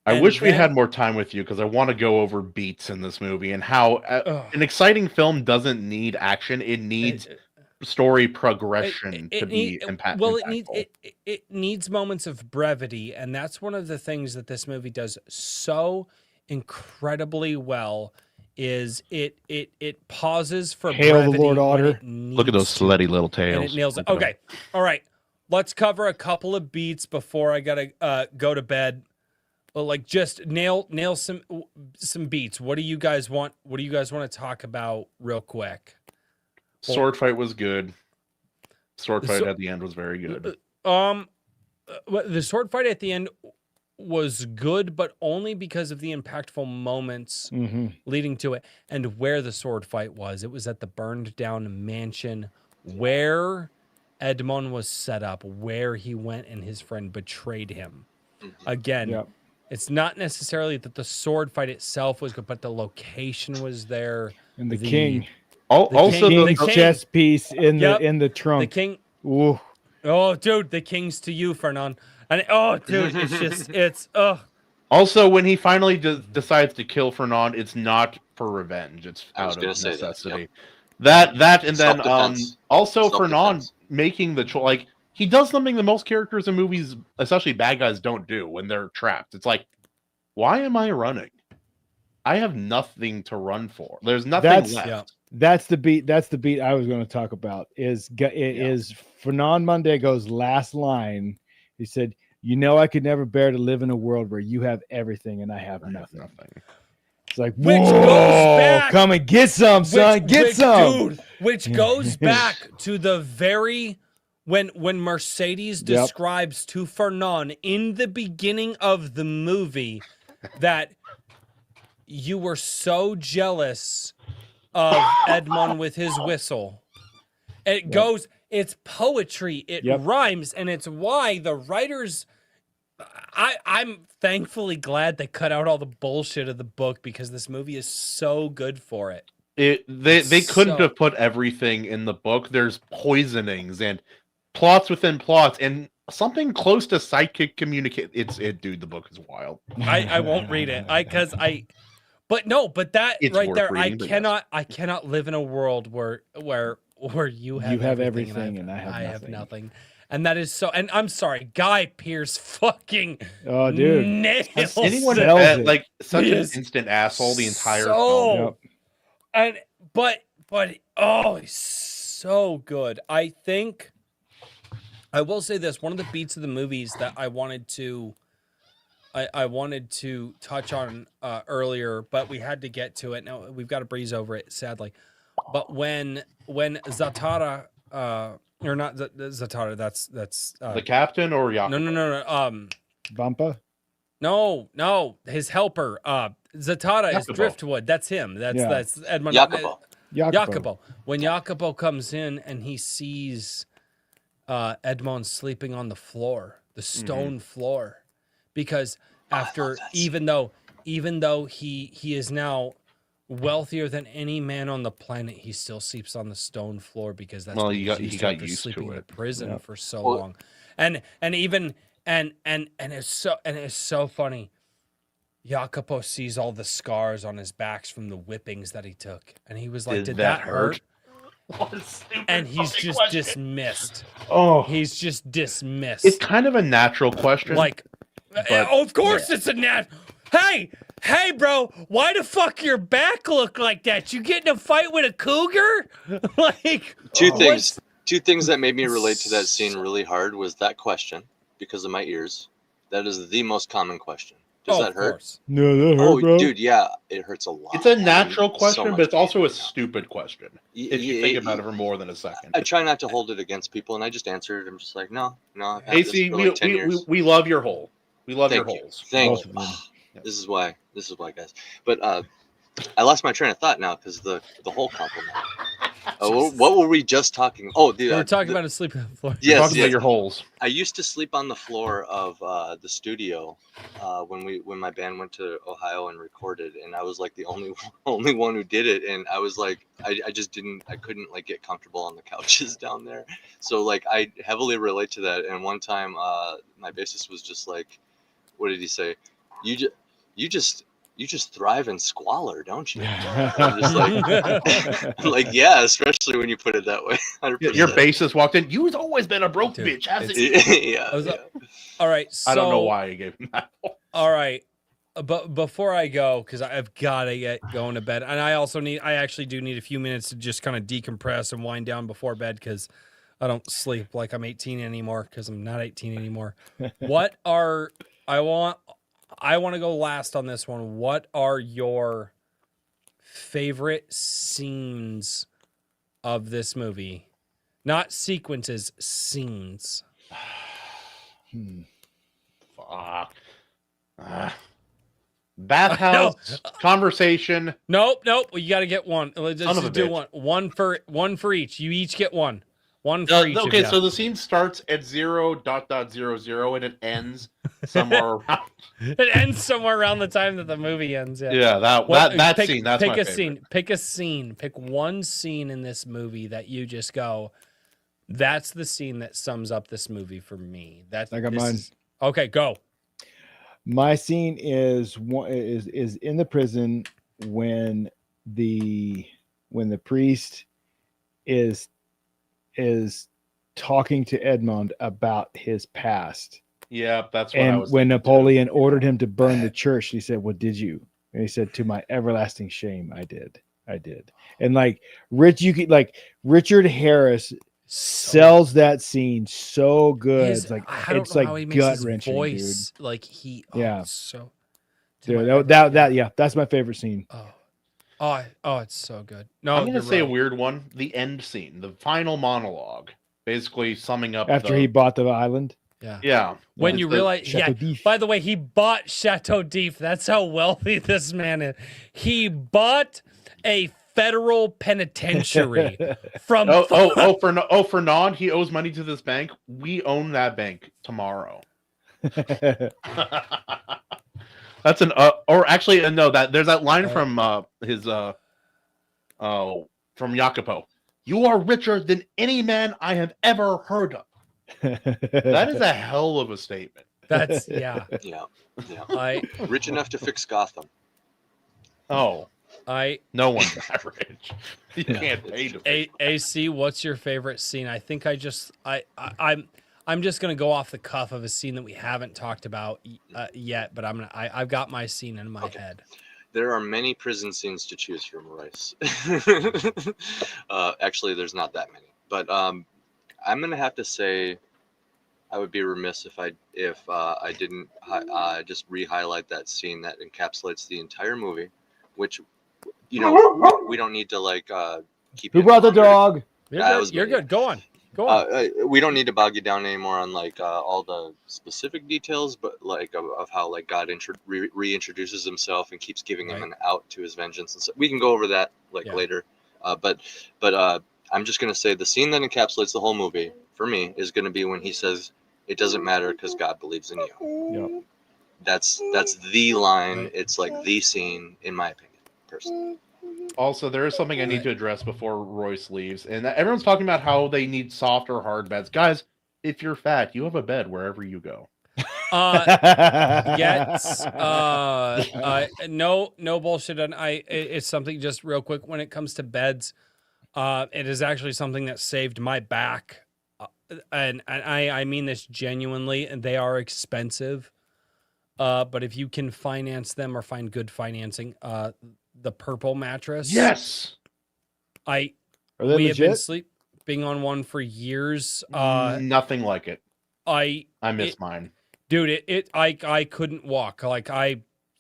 [SPEAKER 1] I
[SPEAKER 5] And
[SPEAKER 1] wish we
[SPEAKER 5] then-
[SPEAKER 1] had more time with you because I want to go over beats in this movie and how an exciting film doesn't need action; it needs story progression to be impactful.
[SPEAKER 5] Well, it needs moments of brevity, and that's one of the things that this movie does so incredibly well. Is it pauses for
[SPEAKER 2] Hail the
[SPEAKER 5] brevity
[SPEAKER 2] Lord
[SPEAKER 5] when
[SPEAKER 2] Otter.
[SPEAKER 5] it
[SPEAKER 1] Look at
[SPEAKER 5] needs
[SPEAKER 1] those
[SPEAKER 5] to.
[SPEAKER 1] slutty little
[SPEAKER 5] And
[SPEAKER 1] tails.
[SPEAKER 5] it nails it. Okay. All right. Let's cover a couple of beats before I gotta go to bed. Well, like just nail some beats. What do you guys want? What do you guys want to talk about real quick?
[SPEAKER 1] Sword fight was good. Sword fight
[SPEAKER 5] So-
[SPEAKER 1] at the end was very good.
[SPEAKER 5] The sword fight at the end was good, but only because of the impactful moments leading to it and where the sword fight was. It was at the burned down mansion where Edmond was set up, where he went and his friend betrayed him. Again,
[SPEAKER 2] Yep.
[SPEAKER 5] it's not necessarily that the sword fight itself was good, but the location was there.
[SPEAKER 2] And the king.
[SPEAKER 1] Also,
[SPEAKER 5] king-
[SPEAKER 1] the
[SPEAKER 5] the
[SPEAKER 2] King's
[SPEAKER 5] king-
[SPEAKER 2] chess piece in
[SPEAKER 5] Yep.
[SPEAKER 2] the
[SPEAKER 5] The
[SPEAKER 2] trunk.
[SPEAKER 5] king,
[SPEAKER 2] Ooh.
[SPEAKER 5] Oh, dude, the king's to you, Fernand. And oh, dude, it's just
[SPEAKER 1] Also, when he finally decides to kill Fernand, it's not for revenge; it's out of necessity. That, and then also Fernand making the choice. Like, he does something that most characters in movies, especially bad guys, don't do when they're trapped. It's like, why am I running? I have nothing to run for. There's nothing left.
[SPEAKER 2] Yeah. That's the beat. That's the beat I was going to talk about. Is Fernand Mondego's last line? He said, "You know, I could never bear to live in a world where you have everything and I have nothing." It's like, which goes back, come and get some, son, get some.
[SPEAKER 5] Dude, which goes back to the very when Mercedes describes to Fernand in the beginning of the movie that you were so jealous of Edmond with his whistle. It goes, it's poetry, it rhymes, and it's why the writers. I'm thankfully glad they cut out all the bullshit of the book because this movie is so good for it.
[SPEAKER 1] They couldn't have put everything in the book. There's poisonings and plots within plots and something close to psychic communicate. Dude, the book is wild.
[SPEAKER 5] I won't read it. But that it's right there, I cannot live in a world where you have
[SPEAKER 2] everything and I have nothing.
[SPEAKER 5] And that is so. And I'm sorry, Guy Pearce fucking
[SPEAKER 2] nails
[SPEAKER 1] anyone
[SPEAKER 2] it.
[SPEAKER 1] Like such an instant asshole the entire film.
[SPEAKER 5] And but he's so good. I think I will say this: one of the beats of the movies that I wanted to touch on earlier, but we had to get to it. Now we've got to breeze over it, sadly. But when Zatara. Or not Zatara. That's
[SPEAKER 1] the captain or Yakubo?
[SPEAKER 5] No.
[SPEAKER 2] Vampa?
[SPEAKER 5] No. His helper. Zatara is Driftwood. That's him. That's Edmond.
[SPEAKER 9] Jacopo.
[SPEAKER 5] When Jacopo comes in and he sees Edmond sleeping on the floor, the stone floor, because after even though he is now wealthier than any man on the planet, he still sleeps on the stone floor because that's
[SPEAKER 1] he got used
[SPEAKER 5] sleeping
[SPEAKER 1] to it
[SPEAKER 5] in prison for so long, and it's so funny. Jacopo sees all the scars on his backs from the whippings that he took, and he was like, "Did that hurt?" And he's just dismissed.
[SPEAKER 1] Oh,
[SPEAKER 5] he's just dismissed.
[SPEAKER 1] It's kind of a natural question,
[SPEAKER 5] like, of course it's a Hey, bro, why the fuck your back look like that? You get in a fight with a cougar? Like
[SPEAKER 9] two things that made me relate to that scene really hard was that question because of my ears. That is the most common question. Does that hurt?
[SPEAKER 5] Course.
[SPEAKER 2] No, that hurt, bro.
[SPEAKER 9] Dude, yeah, it hurts a lot.
[SPEAKER 1] It's a natural question, but it's also a stupid question if you think about it for more than a second.
[SPEAKER 9] I try not to hold it against people, and I just answer it. I'm just like, no. I've had
[SPEAKER 1] AC,
[SPEAKER 9] this for like 10 years.
[SPEAKER 1] we love your hole. We love your holes.
[SPEAKER 9] Thank you. This is why, guys. But I lost my train of thought now because the whole compliment. What were we just talking? Oh, dude,
[SPEAKER 5] we're talking about sleeping on the floor.
[SPEAKER 9] Yes,
[SPEAKER 1] talking about your holes.
[SPEAKER 9] I used to sleep on the floor of the studio when my band went to Ohio and recorded, and I was like the only one who did it, and I was like, I couldn't like get comfortable on the couches down there, so like I heavily relate to that. And one time, my bassist was just like, what did he say? You just thrive in squalor, don't you? I'm just like, yeah, especially when you put it that way. 100%.
[SPEAKER 1] Your bassist walked in. You've always been a broke bitch, hasn't you?
[SPEAKER 9] Yeah.
[SPEAKER 5] All right. So,
[SPEAKER 1] I don't know why you gave him that.
[SPEAKER 5] All right. But before I go, because I've got to get going to bed, and I actually do need a few minutes to just kind of decompress and wind down before bed because I don't sleep like I'm 18 anymore because I'm not 18 anymore. I want to go last on this one. What are your favorite scenes of this movie? Not sequences, scenes.
[SPEAKER 1] Bathhouse conversation.
[SPEAKER 5] Nope. You got to get one. Let's just do one. One for each. You each get one. One for each.
[SPEAKER 1] Okay, so the scene starts at 0.00 and it ends somewhere around.
[SPEAKER 5] It ends somewhere around the time that the movie ends.
[SPEAKER 1] Yeah, that scene. That's my favorite.
[SPEAKER 5] Pick a scene. Pick one scene in this movie that you just go, That's the scene that sums up this movie for me. That's
[SPEAKER 2] I got mine.
[SPEAKER 5] Okay, go.
[SPEAKER 2] My scene is in the prison when the priest is talking to Edmond about his past.
[SPEAKER 1] Yeah, that's what I
[SPEAKER 2] And
[SPEAKER 1] was
[SPEAKER 2] when
[SPEAKER 1] thinking,
[SPEAKER 2] Napoleon ordered him to burn the church, he said, "What did you?" And he said, "To my everlasting shame, I did. And like Richard Harris sells that scene so good. It's like
[SPEAKER 5] I don't
[SPEAKER 2] it's
[SPEAKER 5] know
[SPEAKER 2] like
[SPEAKER 5] how he makes
[SPEAKER 2] gut
[SPEAKER 5] his
[SPEAKER 2] wrenching,
[SPEAKER 5] voice. Like he,
[SPEAKER 2] Yeah.
[SPEAKER 5] so.
[SPEAKER 2] dude. That's my favorite scene.
[SPEAKER 5] It's so good. No,
[SPEAKER 1] I'm gonna
[SPEAKER 5] you're
[SPEAKER 1] say a
[SPEAKER 5] right.
[SPEAKER 1] weird one. The end scene, the final monologue, basically summing up
[SPEAKER 2] After he bought the island.
[SPEAKER 1] Yeah.
[SPEAKER 5] When you realize,
[SPEAKER 2] Chateau d'If.
[SPEAKER 5] by the way, he bought Chateau d'If. That's how wealthy this man is. He bought a federal penitentiary from.
[SPEAKER 1] For Nod, he owes money to this bank. We own that bank tomorrow. That's an or actually no, that there's that line from his from Jacopo. You are richer than any man I have ever heard of. That is a hell of a statement.
[SPEAKER 5] That's yeah.
[SPEAKER 9] Rich enough to fix Gotham.
[SPEAKER 1] Oh, no one's that rich. You can't pay to fix
[SPEAKER 5] AC, what's your favorite scene? I think I'm just gonna go off the cuff of a scene that we haven't talked about yet, but I've got my scene in my head.
[SPEAKER 9] There are many prison scenes to choose from, Royce. Actually, there's not that many, but I'm gonna have to say I would be remiss if I didn't just re-highlight that scene that encapsulates the entire movie, which we don't need to keep.
[SPEAKER 2] Who brought the dog?
[SPEAKER 5] You're good. Go on.
[SPEAKER 9] We don't need to bog you down anymore on all the specific details, but of how God reintroduces himself and keeps giving him an out to his vengeance, and so we can go over that later. But I'm just gonna say the scene that encapsulates the whole movie for me is gonna be when he says, "It doesn't matter because God believes in you."
[SPEAKER 2] Yep.
[SPEAKER 9] That's the line. It's like the scene, in my opinion, personally.
[SPEAKER 1] Also, there is something I need to address before Royce leaves, and everyone's talking about how they need soft or hard beds. Guys, if you're fat, you have a bed wherever you go.
[SPEAKER 5] No bullshit. It's something just real quick when it comes to beds. It is actually something that saved my back, and I mean this genuinely. And they are expensive, but if you can finance them or find good financing, the purple mattress.
[SPEAKER 1] Yes.
[SPEAKER 2] Are they
[SPEAKER 5] we have been
[SPEAKER 2] legit?
[SPEAKER 5] sleeping on one for years.
[SPEAKER 1] Nothing like it.
[SPEAKER 5] I
[SPEAKER 1] miss mine.
[SPEAKER 5] Dude, I couldn't walk.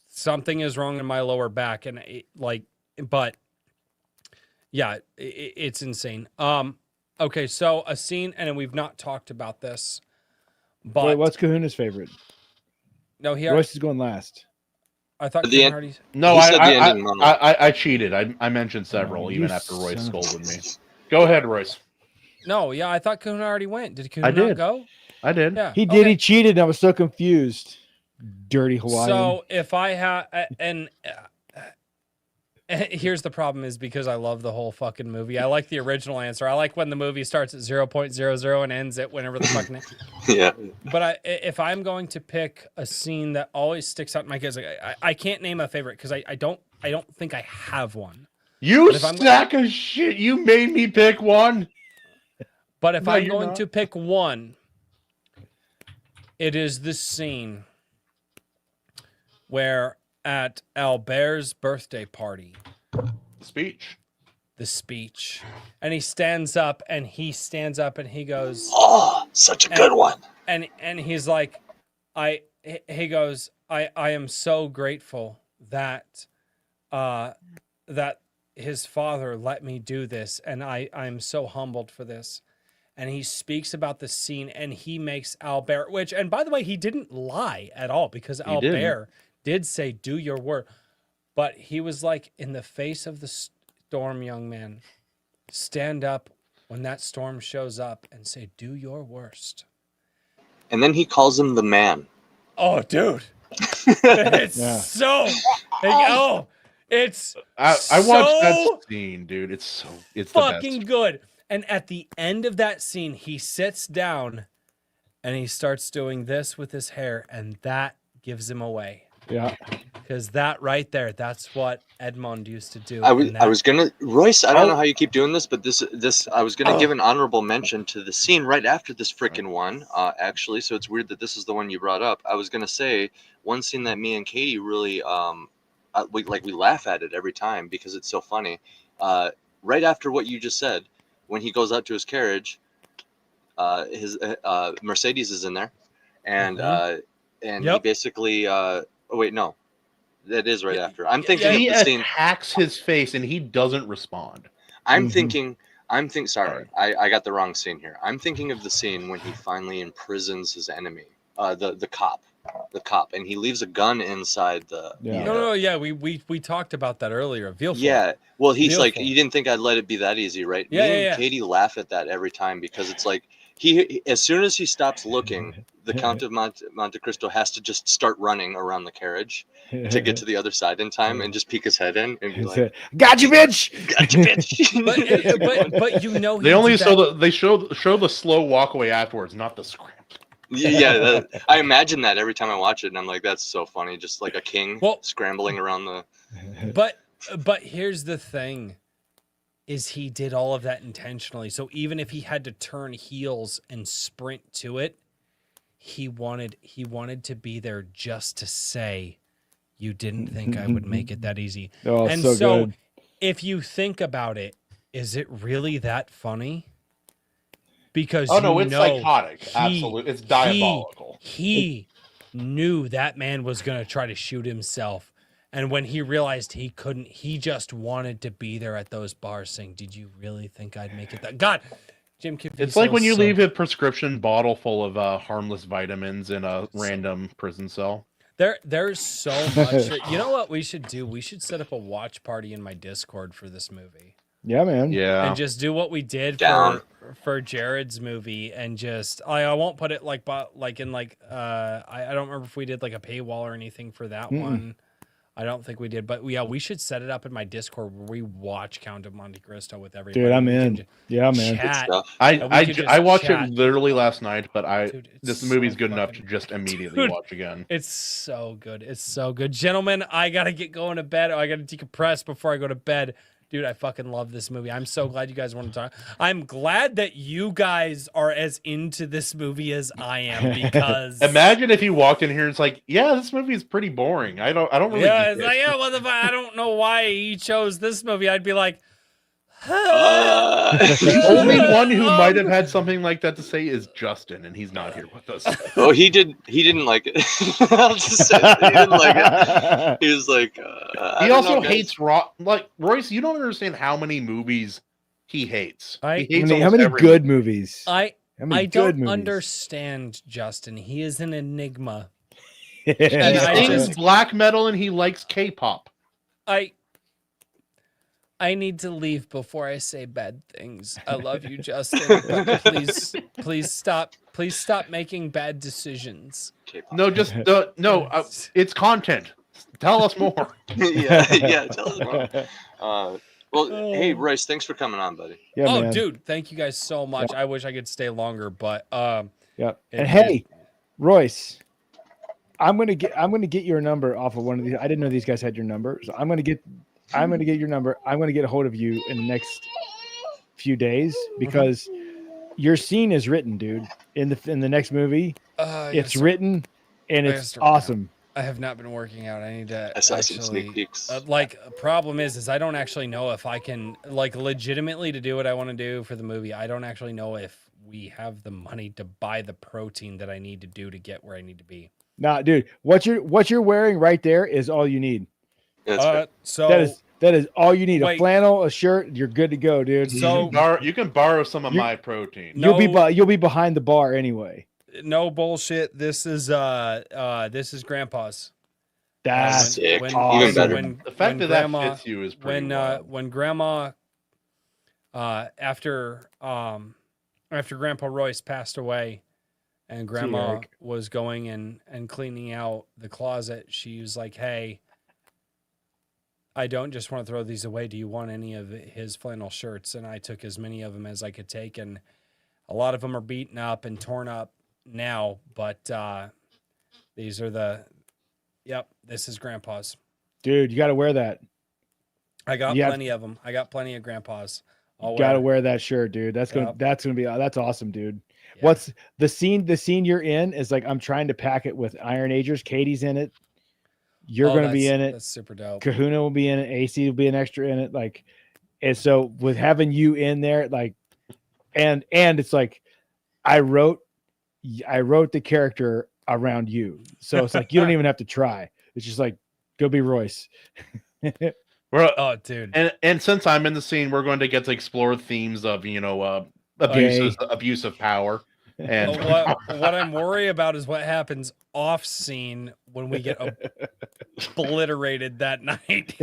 [SPEAKER 5] Something is wrong in my lower back, and it's insane. Okay, so a scene, and we've not talked about this, but
[SPEAKER 2] Wait, what's Kahuna's favorite?
[SPEAKER 5] No,
[SPEAKER 2] Royce is going last.
[SPEAKER 5] I thought
[SPEAKER 9] The
[SPEAKER 5] Kahuna already.
[SPEAKER 1] No,
[SPEAKER 9] He said the ending monologue.
[SPEAKER 1] I cheated. I mentioned several even after Royce scolded me. Go ahead, Royce.
[SPEAKER 5] No, yeah, I thought Kahuna already went. Did Kahuna
[SPEAKER 1] I did.
[SPEAKER 5] not go?
[SPEAKER 1] I did.
[SPEAKER 5] Yeah,
[SPEAKER 2] He did.
[SPEAKER 5] okay.
[SPEAKER 2] He cheated. And I was so confused. Dirty Hawaiian.
[SPEAKER 5] So if I have, here's the problem is because I love the whole fucking movie. I like the original answer. I like when the movie starts at 0.00 and ends at whenever the fucking.
[SPEAKER 9] Yeah.
[SPEAKER 5] But if I'm going to pick a scene that always sticks out in my head, I can't name a favorite because I don't think I have one.
[SPEAKER 1] You sack of shit! You made me pick one.
[SPEAKER 5] But if
[SPEAKER 1] No,
[SPEAKER 5] I'm
[SPEAKER 1] you're
[SPEAKER 5] going
[SPEAKER 1] not.
[SPEAKER 5] to pick one, it is this scene where at Albert's birthday party, the speech, and he stands up and he goes,
[SPEAKER 9] "Oh, such a good one."
[SPEAKER 5] And he's like, he goes, I am so grateful that that his father let me do this, and I'm so humbled for this. And he speaks about the scene, and he makes Albert, which, and by the way, he didn't lie at all because Albert did say, "Do your work," but he was like, in the face of the storm, young man, stand up when that storm shows up and say, "Do your worst."
[SPEAKER 9] And then he calls him the man.
[SPEAKER 5] Oh, dude. It's so, it's
[SPEAKER 1] I watched that scene, dude. It's the
[SPEAKER 5] fucking
[SPEAKER 1] best.
[SPEAKER 5] good. And at the end of that scene, he sits down and he starts doing this with his hair, and that gives him away.
[SPEAKER 2] Yeah.
[SPEAKER 5] Because that right there, that's what Edmond used to do.
[SPEAKER 9] I
[SPEAKER 5] and that,
[SPEAKER 9] was gonna, Royce, I don't know how you keep doing this, but this I was gonna give an honorable mention to the scene right after this freaking one, actually. So it's weird that this is the one you brought up. I was gonna say one scene that me and Katie really we laugh at it every time because it's so funny. Right after what you just said, when he goes out to his carriage, his Mercedes is in there, and he basically oh wait, no, that is right after. I'm thinking
[SPEAKER 1] he
[SPEAKER 9] of the scene.
[SPEAKER 1] attacks his face and he doesn't respond.
[SPEAKER 9] I'm thinking. Sorry, I got the wrong scene here. I'm thinking of the scene when he finally imprisons his enemy, the cop, and he leaves a gun inside the.
[SPEAKER 5] Yeah. We talked about that earlier. Vielful.
[SPEAKER 9] Yeah, well, he's
[SPEAKER 5] Vielful.
[SPEAKER 9] like, you didn't think I'd let it be that easy, right?
[SPEAKER 5] Yeah,
[SPEAKER 9] Me and Katie laugh at that every time because it's like he as soon as he stops looking, the Count of Monte Cristo has to just start running around the carriage to get to the other side in time and just peek his head in and be like,
[SPEAKER 2] "Got you, bitch!
[SPEAKER 9] Got you, bitch!"
[SPEAKER 5] but you know,
[SPEAKER 1] They only show the slow walk away afterwards, not the scramble.
[SPEAKER 9] Yeah, I imagine that every time I watch it, and I'm like, that's so funny, just like a king scrambling around the.
[SPEAKER 5] But here's the thing, is he did all of that intentionally. So even if he had to turn heels and sprint to it, he wanted to be there just to say, "You didn't think I would make it that easy."
[SPEAKER 2] Oh,
[SPEAKER 5] and
[SPEAKER 2] so
[SPEAKER 5] so
[SPEAKER 2] good.
[SPEAKER 5] if you think about it, is it really that funny? Because
[SPEAKER 1] it's psychotic. Absolutely, it's diabolical.
[SPEAKER 5] He knew that man was going to try to shoot himself, and when he realized he couldn't, he just wanted to be there at those bars, saying, "Did you really think I'd make it that?" God, Jim,
[SPEAKER 1] it's like when you leave a prescription bottle full of harmless vitamins in a random prison cell.
[SPEAKER 5] There's so much. You know what we should do? We should set up a watch party in my Discord for this movie.
[SPEAKER 2] Yeah, man.
[SPEAKER 1] Yeah.
[SPEAKER 5] And just do what we did for Jared's movie, and just I won't put it like I don't remember if we did like a paywall or anything for that one. I don't think we did, but yeah, we should set it up in my Discord where we watch Count of Monte Cristo with everybody.
[SPEAKER 2] Dude, I'm in. Yeah, man.
[SPEAKER 5] Chat,
[SPEAKER 1] I watched it literally last night, but this movie's good enough to just immediately watch again.
[SPEAKER 5] It's so good. It's so good. Gentlemen, I gotta get going to bed. I gotta decompress before I go to bed. Dude, I fucking love this movie. I'm so glad you guys want to talk. I'm glad that you guys are as into this movie as I am, because
[SPEAKER 1] imagine if you walked in here and it's like, yeah, this movie is pretty boring. I don't really.
[SPEAKER 5] Yeah, it's like, yeah, what the fuck? I don't know why he chose this movie. I'd be like,
[SPEAKER 1] the only one who might have had something like that to say is Justin, and he's not here with us.
[SPEAKER 9] Oh, he didn't like it. I'll just say that. He didn't like it. He was like,
[SPEAKER 1] he also hates Royce. You don't understand how many movies he hates.
[SPEAKER 2] How many good movies?
[SPEAKER 5] I don't understand Justin. He is an enigma.
[SPEAKER 1] He sings black metal and he likes K-pop.
[SPEAKER 5] I need to leave before I say bad things. I love you, Justin, but please stop making bad decisions.
[SPEAKER 1] No, just it's content. Tell us more.
[SPEAKER 9] yeah, tell us more. Well, hey, Royce, thanks for coming on, buddy.
[SPEAKER 2] Yeah, man.
[SPEAKER 5] Dude, thank you guys so much. Yeah. I wish I could stay longer, but
[SPEAKER 2] yeah. And hey, Royce, I'm gonna get your number off of one of these. I didn't know these guys had your number, so I'm gonna get your number. I'm going to get a hold of you in the next few days, because your scene is written, dude. In the next movie, it's written and it's awesome.
[SPEAKER 5] I have not been working out. I need to
[SPEAKER 9] some sneak peeks.
[SPEAKER 5] Problem is I don't actually know if I can legitimately to do what I want to do for the movie. I don't actually know if we have the money to buy the protein that I need to do to get where I need to be.
[SPEAKER 2] Nah, dude, what you're wearing right there is all you need.
[SPEAKER 5] So
[SPEAKER 2] that is all you need. A flannel, a shirt, you're good to go, dude.
[SPEAKER 5] So
[SPEAKER 1] you can borrow some of my protein.
[SPEAKER 2] You'll be behind the bar anyway.
[SPEAKER 5] No bullshit. This is Grandpa's.
[SPEAKER 2] That's
[SPEAKER 9] sick.
[SPEAKER 2] Awesome.
[SPEAKER 9] Even better.
[SPEAKER 1] The fact that Grandma, that fits you is pretty wild.
[SPEAKER 5] When Grandma after Grandpa Royce passed away, and Grandma was going and cleaning out the closet, she was like, "Hey, I don't just want to throw these away. Do you want any of his flannel shirts? And I took as many of them as I could take, and a lot of them are beaten up and torn up now, but these are the, yep, this is Grandpa's.
[SPEAKER 2] Dude, you got to wear that.
[SPEAKER 5] I got plenty of them. I got plenty of Grandpa's.
[SPEAKER 2] You got to wear that shirt, dude. That's gonna be that's awesome, dude. Yeah. What's the scene? The scene you're in is like, I'm trying to pack it with Iron Agers. Katie's in it. You're going to be in it.
[SPEAKER 5] That's super dope.
[SPEAKER 2] Kahuna will be in it. AC will be an extra in it. Like, and so with having you in there, like, and it's like, I wrote the character around you. So it's like, you don't even have to try. It's just like, go be Royce.
[SPEAKER 5] Oh, dude.
[SPEAKER 1] And since I'm in the scene, we're going to get to explore themes of, abuse of power. And
[SPEAKER 5] what I'm worried about is what happens off scene when we get obliterated that night.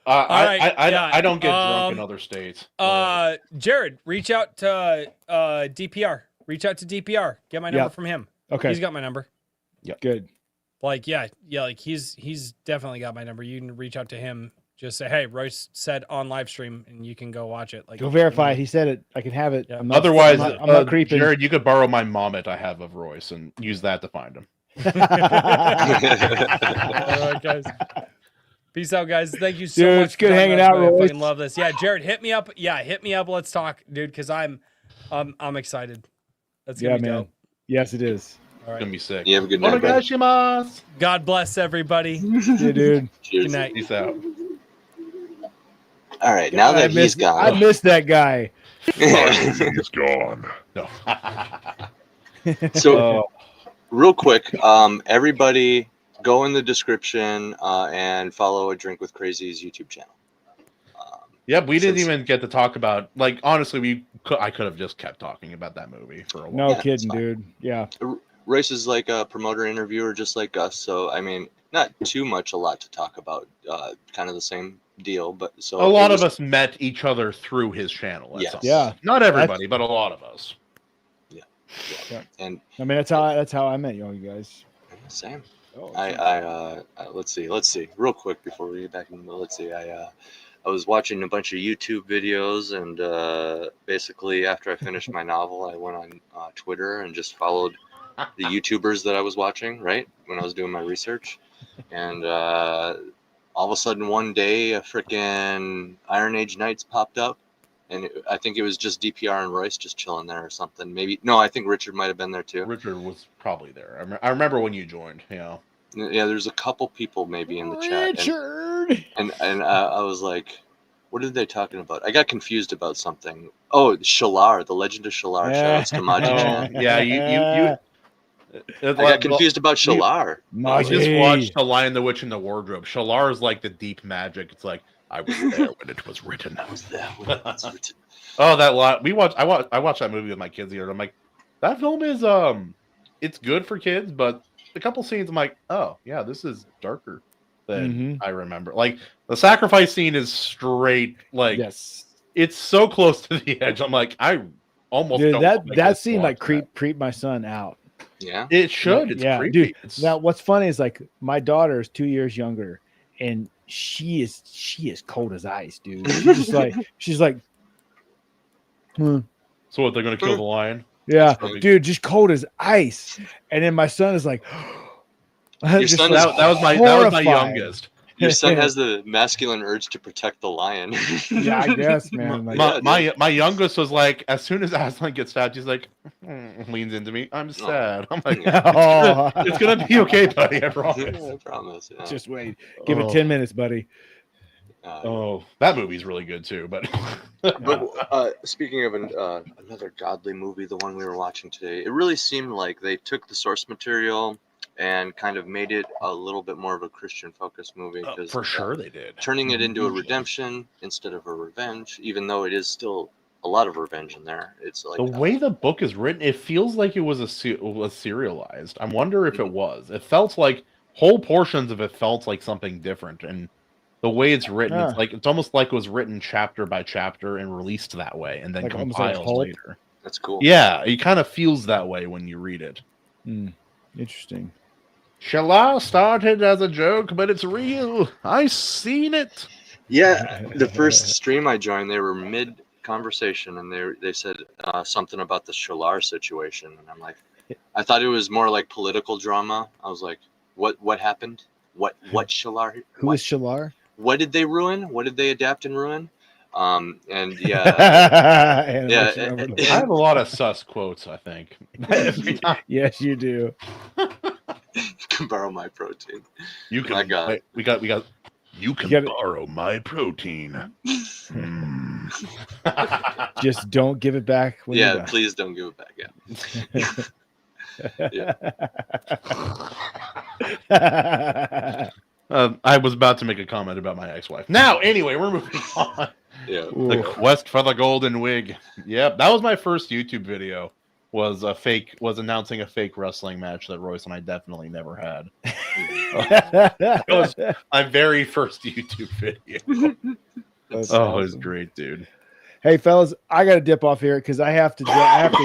[SPEAKER 1] I don't get drunk in other states.
[SPEAKER 5] Jarrod, reach out to DPR. Reach out to DPR. Get my number from him.
[SPEAKER 2] Okay.
[SPEAKER 5] He's got my number.
[SPEAKER 2] Yeah. Good.
[SPEAKER 5] Like, yeah, like he's definitely got my number. You can reach out to him. Just say, hey, Royce said on live stream, and you can go watch it. Like,
[SPEAKER 2] go verify it. He said it. I can have it.
[SPEAKER 5] Yeah.
[SPEAKER 1] Otherwise,
[SPEAKER 2] I'm not creeping.
[SPEAKER 1] Jarrod, you could borrow my mommet I have of Royce and use that to find him.
[SPEAKER 5] All right, guys. Peace out, guys. Thank you so much.
[SPEAKER 2] It's good hanging out, Royce.
[SPEAKER 5] I fucking love this. Yeah, Jarrod, hit me up. Yeah, hit me up. Let's talk, dude, because I'm excited. That's gonna be dope.
[SPEAKER 2] Yes, it is.
[SPEAKER 5] All right.
[SPEAKER 1] It's gonna be sick.
[SPEAKER 9] You have a good night.
[SPEAKER 5] God bless everybody.
[SPEAKER 2] Yeah, dude.
[SPEAKER 9] Cheers.
[SPEAKER 5] Good night.
[SPEAKER 1] Peace out.
[SPEAKER 9] All right, now that he's gone.
[SPEAKER 2] I missed that guy.
[SPEAKER 1] He's gone. No.
[SPEAKER 9] So, real quick, everybody go in the description and follow A Drink with Crazy's YouTube channel.
[SPEAKER 1] We didn't even get to talk about, like, honestly, I could have just kept talking about that movie for a while.
[SPEAKER 2] No kidding, dude. Yeah.
[SPEAKER 9] Royce is like a promoter interviewer, just like us. So, I mean, not too much, a lot to talk about. Kind of the same deal, but so
[SPEAKER 1] a lot of us met each other through his channel.
[SPEAKER 2] Yeah.
[SPEAKER 1] Not everybody, but a lot of us.
[SPEAKER 9] Yeah. And
[SPEAKER 2] I mean, that's how I met you guys.
[SPEAKER 9] Same. Let's see real quick before we get back in. Let's see. I was watching a bunch of YouTube videos, and basically after I finished my novel, I went on Twitter and just followed the YouTubers that I was watching, right, when I was doing my research. And all of a sudden one day, a freaking Iron Age Knights popped up, and I think it was just DPR and Royce just chilling there or something. Maybe, no, I think Richard might have been there too.
[SPEAKER 1] Richard was probably there. I remember when you joined. Yeah,
[SPEAKER 9] there's a couple people maybe in the chat.
[SPEAKER 2] Richard!
[SPEAKER 9] And I was like, what are they talking about? I got confused about something. Oh, Shalar, the Legend of Shalar.
[SPEAKER 2] Yeah.
[SPEAKER 9] Shout out to Maji.
[SPEAKER 1] Yeah, you
[SPEAKER 9] I got confused about Shalar.
[SPEAKER 1] I just watched The Lion, the Witch, and the Wardrobe. Shalar is like the deep magic. It's like, I was there when it was written.
[SPEAKER 9] I was there when it was written.
[SPEAKER 1] Oh, that lot. I watched that movie with my kids here. And I'm like, that film is it's good for kids, but a couple scenes I'm like, oh yeah, this is darker than I remember. Like the sacrifice scene is straight, like it's so close to the edge. I'm like, I almost don't
[SPEAKER 2] that scene like creep my son out.
[SPEAKER 9] Yeah,
[SPEAKER 1] it should. It's
[SPEAKER 2] dude.
[SPEAKER 1] creepy.
[SPEAKER 2] Now, what's funny is like my daughter is 2 years younger, and she is cold as ice, dude. She's like,
[SPEAKER 1] So what? They're gonna kill the lion?
[SPEAKER 2] Yeah, dude, just cold as ice. And then my son is like,
[SPEAKER 9] Your son
[SPEAKER 1] that was my youngest.
[SPEAKER 9] Your son has the masculine urge to protect the lion.
[SPEAKER 2] Yeah, I guess, man.
[SPEAKER 1] My youngest was like, as soon as Aslan gets stabbed, he's like, leans into me. I'm sad. I'm like, it's gonna be okay, buddy. I promise.
[SPEAKER 9] I promise. Yeah.
[SPEAKER 2] Just wait. Give it 10 minutes, buddy.
[SPEAKER 1] That movie's really good too. But
[SPEAKER 9] speaking of another godly movie, the one we were watching today, it really seemed like they took the source material and kind of made it a little bit more of a Christian-focused movie.
[SPEAKER 1] For sure they did.
[SPEAKER 9] Turning it into a redemption instead of a revenge, even though it is still a lot of revenge in there. It's like
[SPEAKER 1] the way the book is written, it feels like it was serialized. I wonder if it was. It felt like whole portions of it felt like something different, and the way it's written, it's almost like it was written chapter by chapter and released that way, and then compiled later.
[SPEAKER 9] That's cool.
[SPEAKER 1] Yeah, it kind of feels that way when you read it.
[SPEAKER 2] Interesting.
[SPEAKER 1] Shala started as a joke, but it's real. I seen it.
[SPEAKER 9] Yeah, the first stream I joined, they were mid conversation, and they said something about the Shalar situation, and I'm like, I thought it was more like political drama. I was like, what happened? What Shalar?
[SPEAKER 2] Who is Shalar?
[SPEAKER 9] What did they ruin? What did they adapt and ruin? And yeah,
[SPEAKER 2] Animation overload.
[SPEAKER 1] I have a lot of sus quotes, I think. Every time.
[SPEAKER 2] Yes, you do.
[SPEAKER 9] you can borrow my protein.
[SPEAKER 1] You can.
[SPEAKER 9] My God.
[SPEAKER 1] Wait, we got. You can
[SPEAKER 2] gotta-
[SPEAKER 1] borrow my protein.
[SPEAKER 2] Just don't give it back. When
[SPEAKER 9] Yeah,
[SPEAKER 2] you're done.
[SPEAKER 9] please don't give it back. Yeah.
[SPEAKER 1] I was about to make a comment about my ex-wife. Now, anyway, we're moving on.
[SPEAKER 9] Yeah.
[SPEAKER 1] The quest for the golden wig. Yep, that was my first YouTube video. Was announcing a fake wrestling match that Royce and I definitely never had. That was my very first YouTube video.
[SPEAKER 2] That's
[SPEAKER 1] It was
[SPEAKER 2] awesome.
[SPEAKER 1] great, dude.
[SPEAKER 2] Hey, fellas, I got to dip off here because I have to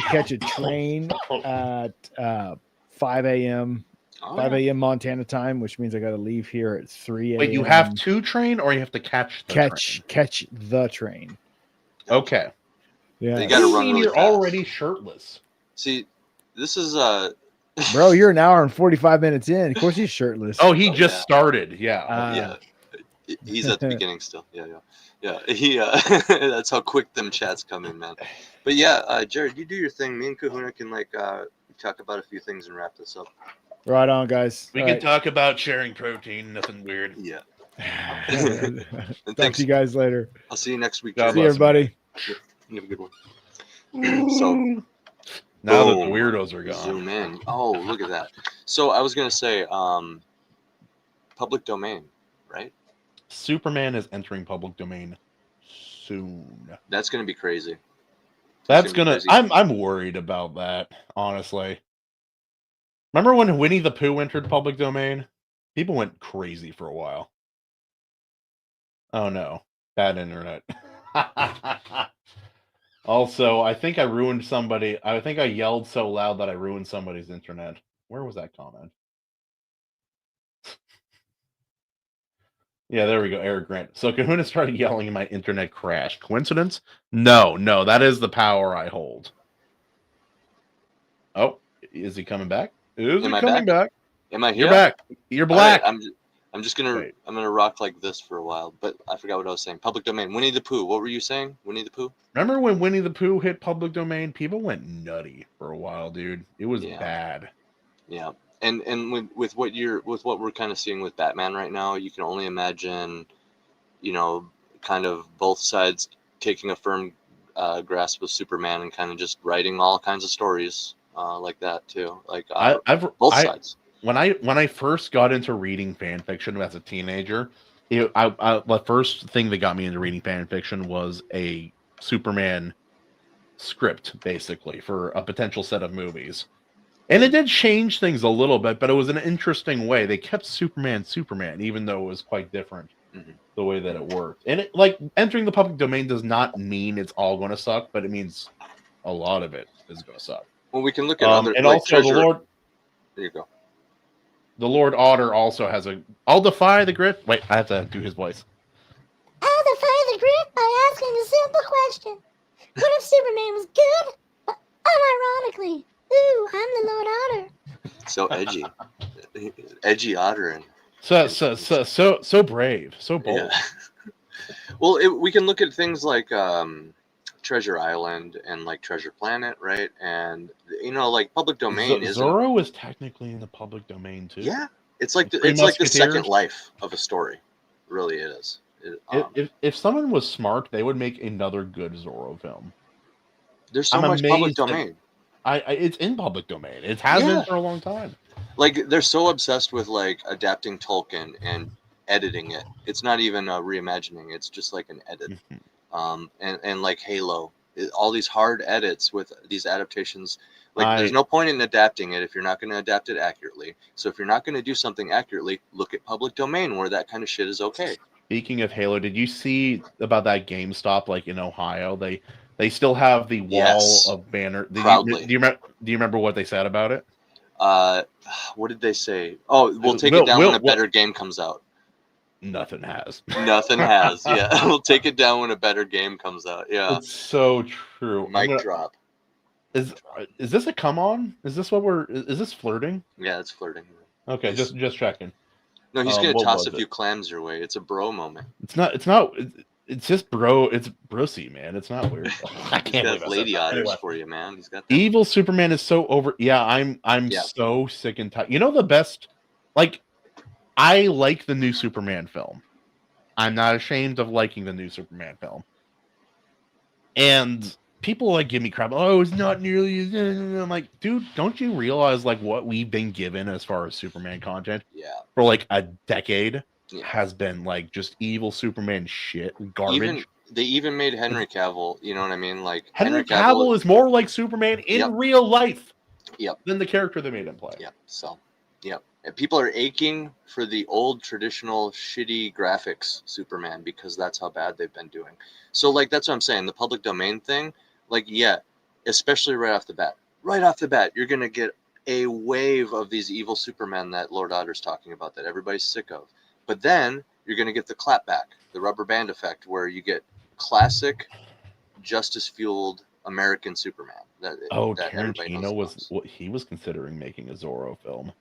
[SPEAKER 2] catch a train at 5 a.m. 5 a.m. Montana time, which means I got to leave here at 3 a.m.
[SPEAKER 1] Wait, you have to train or you have to catch the train?
[SPEAKER 2] catch the train.
[SPEAKER 1] Okay.
[SPEAKER 2] Yeah,
[SPEAKER 9] You gotta
[SPEAKER 1] What do
[SPEAKER 9] run
[SPEAKER 1] mean
[SPEAKER 9] really
[SPEAKER 1] you're
[SPEAKER 9] fast.
[SPEAKER 1] already shirtless.
[SPEAKER 9] See, this is
[SPEAKER 2] bro, you're an hour and 45 minutes in. Of course, he's shirtless.
[SPEAKER 1] Oh, he just
[SPEAKER 9] yeah.
[SPEAKER 1] started. Yeah.
[SPEAKER 9] yeah. He's at the beginning still. Yeah. He that's how quick them chats come in, man. But yeah, Jarrod, you do your thing. Me and Kahuna can talk about a few things and wrap this up.
[SPEAKER 2] Right on, guys.
[SPEAKER 1] We
[SPEAKER 2] All
[SPEAKER 1] can
[SPEAKER 2] right.
[SPEAKER 1] talk about sharing protein. Nothing weird.
[SPEAKER 9] Yeah.
[SPEAKER 2] Talk
[SPEAKER 9] thanks.
[SPEAKER 2] to you guys later.
[SPEAKER 9] I'll see you next week.
[SPEAKER 1] God
[SPEAKER 2] See you,
[SPEAKER 1] bless
[SPEAKER 2] everybody.
[SPEAKER 9] You have a good one. So
[SPEAKER 1] Now that the
[SPEAKER 9] boom.
[SPEAKER 1] weirdos are gone.
[SPEAKER 9] Zoom in. Oh, look at that. So I was gonna say, public domain, right?
[SPEAKER 1] Superman is entering public domain soon.
[SPEAKER 9] That's gonna be crazy.
[SPEAKER 1] That's
[SPEAKER 9] gonna
[SPEAKER 1] gonna.
[SPEAKER 9] be crazy.
[SPEAKER 1] I'm worried about that. Honestly. Remember when Winnie the Pooh entered public domain? People went crazy for a while. Oh no, bad internet. Also, I think I ruined somebody. I think I yelled so loud that I ruined somebody's internet. Where was that comment? Yeah, there we go. Eric Grant. So Kahuna started yelling and my internet crashed. Coincidence? No, that is the power I hold. Oh, is he coming back? Is
[SPEAKER 9] Am
[SPEAKER 1] he
[SPEAKER 9] I
[SPEAKER 1] coming back?
[SPEAKER 9] Am I here?
[SPEAKER 1] You're back. You're
[SPEAKER 9] All right,
[SPEAKER 1] black.
[SPEAKER 9] I'm just gonna
[SPEAKER 1] Wait.
[SPEAKER 9] I'm gonna rock like this for a while, but I forgot what I was saying. Public domain. Winnie the Pooh. What were you saying? Winnie the Pooh?
[SPEAKER 1] Remember when Winnie the Pooh hit public domain? People went nutty for a while, dude. It was
[SPEAKER 9] Yeah.
[SPEAKER 1] bad.
[SPEAKER 9] Yeah. And with what we're kind of seeing with Batman right now, you can only imagine, kind of both sides taking a firm grasp of Superman and kind of just writing all kinds of stories like that too. Like both sides.
[SPEAKER 1] When I first got into reading fan fiction as a teenager, the first thing that got me into reading fan fiction was a Superman script, basically, for a potential set of movies. And it did change things a little bit, but it was an interesting way. They kept Superman, even though it was quite different the way that it worked. And entering the public domain does not mean it's all going to suck, but it means a lot of it is going to suck.
[SPEAKER 9] Well, we can look at other
[SPEAKER 1] and also
[SPEAKER 9] Treasure.
[SPEAKER 1] the Lord.
[SPEAKER 9] There you go.
[SPEAKER 1] The Lord Otter also has I'll defy the grid. Wait, I have to do his voice.
[SPEAKER 10] I'll defy the grid by asking a simple question. What if Superman was good, but unironically? Ooh, I'm the Lord Otter.
[SPEAKER 9] So edgy. Edgy Otter. And
[SPEAKER 1] So brave, so bold.
[SPEAKER 9] yeah. Well, we can look at things like Treasure Island and like Treasure Planet, right? And like public domain is
[SPEAKER 1] Zorro is technically in the public domain too.
[SPEAKER 9] Yeah, it's like
[SPEAKER 1] Three
[SPEAKER 9] it's like the second
[SPEAKER 1] Musketeers.
[SPEAKER 9] life of a story. Really, it is.
[SPEAKER 1] If someone was smart, they would make another good Zorro film.
[SPEAKER 9] There's so
[SPEAKER 1] I'm
[SPEAKER 9] much public
[SPEAKER 1] amazed that-
[SPEAKER 9] domain.
[SPEAKER 1] It's in public domain. It has been for a long time.
[SPEAKER 9] Like they're so obsessed with like adapting Tolkien and editing it. It's not even a reimagining. It's just like an edit. And like Halo, all these hard edits with these adaptations. Like there's no point in adapting it if you're not going to adapt it accurately. So if you're not going to do something accurately, look at public domain where that kind of shit is okay.
[SPEAKER 1] Speaking of Halo, did you see about that GameStop like in Ohio? They still have the wall of banner. Do you remember what they said about it?
[SPEAKER 9] What did they say? Oh, we'll take it down when a better game comes out.
[SPEAKER 1] Nothing has.
[SPEAKER 9] Nothing has. Yeah, we'll take it down when a better game comes out. Yeah,
[SPEAKER 1] It's so true.
[SPEAKER 9] mic drop.
[SPEAKER 1] Is this a come on? Is this what is this flirting?
[SPEAKER 9] Yeah, it's flirting.
[SPEAKER 1] Okay, just checking.
[SPEAKER 9] No, he's gonna toss a few clams your way. It's a bro moment.
[SPEAKER 1] It's not. It's just bro. It's brosy, man. It's not weird. I can't
[SPEAKER 9] He's got
[SPEAKER 1] believe
[SPEAKER 9] lady otters
[SPEAKER 1] anyway.
[SPEAKER 9] for you, man. He's got that.
[SPEAKER 1] Evil Superman is so over. Yeah, I'm so sick and tired. You know the best, like, I like the new Superman film. I'm not ashamed of liking the new Superman film. And people like give me crap. Oh, it's not nearly as. I'm like, dude, don't you realize like what we've been given as far as Superman content?
[SPEAKER 9] Yeah.
[SPEAKER 1] For like a decade has been like just evil Superman shit, garbage.
[SPEAKER 9] They even made Henry Cavill. You know what I mean? Like
[SPEAKER 1] Henry Cavill is more like Superman in real life. Than the character they made him play.
[SPEAKER 9] So, and people are aching for the old traditional shitty graphics Superman because that's how bad they've been doing. So, like, that's what I'm saying. The public domain thing, like, especially right off the bat. Right off the bat, you're gonna get a wave of these evil Supermen that Lord Otter's talking about that everybody's sick of. But then you're gonna get the clapback, the rubber band effect, where you get classic, justice-fueled American Superman. That
[SPEAKER 1] Tarantino was considering making a Zorro film.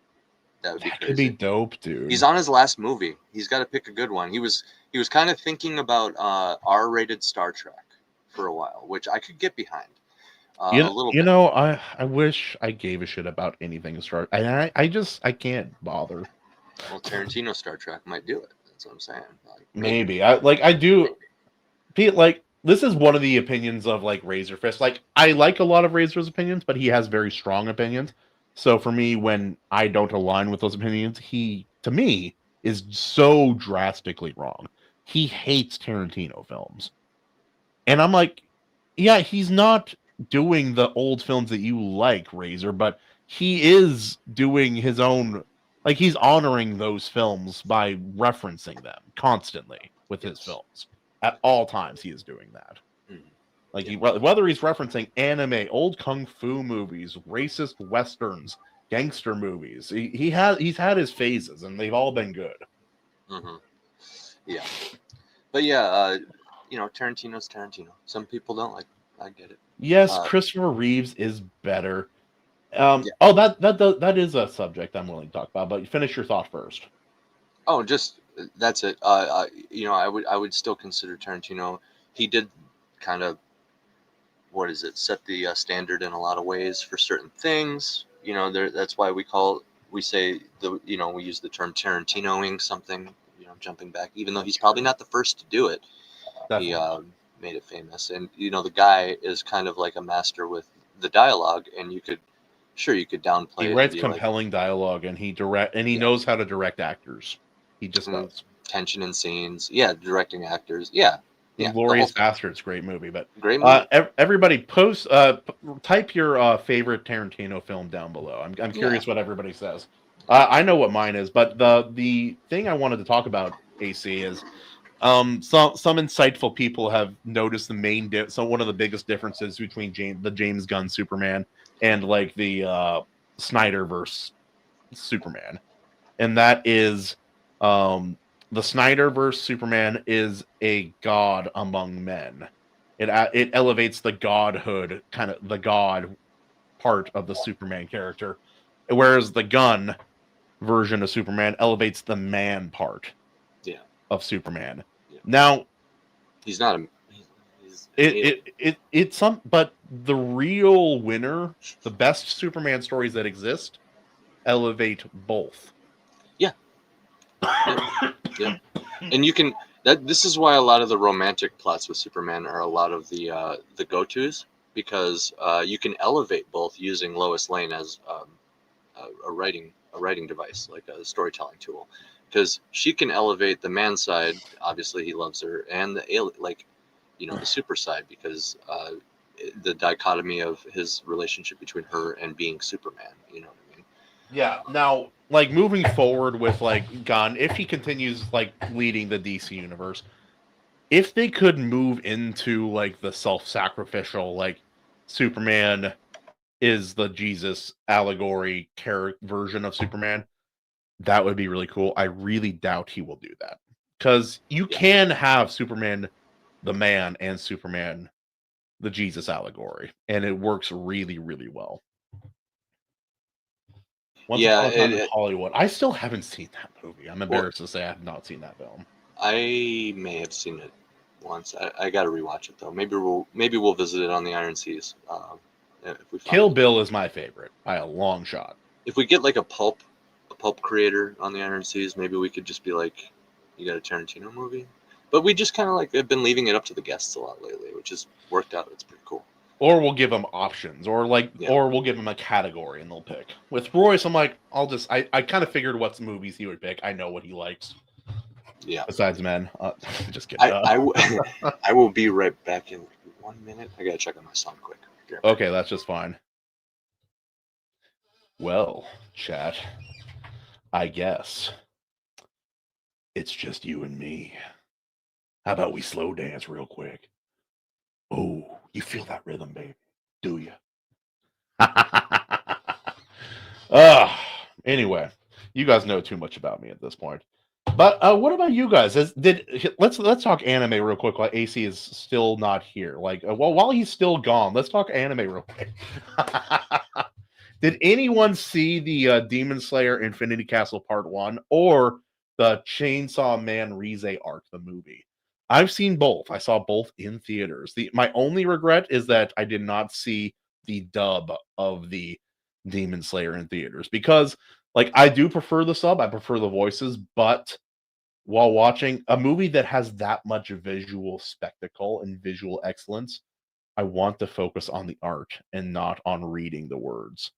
[SPEAKER 9] That would be
[SPEAKER 1] Could be dope, dude.
[SPEAKER 9] He's on his last movie. He's got to pick a good one. He was kind of thinking about R-rated Star Trek for a while, which I could get behind. A little bit.
[SPEAKER 1] I wish I gave a shit about anything Star. I can't bother.
[SPEAKER 9] Well, Tarantino Star Trek might do it. That's what I'm saying. Like,
[SPEAKER 1] maybe I do. Pete, like, this is one of the opinions of like Razor Fist. Like, I like a lot of Razor's opinions, but he has very strong opinions. So for me, when I don't align with those opinions, he, to me, is so drastically wrong. He hates Tarantino films. And I'm like, yeah, he's not doing the old films that you like, Razor, but he is doing his own, like, he's honoring those films by referencing them constantly with his films. At all times, he is doing that. Like, whether he's referencing anime, old kung fu movies, racist westerns, gangster movies, he's had his phases, and they've all been good.
[SPEAKER 9] Yeah, but Tarantino's Tarantino. Some people don't like. I get it.
[SPEAKER 1] Yes, Christopher Reeves is better. Oh, that is a subject I'm willing to talk about. But finish your thought first.
[SPEAKER 9] Oh, just that's it. I would still consider Tarantino. He did kind of. What is it? Set the standard in a lot of ways for certain things. That's why we say we use the term Tarantinoing something. Jumping back, even though he's probably not the first to do it. Definitely. He made it famous, and the guy is kind of like a master with the dialogue, and you could downplay.
[SPEAKER 1] He writes compelling dialogue, and he knows how to direct actors. He just does.
[SPEAKER 9] Tension in scenes, directing actors,
[SPEAKER 1] Glorious Bastards, great movie. But
[SPEAKER 9] great movie.
[SPEAKER 1] Everybody type your favorite Tarantino film down below. I'm curious what everybody says. I know what mine is, but the thing I wanted to talk about, AC, is some insightful people have noticed one of the biggest differences between the James Gunn Superman and like the Snyderverse Superman, and that is the Snyderverse Superman is a god among men. It elevates the godhood, kind of the god part of the Superman character, whereas the Gunn version of Superman elevates the man part of Superman. Now,
[SPEAKER 9] he's not
[SPEAKER 1] but the real winner, the best Superman stories that exist, elevate both.
[SPEAKER 9] And you can this is why a lot of the romantic plots with Superman are a lot of the go-tos, because you can elevate both using Lois Lane as a writing device, like a storytelling tool, because she can elevate the man side, obviously he loves her, and the super side, because the dichotomy of his relationship between her and being Superman, you know what I mean?
[SPEAKER 1] Yeah. Now, like, moving forward with like Gunn, if he continues like leading the DC universe, if they could move into like the self-sacrificial, like Superman is the Jesus allegory version of Superman, that would be really cool. I really doubt he will do that, because you can have Superman the man and Superman the Jesus allegory, and it works really, really well. Once Upon a Time in Hollywood. I still haven't seen that movie. I'm embarrassed to say I have not seen that film.
[SPEAKER 9] I may have seen it once. I got to rewatch it though. Maybe we'll visit it on the Iron Seas. If we
[SPEAKER 1] Kill Bill is my favorite by a long shot.
[SPEAKER 9] If we get like a pulp creator on the Iron Seas, maybe we could just be like, you got a Tarantino movie? But we just kind of like have been leaving it up to the guests a lot lately, which has worked out. It's pretty cool.
[SPEAKER 1] Or we'll give them options, or we'll give them a category and they'll pick. With Royce, I'm like, I kind of figured what movies he would pick. I know what he likes.
[SPEAKER 9] Yeah.
[SPEAKER 1] Besides men, just kidding.
[SPEAKER 9] I will be right back in 1 minute. I gotta check on my son quick. Here.
[SPEAKER 1] Okay, that's just fine. Well, chat, I guess it's just you and me. How about we slow dance real quick? Oh, you feel that rhythm, baby? Do you? Anyway, you guys know too much about me at this point. But what about you guys? Let's talk anime real quick while AC is still not here. Like, while he's still gone, let's talk anime real quick. Did anyone see the Demon Slayer Infinity Castle Part 1 or the Chainsaw Man Rize arc, the movie? I've seen both. I saw both in theaters. My only regret is that I did not see the dub of the Demon Slayer in theaters, because like I do prefer the sub, I prefer the voices, but while watching a movie that has that much visual spectacle and visual excellence, I want to focus on the art and not on reading the words.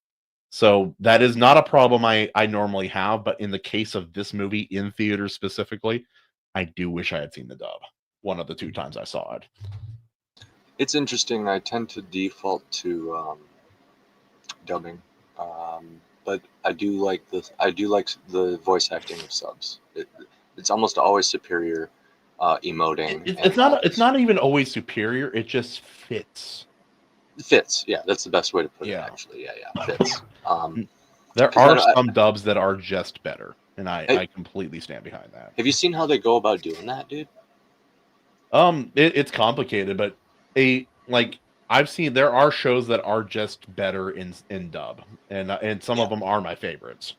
[SPEAKER 1] So that is not a problem I normally have, but in the case of this movie in theaters specifically, I do wish I had seen the dub one of the 2 times I saw it.
[SPEAKER 9] It's interesting. I tend to default to dubbing, but I do like the voice acting of subs. It's almost always superior emoting.
[SPEAKER 1] It's not even always superior. It just fits.
[SPEAKER 9] Fits. Yeah, that's the best way to put it. Actually, yeah, fits.
[SPEAKER 1] There are some dubs that are just better, and I completely stand behind that.
[SPEAKER 9] Have you seen how they go about doing that, dude?
[SPEAKER 1] It's complicated, but I've seen there are shows that are just better in dub, and some of them are my favorites.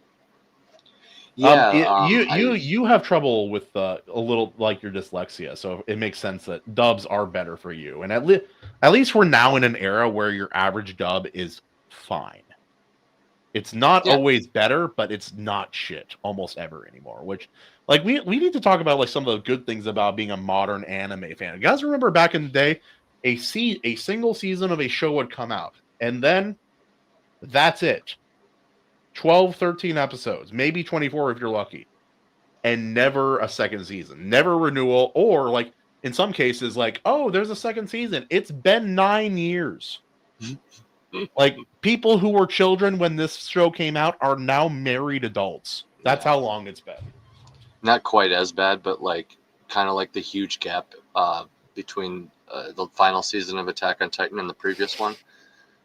[SPEAKER 9] Yeah,
[SPEAKER 1] you have trouble with a little like your dyslexia, so it makes sense that dubs are better for you. And at least we're now in an era where your average dub is fine. It's not always better, but it's not shit almost ever anymore. Which, like, we need to talk about like some of the good things about being a modern anime fan. You guys remember back in the day, a single season of a show would come out, and then that's it. 12, 13 episodes, maybe 24 if you're lucky, and never a second season, never renewal, or like in some cases, like, oh, there's a second season. It's been 9 years. Like, people who were children when this show came out are now married adults. That's how long it's been.
[SPEAKER 9] Not quite as bad, but like kind of like the huge gap between the final season of Attack on Titan and the previous one.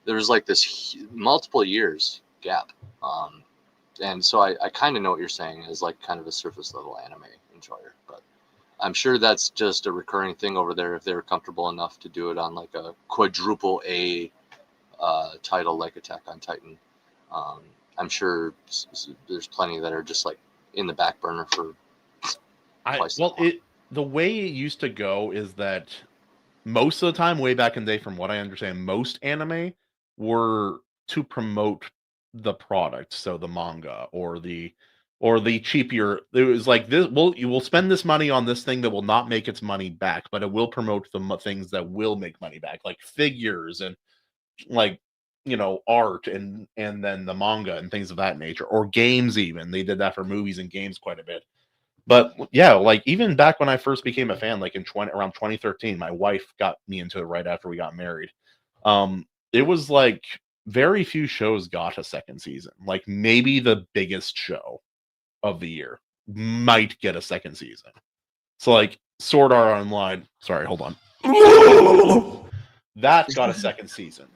[SPEAKER 9] There was like this multiple years gap. And so I kind of know what you're saying is like kind of a surface level anime enjoyer, but I'm sure that's just a recurring thing over there if they were comfortable enough to do it on like a quadruple A title like Attack on Titan. I'm sure there's plenty that are just like in the back burner for
[SPEAKER 1] the way it used to go is that most of the time, way back in the day, from what I understand, most anime were to promote the product, so the manga or the cheaper. It was like this: you will spend this money on this thing that will not make its money back, but it will promote the things that will make money back, like figures and like art and then the manga and things of that nature, or games. Even they did that for movies and games quite a bit. But yeah, like even back when I first became a fan, like around 2013, my wife got me into it right after we got married. It was like very few shows got a second season. Like maybe the biggest show of the year might get a second season. So like Sword Art Online. Sorry, hold on. That got a second season.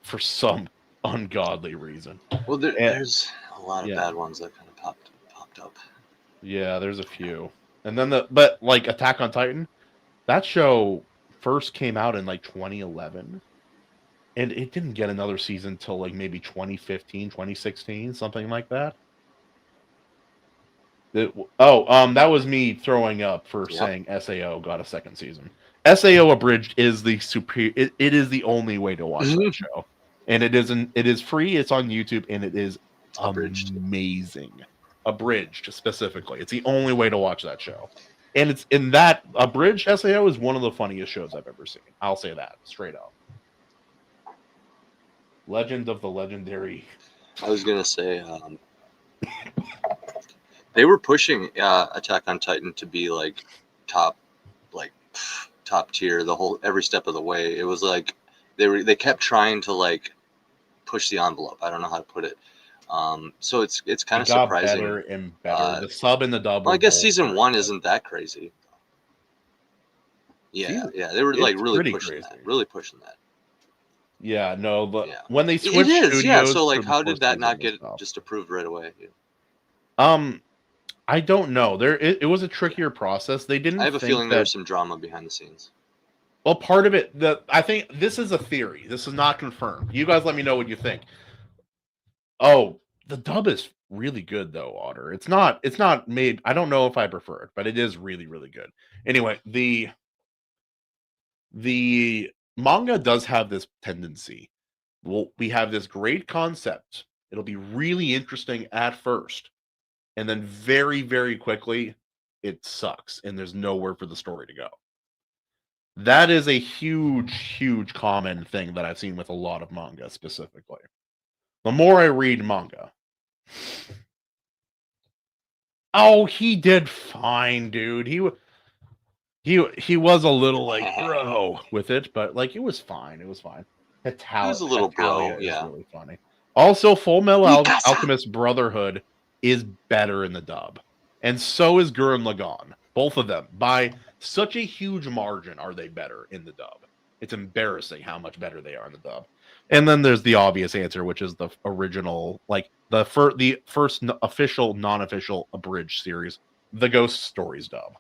[SPEAKER 1] for some ungodly reason.
[SPEAKER 9] Well, there's a lot of
[SPEAKER 1] yeah.
[SPEAKER 9] bad ones that kind of popped up.
[SPEAKER 1] Yeah, there's a few. And then but like Attack on Titan, that show first came out in like 2011. And it didn't get another season till like maybe 2015, 2016, something like that. That was me throwing up for saying SAO got a second season. SAO Abridged is the it is the only way to watch that show. And it is free, it's on YouTube, and it is amazing. Abridged specifically. It's the only way to watch that show. And it's in that Abridged SAO is one of the funniest shows I've ever seen. I'll say that straight up. Legend of the Legendary.
[SPEAKER 9] I was gonna say they were pushing Attack on Titan to be like top tier every step of the way. It was like they kept trying to like push the envelope. I don't know how to put it. So it's kind of surprising.
[SPEAKER 1] Better and better. The sub and the dub.
[SPEAKER 9] Well, I guess season 1 isn't that crazy. Yeah, they were like really pushing that.
[SPEAKER 1] Yeah, no, but when they switched
[SPEAKER 9] studios, so like, how did that not get just approved right away?
[SPEAKER 1] I don't know. It was a trickier process. They didn't.
[SPEAKER 9] I have a feeling there's some drama behind the scenes.
[SPEAKER 1] Well, part of it, I think this is a theory. This is not confirmed. You guys, let me know what you think. Oh, the dub is really good though, Otter. It's not made. I don't know if I prefer it, but it is really, really good. Anyway, the manga does have this tendency. Well, we have this great concept. It'll be really interesting at first. And then very, very quickly, it sucks. And there's nowhere for the story to go. That is a huge, huge common thing that I've seen with a lot of manga specifically. The more I read manga. Oh, he did fine, dude. He was a little like bro with it, but like it was fine. It was fine.
[SPEAKER 9] It was a little bro, yeah.
[SPEAKER 1] Really funny. Also, Full Metal Alchemist Brotherhood is better in the dub, and so is Gurren Lagann. Both of them, by such a huge margin, are they better in the dub. It's embarrassing how much better they are in the dub. And then there's the obvious answer, which is the original, like the first official, non-official abridged series, the Ghost Stories dub,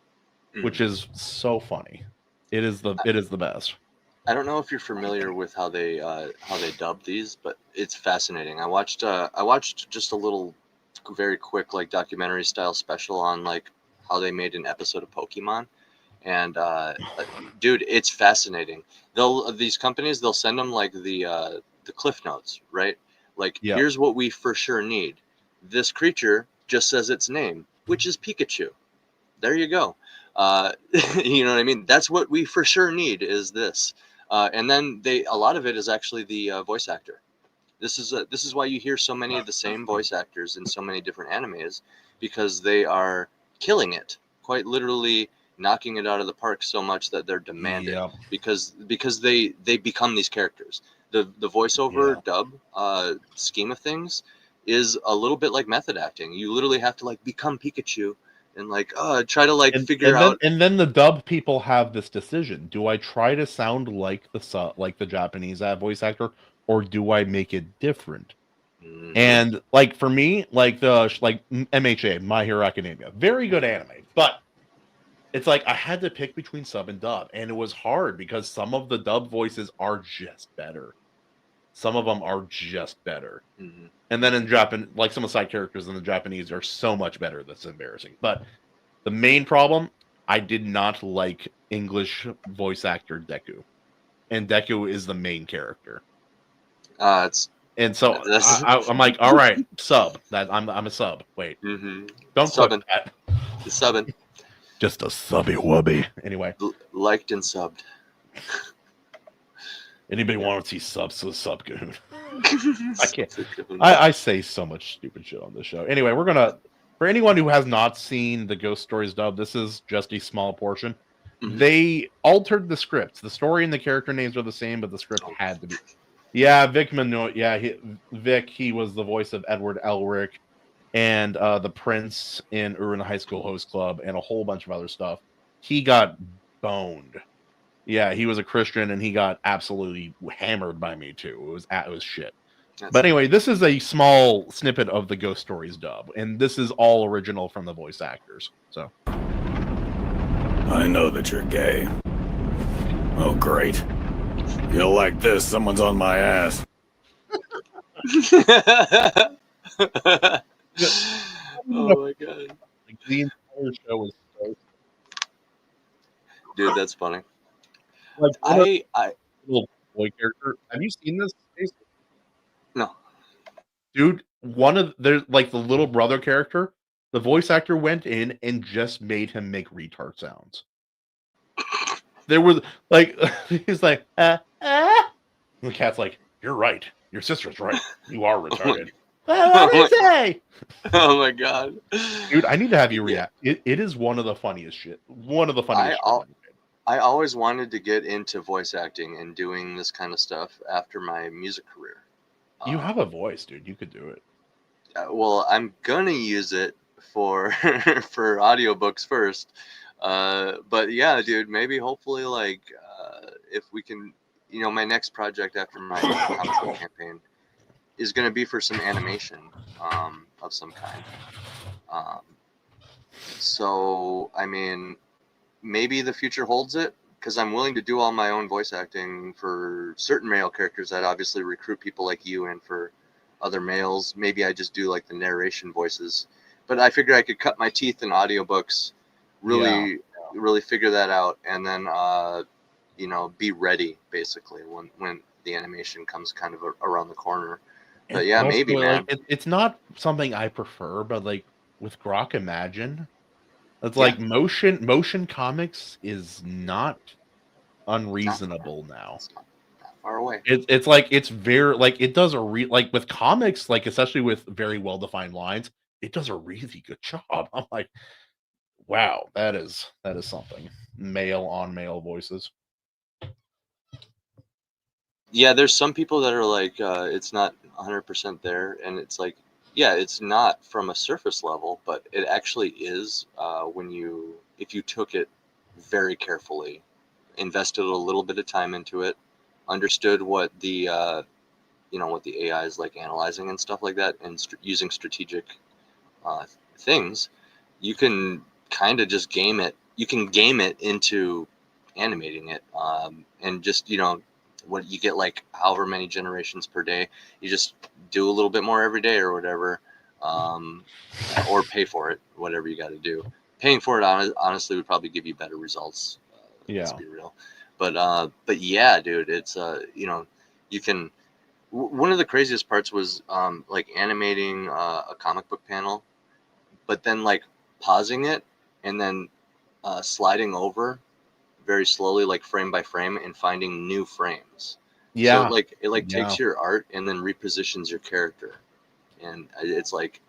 [SPEAKER 1] which is so funny. It is the best.
[SPEAKER 9] I don't know if you're familiar with how they dub these, but it's fascinating. I watched just a little, very quick like documentary style special on like how they made an episode of Pokemon, and dude, it's fascinating. These companies, they'll send them like the cliff notes, right? Like, here's what we for sure need. This creature just says its name, which is Pikachu. There you go. You know what I mean? That's what we for sure need is this. And then a lot of it is actually the voice actor. This is why you hear so many of the same voice actors in so many different animes, because they are killing it, quite literally knocking it out of the park so much that they're demanded because they become these characters. The voiceover dub scheme of things is a little bit like method acting. You literally have to like become Pikachu and like try to like figure out.
[SPEAKER 1] And then the dub people have this decision: do I try to sound like the Japanese voice actor, or do I make it different? Mm-hmm. And like for me, like MHA, My Hero Academia, very good anime, but it's like I had to pick between sub and dub, and it was hard because some of the dub voices are just better. Some of them are just better. Mm-hmm. And then in Japan, like some of the side characters in the Japanese are so much better that's embarrassing. But the main problem, I did not like English voice actor Deku. And Deku is the main character. I'm like, all right, sub. I'm a sub. Wait. Mm-hmm. Don't click that.
[SPEAKER 9] Subbing.
[SPEAKER 1] Just a subby wubby. Anyway.
[SPEAKER 9] Liked and subbed.
[SPEAKER 1] Anybody want to see subs to the sub Kahuna? I can't. I say so much stupid shit on this show. Anyway, we're gonna. For anyone who has not seen the Ghost Stories dub, this is just a small portion. Mm-hmm. They altered the scripts. The story and the character names are the same, but the script had to be. Yeah, Vic Minoy. Yeah, Vic. He was the voice of Edward Elric, and the Prince in Urin High School Host Club, and a whole bunch of other stuff. He got boned Yeah, he was a Christian, and he got absolutely hammered by me too. It was shit.
[SPEAKER 9] That's
[SPEAKER 1] But anyway, this is a small snippet of the Ghost Stories dub, and this is all original from the voice actors. So
[SPEAKER 11] I know that you're gay. Oh, great. You'll like this. Someone's on my ass.
[SPEAKER 9] Oh my god.
[SPEAKER 1] like, the entire show was so
[SPEAKER 9] Dude, that's funny.
[SPEAKER 1] like
[SPEAKER 9] I
[SPEAKER 1] little boy character. Have you seen this?
[SPEAKER 9] no.
[SPEAKER 1] Dude, one of there's like the little brother character, the voice actor went in and just made him make retard sounds. There was like he's like, The cat's like, you're right. Your sister's right. You are retarded. What did he say?
[SPEAKER 9] Oh my god.
[SPEAKER 1] Dude, I need to have you react. It is one of the funniest shit. One of the funniest shit.
[SPEAKER 9] I always wanted to get into voice acting and doing this kind of stuff after my music career.
[SPEAKER 1] You have a voice, dude. You could do it.
[SPEAKER 9] Well, I'm gonna use it for for audiobooks first. But yeah, dude, maybe hopefully like if we can, my next project after my comic book campaign is gonna be for some animation of some kind. So I mean, maybe the future holds it, because I'm willing to do all my own voice acting for certain male characters. That obviously recruit people like you, and for other males, maybe I just do like the narration voices. But I figure I could cut my teeth in audiobooks, really figure that out, and then be ready basically when the animation comes kind of around the corner. But yeah,
[SPEAKER 1] also,
[SPEAKER 9] maybe, man.
[SPEAKER 1] Like, it's not something I prefer, but like with Grok Imagine, it's like motion comics is not unreasonable now.
[SPEAKER 9] It's not that far away.
[SPEAKER 1] It's like it's very like it does like with comics, like especially with very well defined lines, it does a really good job. I'm like, wow, that is something. Male on male voices.
[SPEAKER 9] Yeah, there's some people that are like, it's not 100% there, and it's like, yeah, it's not from a surface level, but it actually is if you took it very carefully, invested a little bit of time into it, understood what the what the AI is like analyzing and stuff like that, and using strategic things, you can kind of just game it. You can game it into animating it, and just what you get, like however many generations per day, you just do a little bit more every day or whatever, or pay for it, whatever you got to do. Paying for it honestly would probably give you better results. Let's be real. But yeah, dude, it's you can. One of the craziest parts was like animating a comic book panel, but then like pausing it and then sliding over very slowly, like frame by frame, and finding new frames.
[SPEAKER 1] Yeah.
[SPEAKER 9] So it takes your art and then repositions your character, and it's like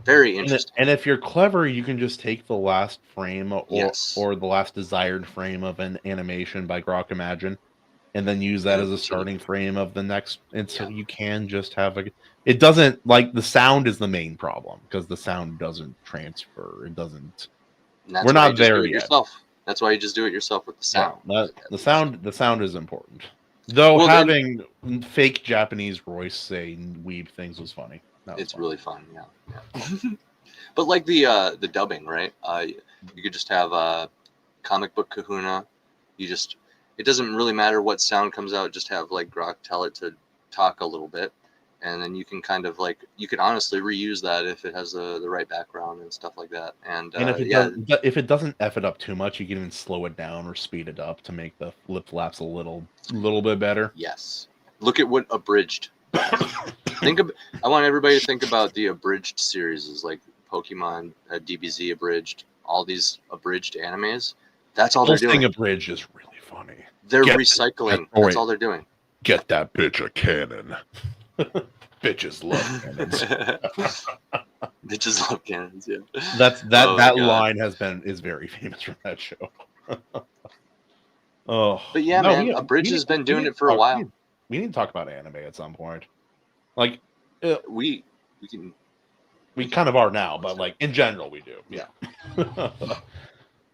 [SPEAKER 9] very interesting.
[SPEAKER 1] And if you're clever, you can just take the last frame or the last desired frame of an animation by Grok Imagine, and then use that as a starting frame of the next. And so you can just have it doesn't, like, the sound is the main problem, because the sound doesn't transfer. It doesn't. We're not there yet.
[SPEAKER 9] That's why you just do it yourself with the sound.
[SPEAKER 1] Yeah, the sound is important. Though having fake Japanese voice say weeb things was funny.
[SPEAKER 9] It's really fun, yeah. But like the dubbing, right? You could just have comic book Kahuna. It doesn't really matter what sound comes out. Just have like Grok tell it to talk a little bit, and then you can kind of like, you can honestly reuse that if it has the right background and stuff like that. And
[SPEAKER 1] if it doesn't F it up too much, you can even slow it down or speed it up to make the lip flaps a little bit better.
[SPEAKER 9] Yes. Look at what abridged. I want everybody to think about the abridged series, like Pokemon, DBZ abridged, all these abridged animes. That's all they're doing.
[SPEAKER 1] Thing abridged is really funny.
[SPEAKER 9] They're recycling. That's all they're doing.
[SPEAKER 1] Get that bitch a cannon. Bitches love cannons.
[SPEAKER 9] Bitches love cannons. Yeah.
[SPEAKER 1] That line is very famous from that show.
[SPEAKER 9] But yeah, man, abridged has been doing it for a while.
[SPEAKER 1] We need to talk about anime at some point. Like
[SPEAKER 9] we
[SPEAKER 1] kind of are now, but like in general we do. Yeah.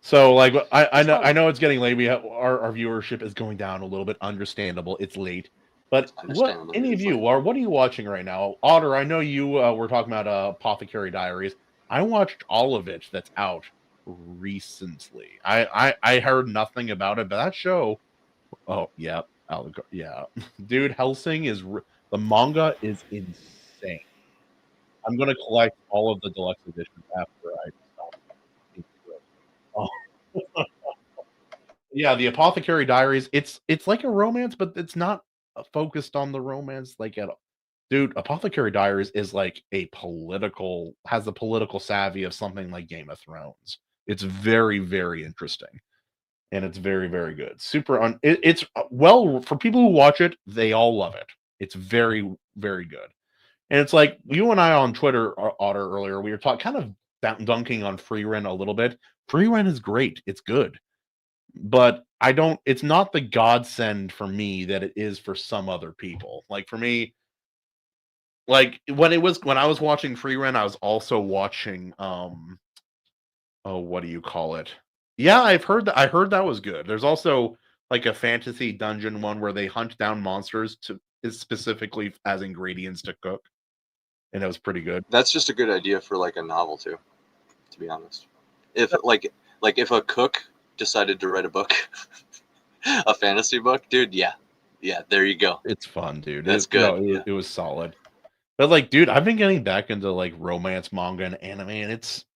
[SPEAKER 1] So like I know it's getting late. We have our viewership is going down a little bit. Understandable. It's late. But what any of you are? What are you watching right now, Otter? I know you were talking about Apothecary Diaries. I watched all of it. That's out recently. I heard nothing about it, but that show. Oh yeah, yeah, dude. Hellsing is the manga is insane. I'm gonna collect all of the deluxe editions after I stop. Oh. Yeah, the Apothecary Diaries. It's like a romance, but it's not focused on the romance like at all. Dude, Apothecary Diaries is like has the political savvy of something like Game of Thrones. It's very, very interesting, and it's very, very good. It's well for people who watch it, they all love it. It's very, very good. And it's like you and I on Twitter, Otter, earlier, we were talking kind of dunking on Free Rent a little bit. Free Rent is great. It's good. But it's not the godsend for me that it is for some other people. Like for me, like when I was watching Free Rent, I was also watching what do you call it? Yeah, I heard that was good. There's also like a fantasy dungeon one where they hunt down monsters is specifically as ingredients to cook. And it was pretty good.
[SPEAKER 9] That's just a good idea for like a novel too, to be honest. If if a cook decided to write a book, a fantasy book, dude, yeah, there you go.
[SPEAKER 1] It's fun, dude.
[SPEAKER 9] That's good.
[SPEAKER 1] It was solid. But like, dude, I've been getting back into like romance manga and anime, and it's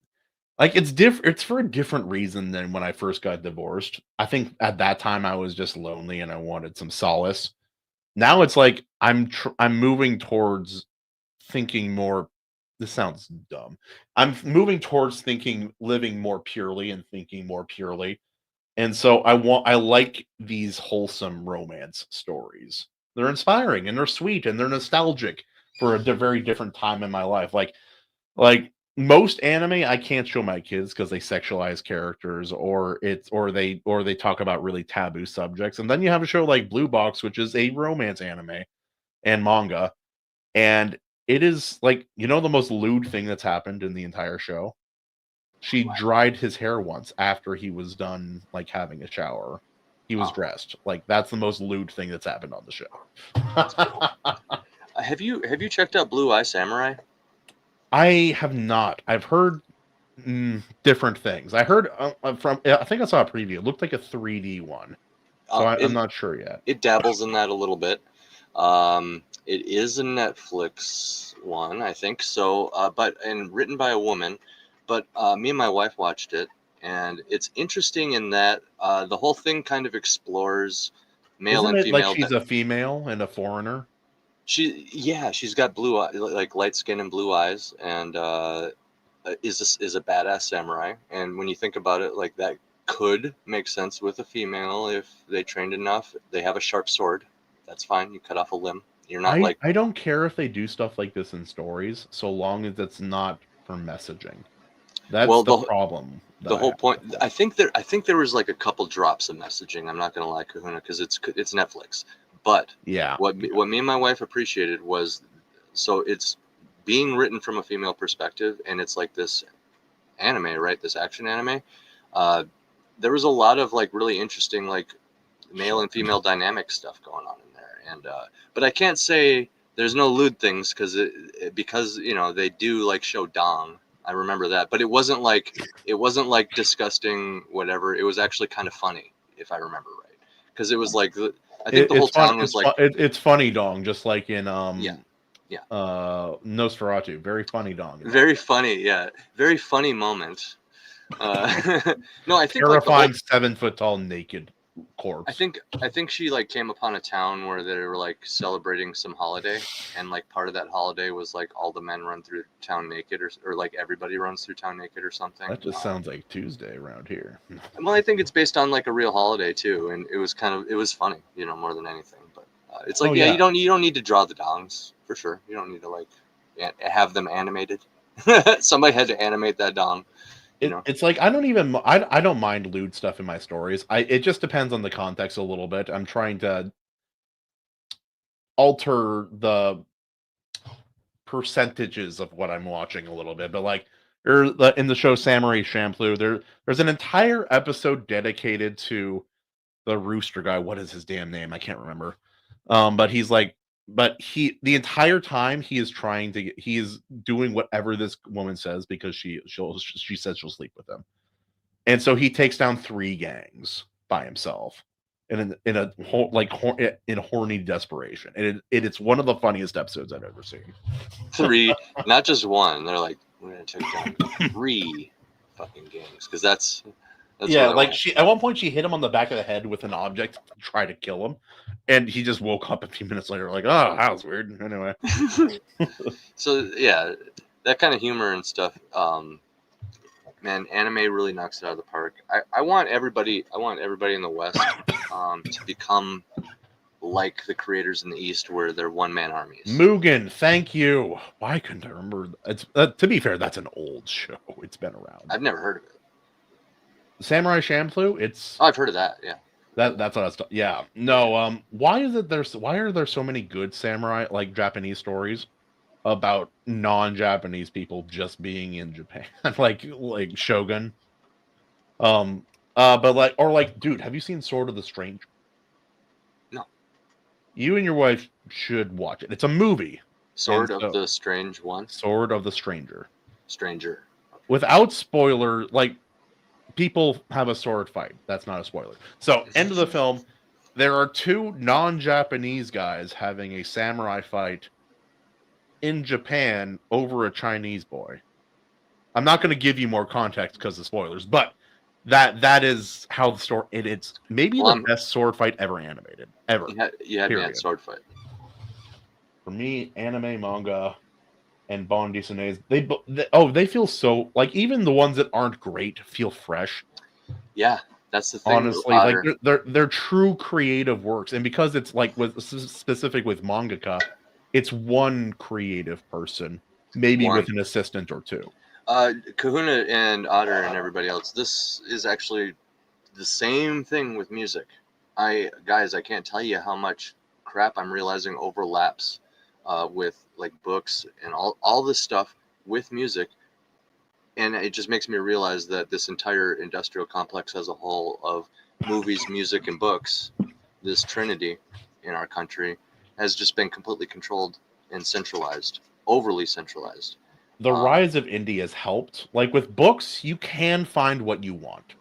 [SPEAKER 1] like it's different. It's for a different reason than when I first got divorced. I think at that time I was just lonely and I wanted some solace. Now it's like I'm moving towards thinking more. This sounds dumb. I'm moving towards living more purely and thinking more purely. And so I like these wholesome romance stories. They're inspiring and they're sweet and they're nostalgic for a very different time in my life. Like most anime, I can't show my kids because they sexualize characters or they talk about really taboo subjects. And then you have a show like Blue Box, which is a romance anime and manga, and it is like the most lewd thing that's happened in the entire show. She dried his hair once after he was done like having a shower. He was dressed. Like that's the most lewd thing that's happened on the show.
[SPEAKER 9] Have you checked out Blue Eye Samurai?
[SPEAKER 1] I have not. I've heard different things. I heard I think I saw a preview. It looked like a 3D one. So I'm not sure yet.
[SPEAKER 9] It dabbles in that a little bit. It is a Netflix one, I think so, and written by a woman. But me and my wife watched it, and it's interesting in that the whole thing kind of explores male and female.
[SPEAKER 1] Like she's a female and a foreigner.
[SPEAKER 9] She's got blue eyes, like light skin and blue eyes, and is a badass samurai. And when you think about it, like that could make sense with a female if they trained enough. They have a sharp sword. That's fine. You cut off a limb. You're not
[SPEAKER 1] I don't care if they do stuff like this in stories, so long as it's not for messaging. That's the problem.
[SPEAKER 9] The whole point. I think there was like a couple drops of messaging. I'm not gonna lie, Kahuna, because it's Netflix. But
[SPEAKER 1] yeah,
[SPEAKER 9] what me and my wife appreciated was, so it's being written from a female perspective, and it's like this anime, right? This action anime. There was a lot of like really interesting like male and female dynamic stuff going on in there, and but I can't say there's no lewd things because they do like show dong. I remember that, but it wasn't like disgusting whatever. It was actually kind of funny, if I remember right, because it was like I think the whole town was like
[SPEAKER 1] it's funny dong, just like in Nosferatu. Very funny dong.
[SPEAKER 9] Very funny, yeah, very funny moment. No, I think
[SPEAKER 1] terrifying 7 foot tall naked corpse.
[SPEAKER 9] I think she like came upon a town where they were like celebrating some holiday, and like part of that holiday was like all the men run through town naked, or like everybody runs through town naked or something.
[SPEAKER 1] That just sounds like Tuesday around here.
[SPEAKER 9] Well, I think it's based on like a real holiday too, and it was funny, more than anything. But it's like you don't need to draw the dongs for sure. You don't need to like have them animated. Somebody had to animate that dong.
[SPEAKER 1] It's like I don't mind lewd stuff in my stories. It just depends on the context a little bit. I'm trying to alter the percentages of what I'm watching a little bit, but like in the show Samurai Champloo, there's an entire episode dedicated to the rooster guy. What is his damn name? I can't remember. But the entire time he is doing whatever this woman says because she says she'll sleep with him, and so he takes down 3 gangs by himself, in horny desperation, and it's one of the funniest episodes I've ever seen.
[SPEAKER 9] 3, not just one. They're like, we're gonna take down 3 fucking gangs because that's
[SPEAKER 1] yeah, like at one point she hit him on the back of the head with an object to try to kill him, and he just woke up a few minutes later like, oh, that was weird. Anyway.
[SPEAKER 9] So yeah, that kind of humor and stuff. Man, anime really knocks it out of the park. I want everybody in the West to become like the creators in the East, where they're one-man armies.
[SPEAKER 1] Mugen, thank you. Why couldn't I remember? It's to be fair, that's an old show. It's been around.
[SPEAKER 9] I've never heard of it.
[SPEAKER 1] Samurai Champloo.
[SPEAKER 9] I've heard of that. Yeah.
[SPEAKER 1] That's what I was. Yeah. No. Why are there so many good samurai like Japanese stories about non-Japanese people just being in Japan, like Shogun? But dude, have you seen Sword of the Stranger?
[SPEAKER 9] No.
[SPEAKER 1] You and your wife should watch it. It's a movie.
[SPEAKER 9] Sword of the Strange one.
[SPEAKER 1] Sword of the Stranger.
[SPEAKER 9] Stranger.
[SPEAKER 1] Without spoiler, like, people have a sword fight. That's not a spoiler. So, end of the film, there are 2 non-Japanese guys having a samurai fight in Japan over a Chinese boy. I'm not going to give you more context because of spoilers, but that is how the story. It's maybe the best sword fight ever animated. Ever.
[SPEAKER 9] You had me at sword fight.
[SPEAKER 1] For me, anime, manga, and Bon Disney's, they feel so, like, even the ones that aren't great feel fresh.
[SPEAKER 9] Yeah, that's the thing.
[SPEAKER 1] Honestly, like they're true creative works, and because it's like specific with mangaka, it's one creative person, maybe with an assistant or 2.
[SPEAKER 9] Kahuna and Otter and everybody else. This is actually the same thing with music. Guys, I can't tell you how much crap I'm realizing overlaps with like books and all this stuff with music, and it just makes me realize that this entire industrial complex as a whole of movies, music, and books, this trinity in our country, has just been completely controlled and centralized, overly centralized.
[SPEAKER 1] The rise of indie has helped. Like with books, you can find what you want.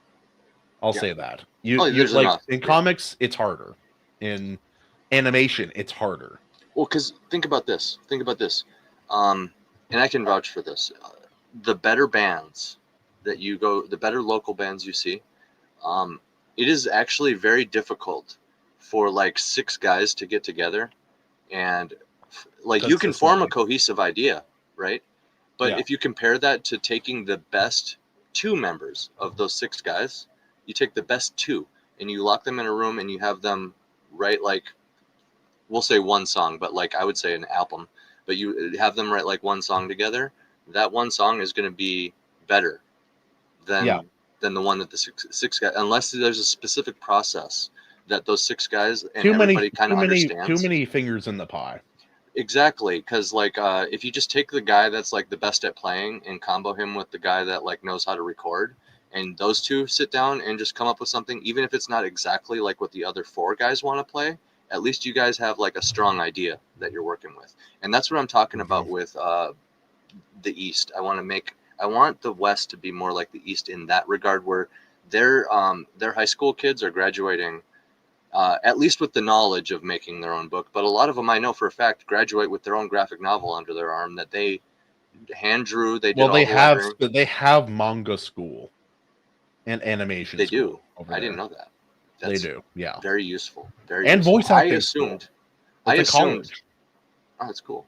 [SPEAKER 1] I'll say that. In comics, it's harder. In animation, it's harder.
[SPEAKER 9] Well, because think about this. And I can vouch for this. The better bands the better local bands you see, it is actually very difficult for like 6 guys to get together and like you can form a cohesive idea, right? But if you compare that to taking the best 2 members of those 6 guys, you take the best 2 and you lock them in a room and you have them write, like, we'll say one song, but like I would say an album, but you have them write like one song together. That one song is going to be better than the one that the six guys, unless there's a specific process that those 6 guys and everybody kind of understands.
[SPEAKER 1] Too many fingers in the pie.
[SPEAKER 9] Exactly, because like if you just take the guy that's like the best at playing and combo him with the guy that like knows how to record, and those 2 sit down and just come up with something, even if it's not exactly like what the other 4 guys want to play, at least you guys have like a strong idea that you're working with. And that's what I'm talking about with the East. I want the West to be more like the East in that regard, where their high school kids are graduating at least with the knowledge of making their own book. But a lot of them, I know for a fact, graduate with their own graphic novel under their arm that they hand drew. They
[SPEAKER 1] have manga school and animation.
[SPEAKER 9] They do. I didn't know that.
[SPEAKER 1] They do. Yeah.
[SPEAKER 9] Very useful.
[SPEAKER 1] And voice acting.
[SPEAKER 9] I assumed. Oh, that's cool.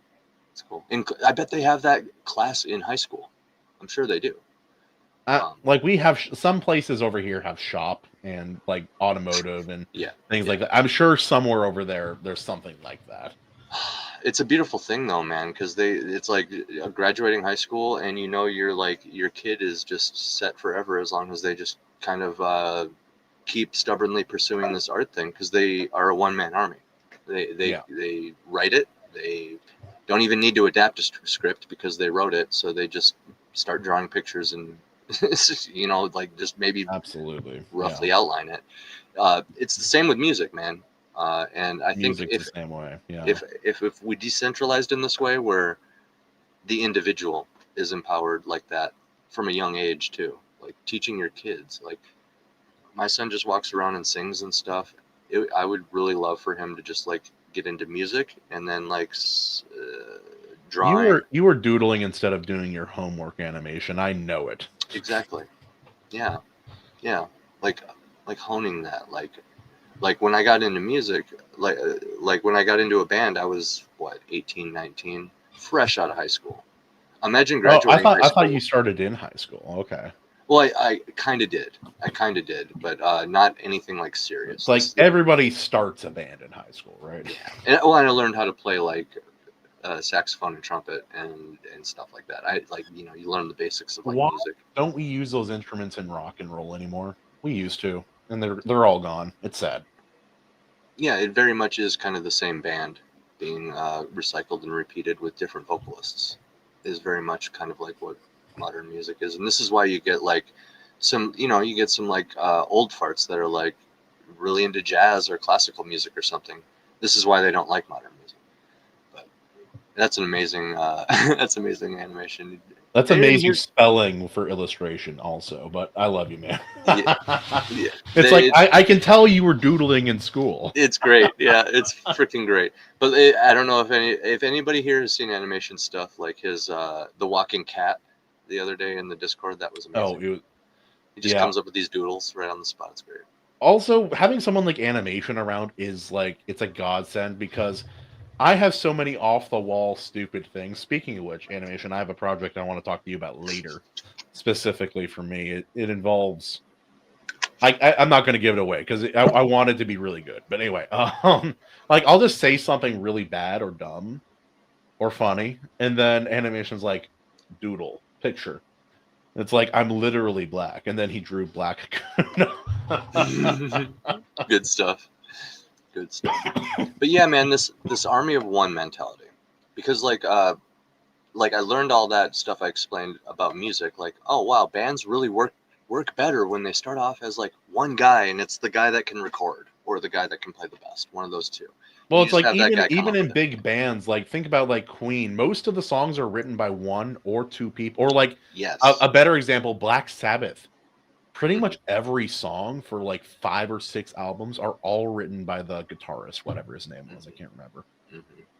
[SPEAKER 9] It's cool. And I bet they have that class in high school. I'm sure they do.
[SPEAKER 1] Like we have some places over here have shop and like automotive and things like that. I'm sure somewhere over there there's something like that.
[SPEAKER 9] It's a beautiful thing though, man, because it's like graduating high school and your kid is just set forever as long as they just kind of keep stubbornly pursuing this art thing, because they are a one-man army. They write it. They don't even need to adapt a script because they wrote it. So they just start drawing pictures and like just maybe
[SPEAKER 1] absolutely
[SPEAKER 9] roughly outline it. It's the same with music, man. And I think
[SPEAKER 1] Music's the same way. Yeah.
[SPEAKER 9] If we decentralized in this way, where the individual is empowered like that from a young age too, like teaching your kids, like my son just walks around and sings and stuff. I would really love for him to just like get into music and then like drawing.
[SPEAKER 1] You were doodling instead of doing your homework animation. I know it.
[SPEAKER 9] Exactly. Yeah. Like honing that. Like when I got into music, like when I got into a band, I was 18, 19, fresh out of high school. Imagine graduating.
[SPEAKER 1] I thought you started in high school. Okay.
[SPEAKER 9] Well, I kind of did. But not anything like serious.
[SPEAKER 1] It's like everybody starts a band in high school, right?
[SPEAKER 9] Yeah. And I learned how to play like saxophone and trumpet and stuff like that. You learn the basics of like music.
[SPEAKER 1] Don't we use those instruments in rock and roll anymore? We used to, and they're all gone. It's sad.
[SPEAKER 9] Yeah, it very much is kind of the same band being recycled and repeated with different vocalists. Is very much kind of like what modern music is, and this is why you get like some like old farts that are like really into jazz or classical music or something. This is why they don't like modern music. But that's an amazing that's amazing animation.
[SPEAKER 1] That's amazing spelling for illustration also, but I love you, man. It's I can tell you were doodling in school.
[SPEAKER 9] It's great. Yeah, it's freaking great. But I don't know if anybody here has seen animation stuff like his the walking cat the other day in the Discord. That was amazing. He just comes up with these doodles right on the spot. It's great.
[SPEAKER 1] Also, having someone like animation around is like, it's a godsend, because I have so many off-the-wall stupid things. Speaking of which, animation, I have a project I want to talk to you about later. Specifically for me, it involves... I'm not going to give it away, because I want it to be really good. But anyway, like, I'll just say something really bad or dumb or funny, and then animation's like, doodle, picture. It's like, I'm literally black, and then he drew black.
[SPEAKER 9] Good stuff. But yeah, man, this army of one mentality, because like I learned all that stuff I explained about music. Like, oh wow, bands really work better when they start off as like one guy, and it's the guy that can record or the guy that can play the best, one of those two.
[SPEAKER 1] Well, it's like even in big bands, like think about like Queen. Most of the songs are written by one or two people, or like a better example, Black Sabbath. Pretty much every song for like 5 or 6 albums are all written by the guitarist, whatever his name was. I can't remember.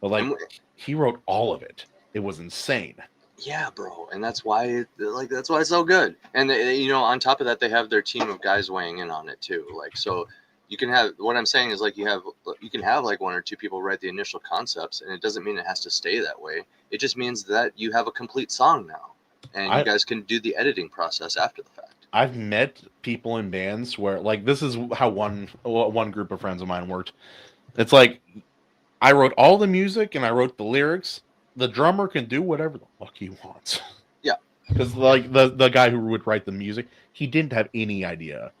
[SPEAKER 1] But like, he wrote all of it. It was insane.
[SPEAKER 9] Yeah, bro. And that's why it's so good. And on top of that, they have their team of guys weighing in on it too. Like, so you can have, what I'm saying is like, you can have like 1 or 2 people write the initial concepts, and it doesn't mean it has to stay that way. It just means that you have a complete song now, and you guys can do the editing process after the fact.
[SPEAKER 1] I've met people in bands where, like, this is how one group of friends of mine worked. It's like, I wrote all the music and I wrote the lyrics. The drummer can do whatever the fuck he wants.
[SPEAKER 9] Yeah.
[SPEAKER 1] Because, like, the guy who would write the music, he didn't have any idea.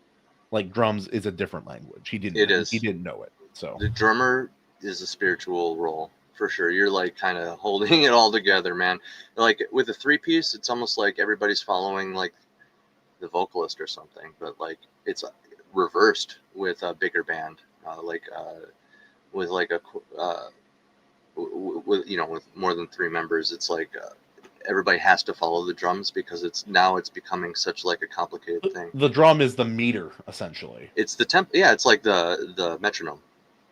[SPEAKER 1] Like, drums is a different language. He didn't know it. So
[SPEAKER 9] the drummer is a spiritual role. For sure. You're like kind of holding it all together, man. Like with a 3-piece, it's almost like everybody's following like the vocalist or something, but like it's reversed with a bigger band, with more than 3 members. It's like everybody has to follow the drums, because it's becoming such like a complicated thing.
[SPEAKER 1] The drum is the meter, essentially.
[SPEAKER 9] It's the temp. Yeah, it's like the metronome.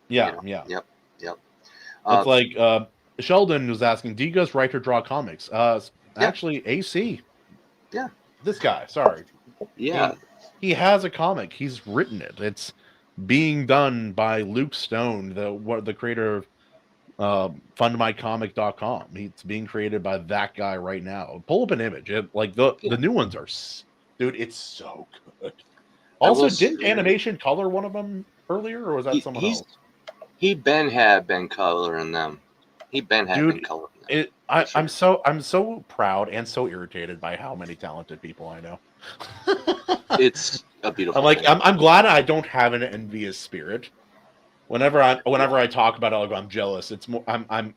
[SPEAKER 1] Yeah.
[SPEAKER 9] Yep.
[SPEAKER 1] It's like Sheldon was asking, do you guys write or draw comics? Actually, AC.
[SPEAKER 9] Yeah.
[SPEAKER 1] This guy, sorry.
[SPEAKER 9] Yeah.
[SPEAKER 1] He has a comic. He's written it. It's being done by Luke Stone, the creator of fundmycomic.com. It's being created by that guy right now. Pull up an image. The new ones are, dude, it's so good. Also, didn't Animation color one of them earlier, or was that someone else?
[SPEAKER 9] He had been coloring them. Been coloring them.
[SPEAKER 1] I'm so proud and so irritated by how many talented people I know.
[SPEAKER 9] It's a beautiful.
[SPEAKER 1] I'm glad I don't have an envious spirit. Whenever I talk about it, I'm jealous. It's more I'm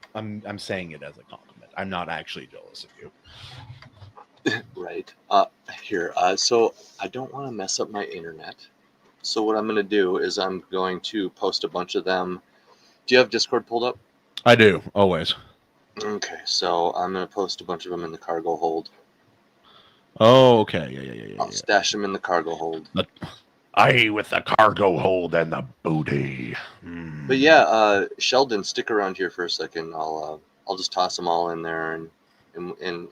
[SPEAKER 1] saying it as a compliment. I'm not actually jealous of you.
[SPEAKER 9] Right. Here. So I don't want to mess up my internet. So what I'm going to do is I'm going to post a bunch of them. Do you have Discord pulled up?
[SPEAKER 1] I do, always.
[SPEAKER 9] Okay, so I'm going to post a bunch of them in the cargo hold.
[SPEAKER 1] Oh, okay. Yeah.
[SPEAKER 9] I'll stash them in the cargo hold.
[SPEAKER 1] I with the cargo hold and the booty.
[SPEAKER 9] But yeah, Sheldon, stick around here for a second. I'll just toss them all in there and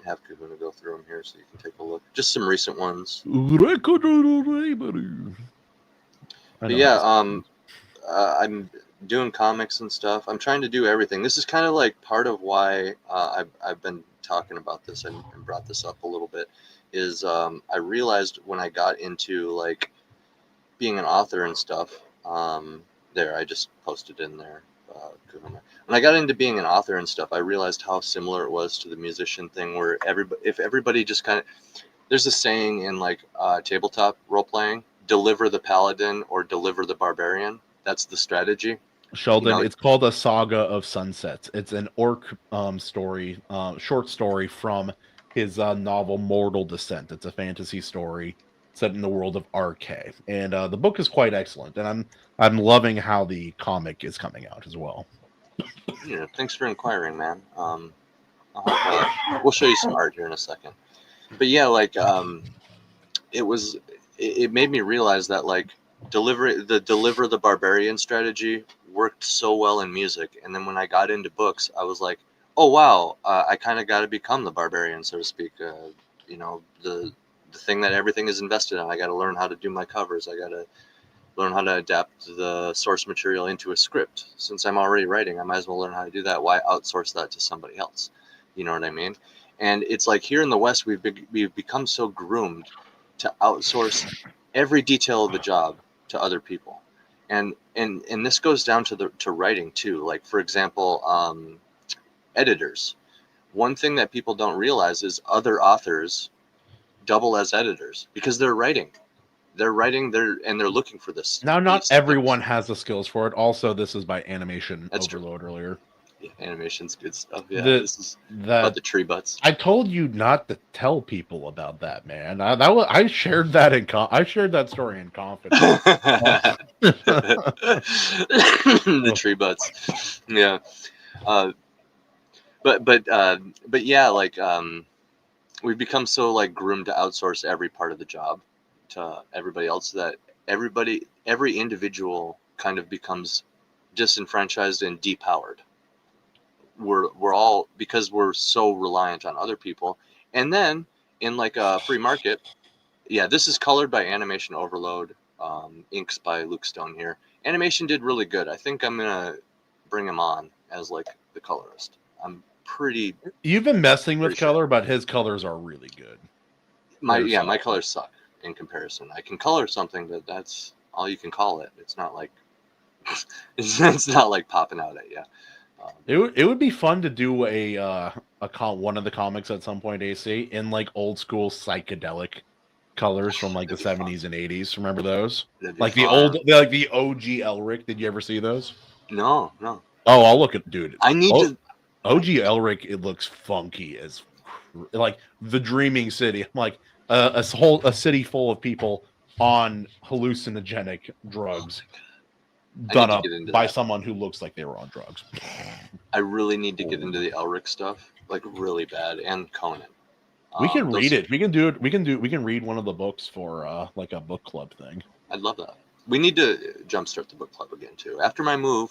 [SPEAKER 9] have Kahuna go through them here so you can take a look. Just some recent ones. But yeah, I'm doing comics and stuff. I'm trying to do everything. This is kind of like part of why I've been talking about this and brought this up a little bit. Is I realized when I got into like being an author and stuff. There, I just posted in there. When I got into being an author and stuff, I realized how similar it was to the musician thing, where if everybody just kind of, there's a saying in like tabletop role playing: deliver the paladin or deliver the barbarian. That's the strategy.
[SPEAKER 1] Sheldon, it's called A Saga of Sunsets. It's an orc story, short story from his novel Mortal Descent. It's a fantasy story set in the world of RK, and the book is quite excellent. And I'm loving how the comic is coming out as well.
[SPEAKER 9] Yeah, thanks for inquiring, man. We'll show you some art here in a second. But yeah, like it made me realize that like deliver the barbarian strategy worked so well in music, and then when I got into books, I was like, oh wow, I kind of got to become the barbarian, so to speak. The thing that everything is invested in. I got to learn how to do my covers. I got to learn how to adapt the source material into a script. Since I'm already writing, I might as well learn how to do that. Why outsource that to somebody else? You know what I mean? And it's like here in the West, we've become so groomed to outsource every detail of the job to other people, and this goes down to writing too. Like for example, editors. One thing that people don't realize is other authors double as editors because they're writing and they're looking for this.
[SPEAKER 1] Now, not everyone has the skills for it. Also, this is by Animation Overload earlier.
[SPEAKER 9] Yeah, animation's good stuff. Yeah,
[SPEAKER 1] this
[SPEAKER 9] is about the tree butts.
[SPEAKER 1] I told you not to tell people about that, man. I shared that I shared that story in confidence.
[SPEAKER 9] The tree butts. Yeah. But yeah, like we've become so like groomed to outsource every part of the job to everybody else that every individual kind of becomes disenfranchised and depowered. We're all, because we're so reliant on other people. And then in like a free market, yeah, this is colored by Animation Overload, inks by Luke Stone here. Animation did really good. I think I'm gonna bring him on as like the colorist. I'm pretty.
[SPEAKER 1] You've been messing with color, but his colors are really good.
[SPEAKER 9] My colors suck in comparison. I can color something, but that's all you can call it. It's not like it's not like popping out at you.
[SPEAKER 1] It would be fun to do one of the comics at some point, AC, in like old school psychedelic colors from like the 70s and 80s. Remember those? Like the OG Elric. Did you ever see those?
[SPEAKER 9] No.
[SPEAKER 1] Oh, I'll look at dude.
[SPEAKER 9] I need to.
[SPEAKER 1] OG Elric, it looks funky as like the Dreaming City. I'm like a city full of people on hallucinogenic drugs done up by someone who looks like they were on drugs.
[SPEAKER 9] I really need to get into the Elric stuff, like really bad, and Conan.
[SPEAKER 1] We can read it. We can do it. We can read one of the books for like a book club thing.
[SPEAKER 9] I'd love that. We need to jumpstart the book club again too. After my move,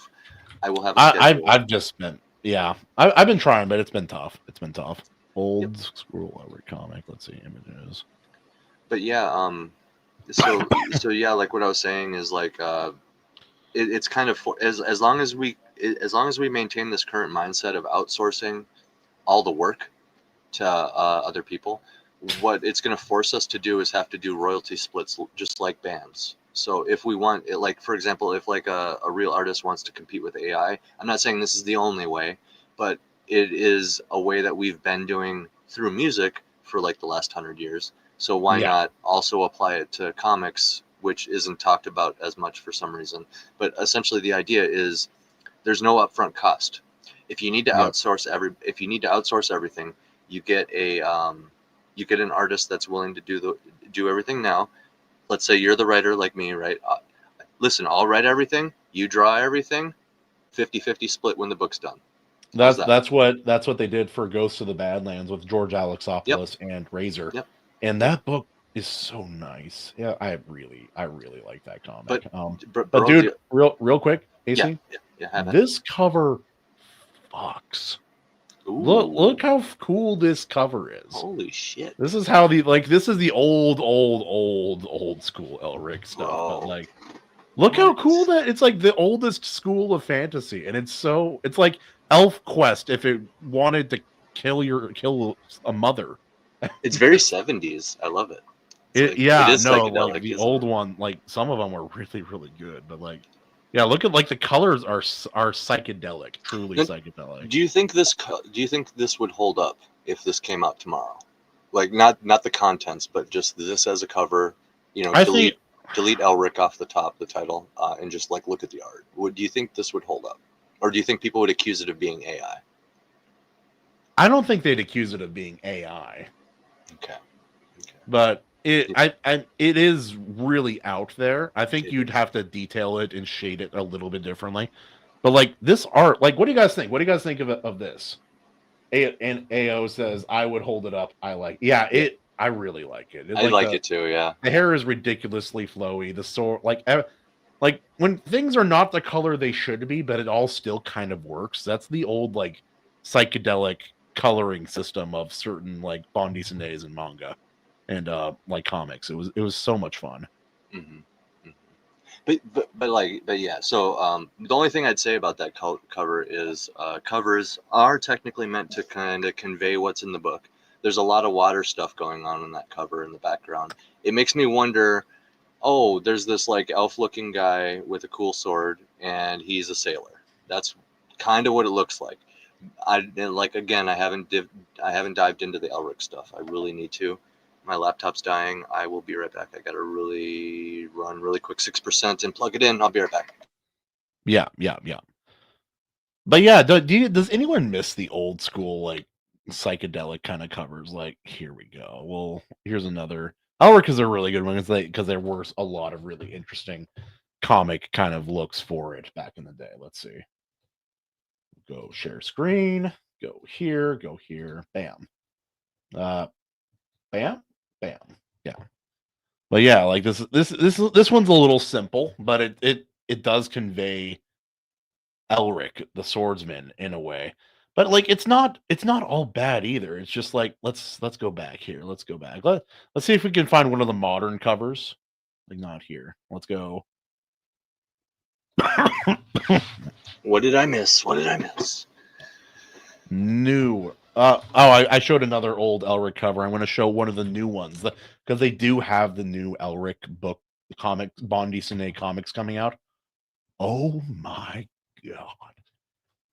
[SPEAKER 9] I will have.
[SPEAKER 1] I've just been I've been trying, but it's been tough. Old school Elric comic. Let's see images.
[SPEAKER 9] But yeah, so yeah, like what I was saying is like it's kind of as long as we maintain this current mindset of outsourcing all the work to other people, what it's going to force us to do is have to do royalty splits just like bands. So if we want it, like for example, if like a real artist wants to compete with AI, I'm not saying this is the only way, but it is a way that we've been doing through music for like the last 100 years. So why not also apply it to comics, which isn't talked about as much for some reason. But essentially the idea is there's no upfront cost. If you need to outsource everything, you get a You get an artist that's willing to do everything now. Let's say you're the writer like me, right? Listen, I'll write everything, you draw everything, 50-50 split when the book's done.
[SPEAKER 1] That's what they did for Ghosts of the Badlands with George Alexopoulos and Razor.
[SPEAKER 9] Yep.
[SPEAKER 1] And that book is so nice. Yeah, I really like that comic.
[SPEAKER 9] But
[SPEAKER 1] dude, real quick, AC,
[SPEAKER 9] yeah,
[SPEAKER 1] this cover fucks.
[SPEAKER 9] Ooh.
[SPEAKER 1] Look how cool this cover is.
[SPEAKER 9] Holy shit!
[SPEAKER 1] This is how this is the old school Elric stuff.
[SPEAKER 9] Bro.
[SPEAKER 1] But like, look how cool that it's like the oldest school of fantasy, and it's like ElfQuest if it wanted to kill a mother.
[SPEAKER 9] It's very 70s. I love it.
[SPEAKER 1] It is
[SPEAKER 9] psychedelic,
[SPEAKER 1] like the old one, like some of them were really good, but like, yeah, look at like the colors are psychedelic, truly psychedelic.
[SPEAKER 9] Do you think this would hold up if this came out tomorrow? Like not the contents, but just this as a cover. You know, delete Elric off the top, the title, and just like look at the art. Do you think this would hold up, or do you think people would accuse it of being AI?
[SPEAKER 1] I don't think they'd accuse it of being AI.
[SPEAKER 9] Okay.
[SPEAKER 1] But it is really out there. I think you'd have to detail it and shade it a little bit differently. But like this art, like what do you guys think? What do you guys think of this? And AO says I would hold it up. I really like it.
[SPEAKER 9] I like it too, yeah.
[SPEAKER 1] The hair is ridiculously flowy. The sword like when things are not the color they should be, but it all still kind of works. That's the old like psychedelic coloring system of certain like bande dessinées and manga and like comics. It was so much fun.
[SPEAKER 9] Mm-hmm. But yeah. So the only thing I'd say about that cover is covers are technically meant to kind of convey what's in the book. There's a lot of water stuff going on in that cover in the background. It makes me wonder, oh, there's this like elf-looking guy with a cool sword, and he's a sailor. That's kind of what it looks like. I haven't dived into the Elric stuff. I really need to. My laptop's dying. I will be right back. I gotta run really quick 6% and plug it in. I'll be right back.
[SPEAKER 1] Yeah. But yeah, does anyone miss the old school like psychedelic kind of covers? Like, here we go. Well, here's another. Elric is a really good one because there were a lot of really interesting comic kind of looks for it back in the day. Let's see. Go share screen. Go here. Bam. Bam. Yeah. But yeah, like this one's a little simple, but it does convey Elric, the swordsman, in a way. But like it's not all bad either. It's just like let's go back here. Let's go back. Let's see if we can find one of the modern covers. Like not here. Let's go.
[SPEAKER 9] What did I miss?
[SPEAKER 1] New. I showed another old Elric cover. I'm going to show one of the new ones because they do have the new Elric book, comic, bande dessinée comics coming out. Oh my god!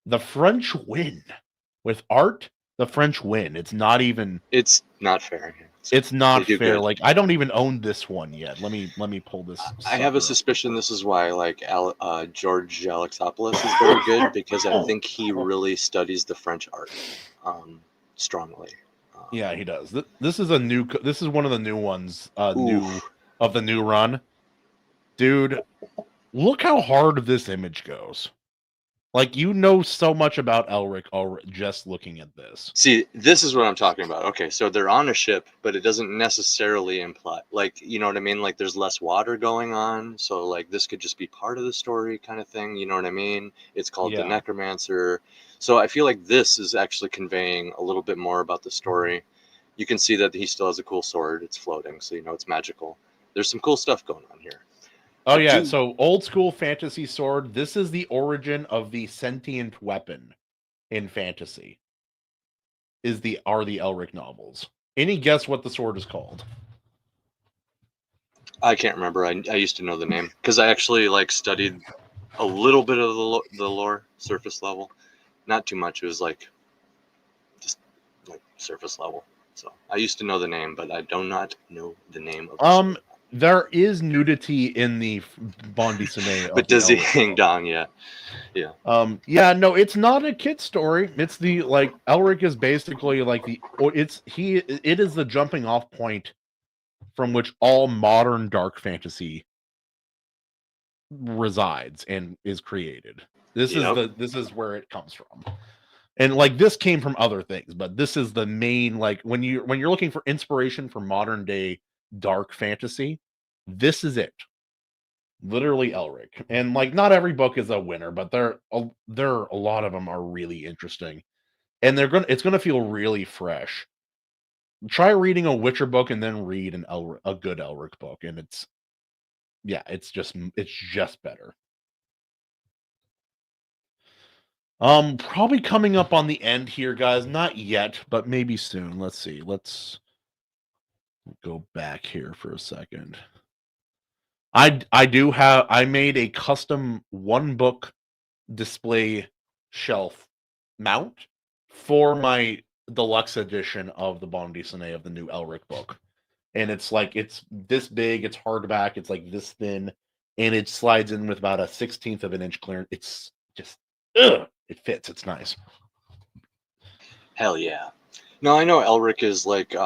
[SPEAKER 1] The French win with art. The French win. It's not
[SPEAKER 9] fair.
[SPEAKER 1] It's not fair. Good. Like I don't even own this one yet. Let me pull this.
[SPEAKER 9] I have a suspicion this is why like George Alexopoulos is very good because I think he really studies the French art strongly.
[SPEAKER 1] Yeah, he does. This is one of the new ones. New of the new run, dude. Look how hard this image goes. Like, you know so much about Elric just looking at this.
[SPEAKER 9] See, this is what I'm talking about. Okay, so they're on a ship, but it doesn't necessarily imply, like, you know what I mean? Like, there's less water going on, so, like, this could just be part of the story kind of thing, you know what I mean? It's called The Necromancer. So I feel like this is actually conveying a little bit more about the story. You can see that he still has a cool sword. It's floating, so you know it's magical. There's some cool stuff going on here.
[SPEAKER 1] Oh yeah, so old school fantasy sword. This is the origin of the sentient weapon in fantasy. Are the Elric novels? Any guess what the sword is called?
[SPEAKER 9] I can't remember. I used to know the name because I actually like studied a little bit of the lore, surface level. Not too much. It was like just like surface level. So I used to know the name, but I do not know the name of the sword.
[SPEAKER 1] there is nudity in the bande dessinée.
[SPEAKER 9] But does he hang down? Yeah.
[SPEAKER 1] Yeah, no, it's not a kid story. It's the like Elric is basically like it is the jumping off point from which all modern dark fantasy resides and is created. This is where it comes from. And like this came from other things, but this is the main, like when you're looking for inspiration for modern day dark fantasy, this is it. Literally Elric. And like not every book is a winner, but there are a lot of them are really interesting. And it's gonna feel really fresh. Try reading a Witcher book and then read a good Elric book, and it's just better. Probably coming up on the end here, guys. Not yet, but maybe soon. Let's see. Let's go back here for a second. I made a custom 1-book display shelf mount for my deluxe edition of the bande dessinée of the new Elric book. And it's this big, it's hardback, it's like this thin, and it slides in with about a 1/16 of an inch clearance. It's just it fits, it's nice.
[SPEAKER 9] Hell yeah. No, I know Elric is like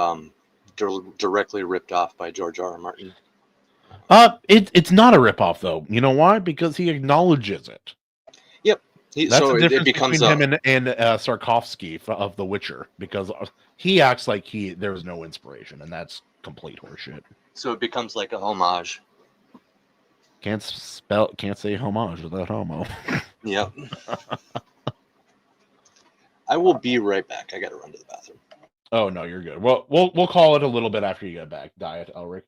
[SPEAKER 9] directly ripped off by George R. R. Martin.
[SPEAKER 1] It's not a ripoff though. You know why? Because he acknowledges it.
[SPEAKER 9] Yep.
[SPEAKER 1] That's the difference between him and Sarkovsky of The Witcher, because he acts like there was no inspiration, and that's complete horseshit.
[SPEAKER 9] So it becomes like a homage.
[SPEAKER 1] Can't say homage without homo.
[SPEAKER 9] Yep. I will be right back. I gotta run to the bathroom.
[SPEAKER 1] Oh no, you're good. Well, we'll call it a little bit after you get back. Diet Elric.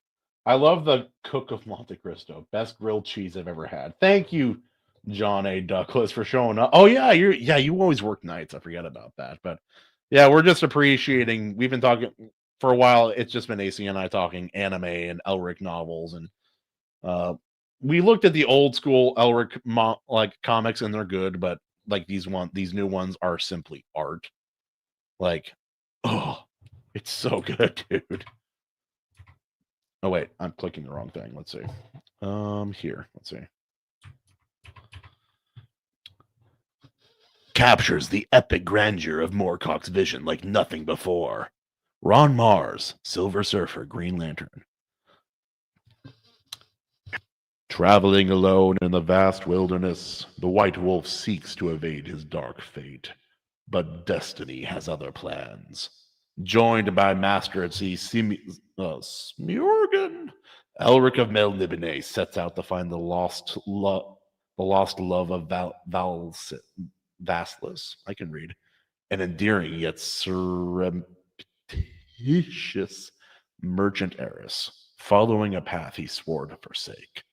[SPEAKER 1] I love the Cook of Monte Cristo. Best grilled cheese I've ever had. Thank you, John A. Douglas, for showing up. Oh yeah, you always work nights. I forget about that. But yeah, we're just appreciating. We've been talking for a while. It's just been AC and I talking anime and Elric novels, and we looked at the old school Elric comics, and they're good, but like these new ones are simply art. Like, oh, it's so good, dude. Oh wait, I'm clicking the wrong thing. Let's see. Here, let's see. Captures the epic grandeur of Moorcock's vision like nothing before. Ron Mars, Silver Surfer, Green Lantern. Traveling alone in the vast wilderness, the White Wolf seeks to evade his dark fate. But destiny has other plans. Joined by Master at Sea Smurgan, Elric of Melniboné sets out to find the lost love of Vasslis. I can read. An endearing yet surreptitious merchant heiress, following a path he swore to forsake.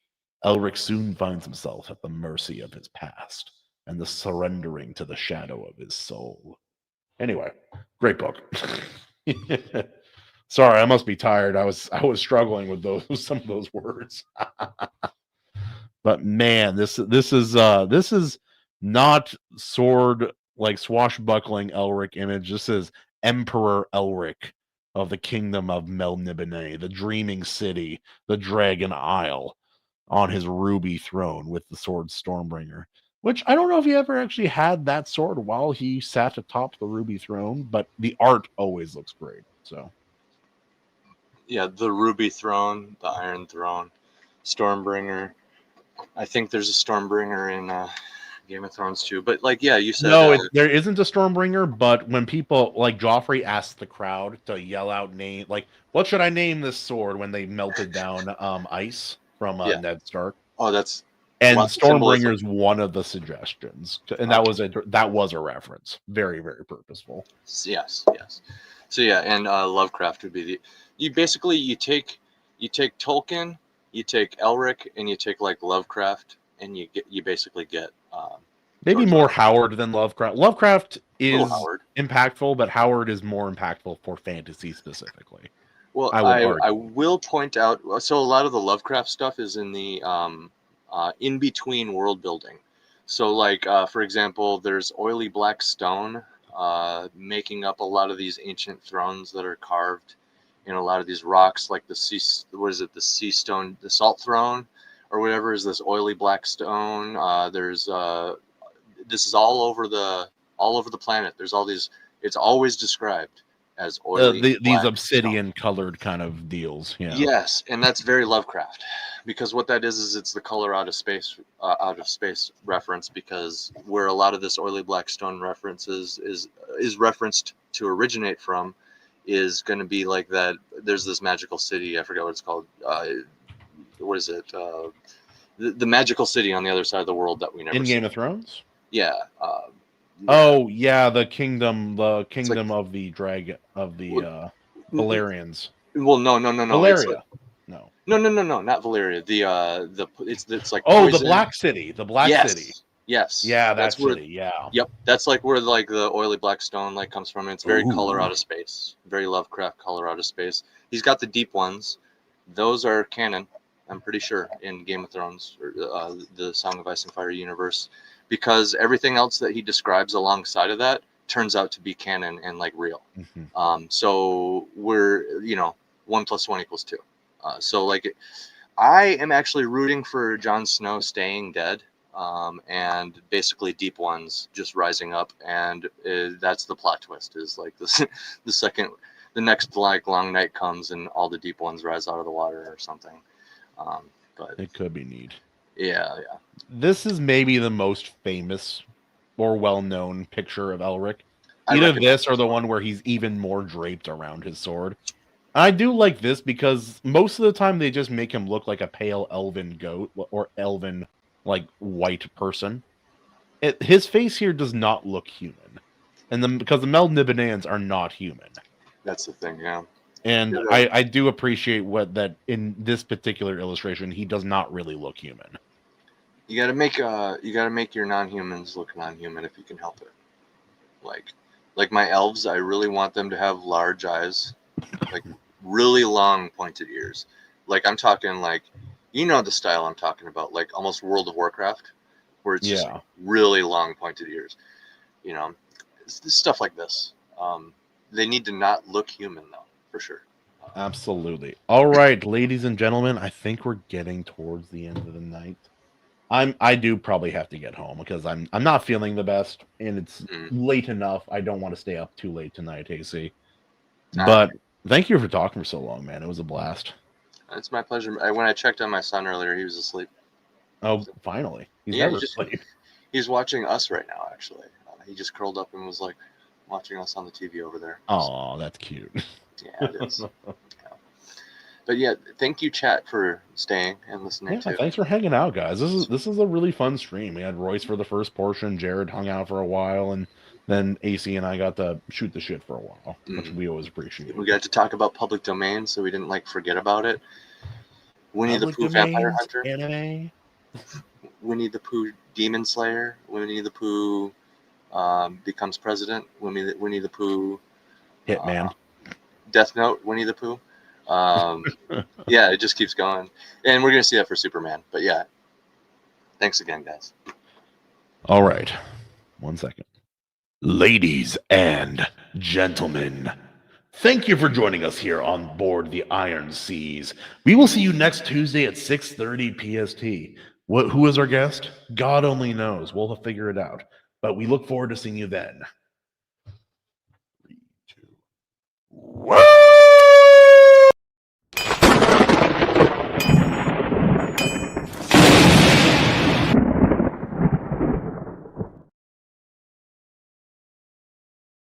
[SPEAKER 1] Elric soon finds himself at the mercy of his past and the surrendering to the shadow of his soul. Anyway, great book. Sorry, I must be tired. I was struggling with some of those words. But man, this is not sword like swashbuckling Elric image. This is Emperor Elric of the kingdom of Melniboné, the dreaming city, the Dragon Isle, on his ruby throne with the sword Stormbringer. Which I don't know if he ever actually had that sword while he sat atop the ruby throne, but the art always looks great. So,
[SPEAKER 9] yeah, the ruby throne, the iron throne, Stormbringer. I think there's a Stormbringer in Game of Thrones too. But like, yeah, you said
[SPEAKER 1] no, there isn't a Stormbringer. But when people like Joffrey asked the crowd to yell out name, like, what should I name this sword when they melted down ice from Ned Stark?
[SPEAKER 9] Oh, that's.
[SPEAKER 1] And Stormbringer is one of the suggestions, and that was a reference. Very, very purposeful.
[SPEAKER 9] Yes. So yeah, and Lovecraft would be you take Tolkien, you take Elric, and you take like Lovecraft, and you basically get
[SPEAKER 1] maybe more Howard than Lovecraft. Lovecraft is impactful, but Howard is more impactful for fantasy specifically.
[SPEAKER 9] Well, I will point out. So a lot of the Lovecraft stuff is in the in between world building. So like for example, there's oily black stone making up a lot of these ancient thrones that are carved in a lot of these rocks, like the sea. What is it? The sea stone, the salt throne, or whatever is this oily black stone. There's this is all over the planet. There's all these. It's always described as oily.
[SPEAKER 1] These obsidian colored kind of deals. Yeah.
[SPEAKER 9] Yes, and that's very Lovecraft, because what that is it's the color out of space reference, because where a lot of this oily black stone references is referenced to originate from is going to be like that. There's this magical city, I forget what it's called. What is it? The magical city on the other side of the world that we never
[SPEAKER 1] in
[SPEAKER 9] see.
[SPEAKER 1] Game of Thrones.
[SPEAKER 9] Yeah.
[SPEAKER 1] Oh yeah, the kingdom of the dragon of the Valerians.
[SPEAKER 9] Well, no.
[SPEAKER 1] Valeria.
[SPEAKER 9] No, not Valeria. It's like
[SPEAKER 1] the
[SPEAKER 9] poison.
[SPEAKER 1] Black City. The Black City.
[SPEAKER 9] Yes.
[SPEAKER 1] Yeah,
[SPEAKER 9] that's where.
[SPEAKER 1] city. Yeah.
[SPEAKER 9] Yep, that's like where like the oily black stone like comes from. It's very color out of space. Very Lovecraft color out of space. He's got the deep ones. Those are canon, I'm pretty sure, in Game of Thrones or the Song of Ice and Fire universe, because everything else that he describes alongside of that turns out to be canon and like real.
[SPEAKER 1] Mm-hmm.
[SPEAKER 9] So we're 1 + 1 = 2. So like, I am actually rooting for Jon Snow staying dead, and basically deep ones just rising up, and that's the plot twist. Is like the next like long night comes and all the deep ones rise out of the water or something. But
[SPEAKER 1] it could be neat.
[SPEAKER 9] Yeah.
[SPEAKER 1] This is maybe the most famous or well-known picture of Elric. Either this or the one where he's even more draped around his sword. I do like this because most of the time they just make him look like a pale elven goat or elven like white person. His face here does not look human, and because the Melnibonéans are not human.
[SPEAKER 9] That's the thing, yeah.
[SPEAKER 1] And I do appreciate that in this particular illustration he does not really look human.
[SPEAKER 9] You gotta make your non-humans look non-human if you can help it. Like my elves, I really want them to have large eyes, like really long pointed ears. Like I'm talking like, the style I'm talking about, like almost World of Warcraft, where it's just really long pointed ears. It's stuff like this. They need to not look human though, for sure.
[SPEAKER 1] Absolutely. All right, ladies and gentlemen, I think we're getting towards the end of the night. I do probably have to get home because I'm not feeling the best, and it's late enough. I don't want to stay up too late tonight, AC. But thank you for talking for so long, man. It was a blast.
[SPEAKER 9] It's my pleasure. When I checked on my son earlier, he was asleep.
[SPEAKER 1] Oh, finally.
[SPEAKER 9] He's watching us right now, actually. He just curled up and was like watching us on the TV over there.
[SPEAKER 1] Oh, that's cute.
[SPEAKER 9] Yeah, it is. But yeah, thank you, chat, for staying and listening.
[SPEAKER 1] Thanks for hanging out, guys. This is a really fun stream. We had Royce for the first portion. Jarrod hung out for a while, and then AC and I got to shoot the shit for a while, which we always appreciate.
[SPEAKER 9] We got to talk about public domain, so we didn't forget about it. Winnie the Pooh Vampire Hunter,
[SPEAKER 1] anime.
[SPEAKER 9] Winnie the Pooh Demon Slayer, Winnie the Pooh becomes president, Winnie the Pooh
[SPEAKER 1] Hitman,
[SPEAKER 9] Death Note, Winnie the Pooh. Yeah, it just keeps going, and we're gonna see that for Superman. But yeah, thanks again, guys.
[SPEAKER 1] All right, 1 second. Ladies and gentlemen, thank you for joining us here on board the Iron Seas. We will see you next Tuesday at 6:30 PST. Who is our guest? God only knows. We'll figure it out. But we look forward to seeing you then.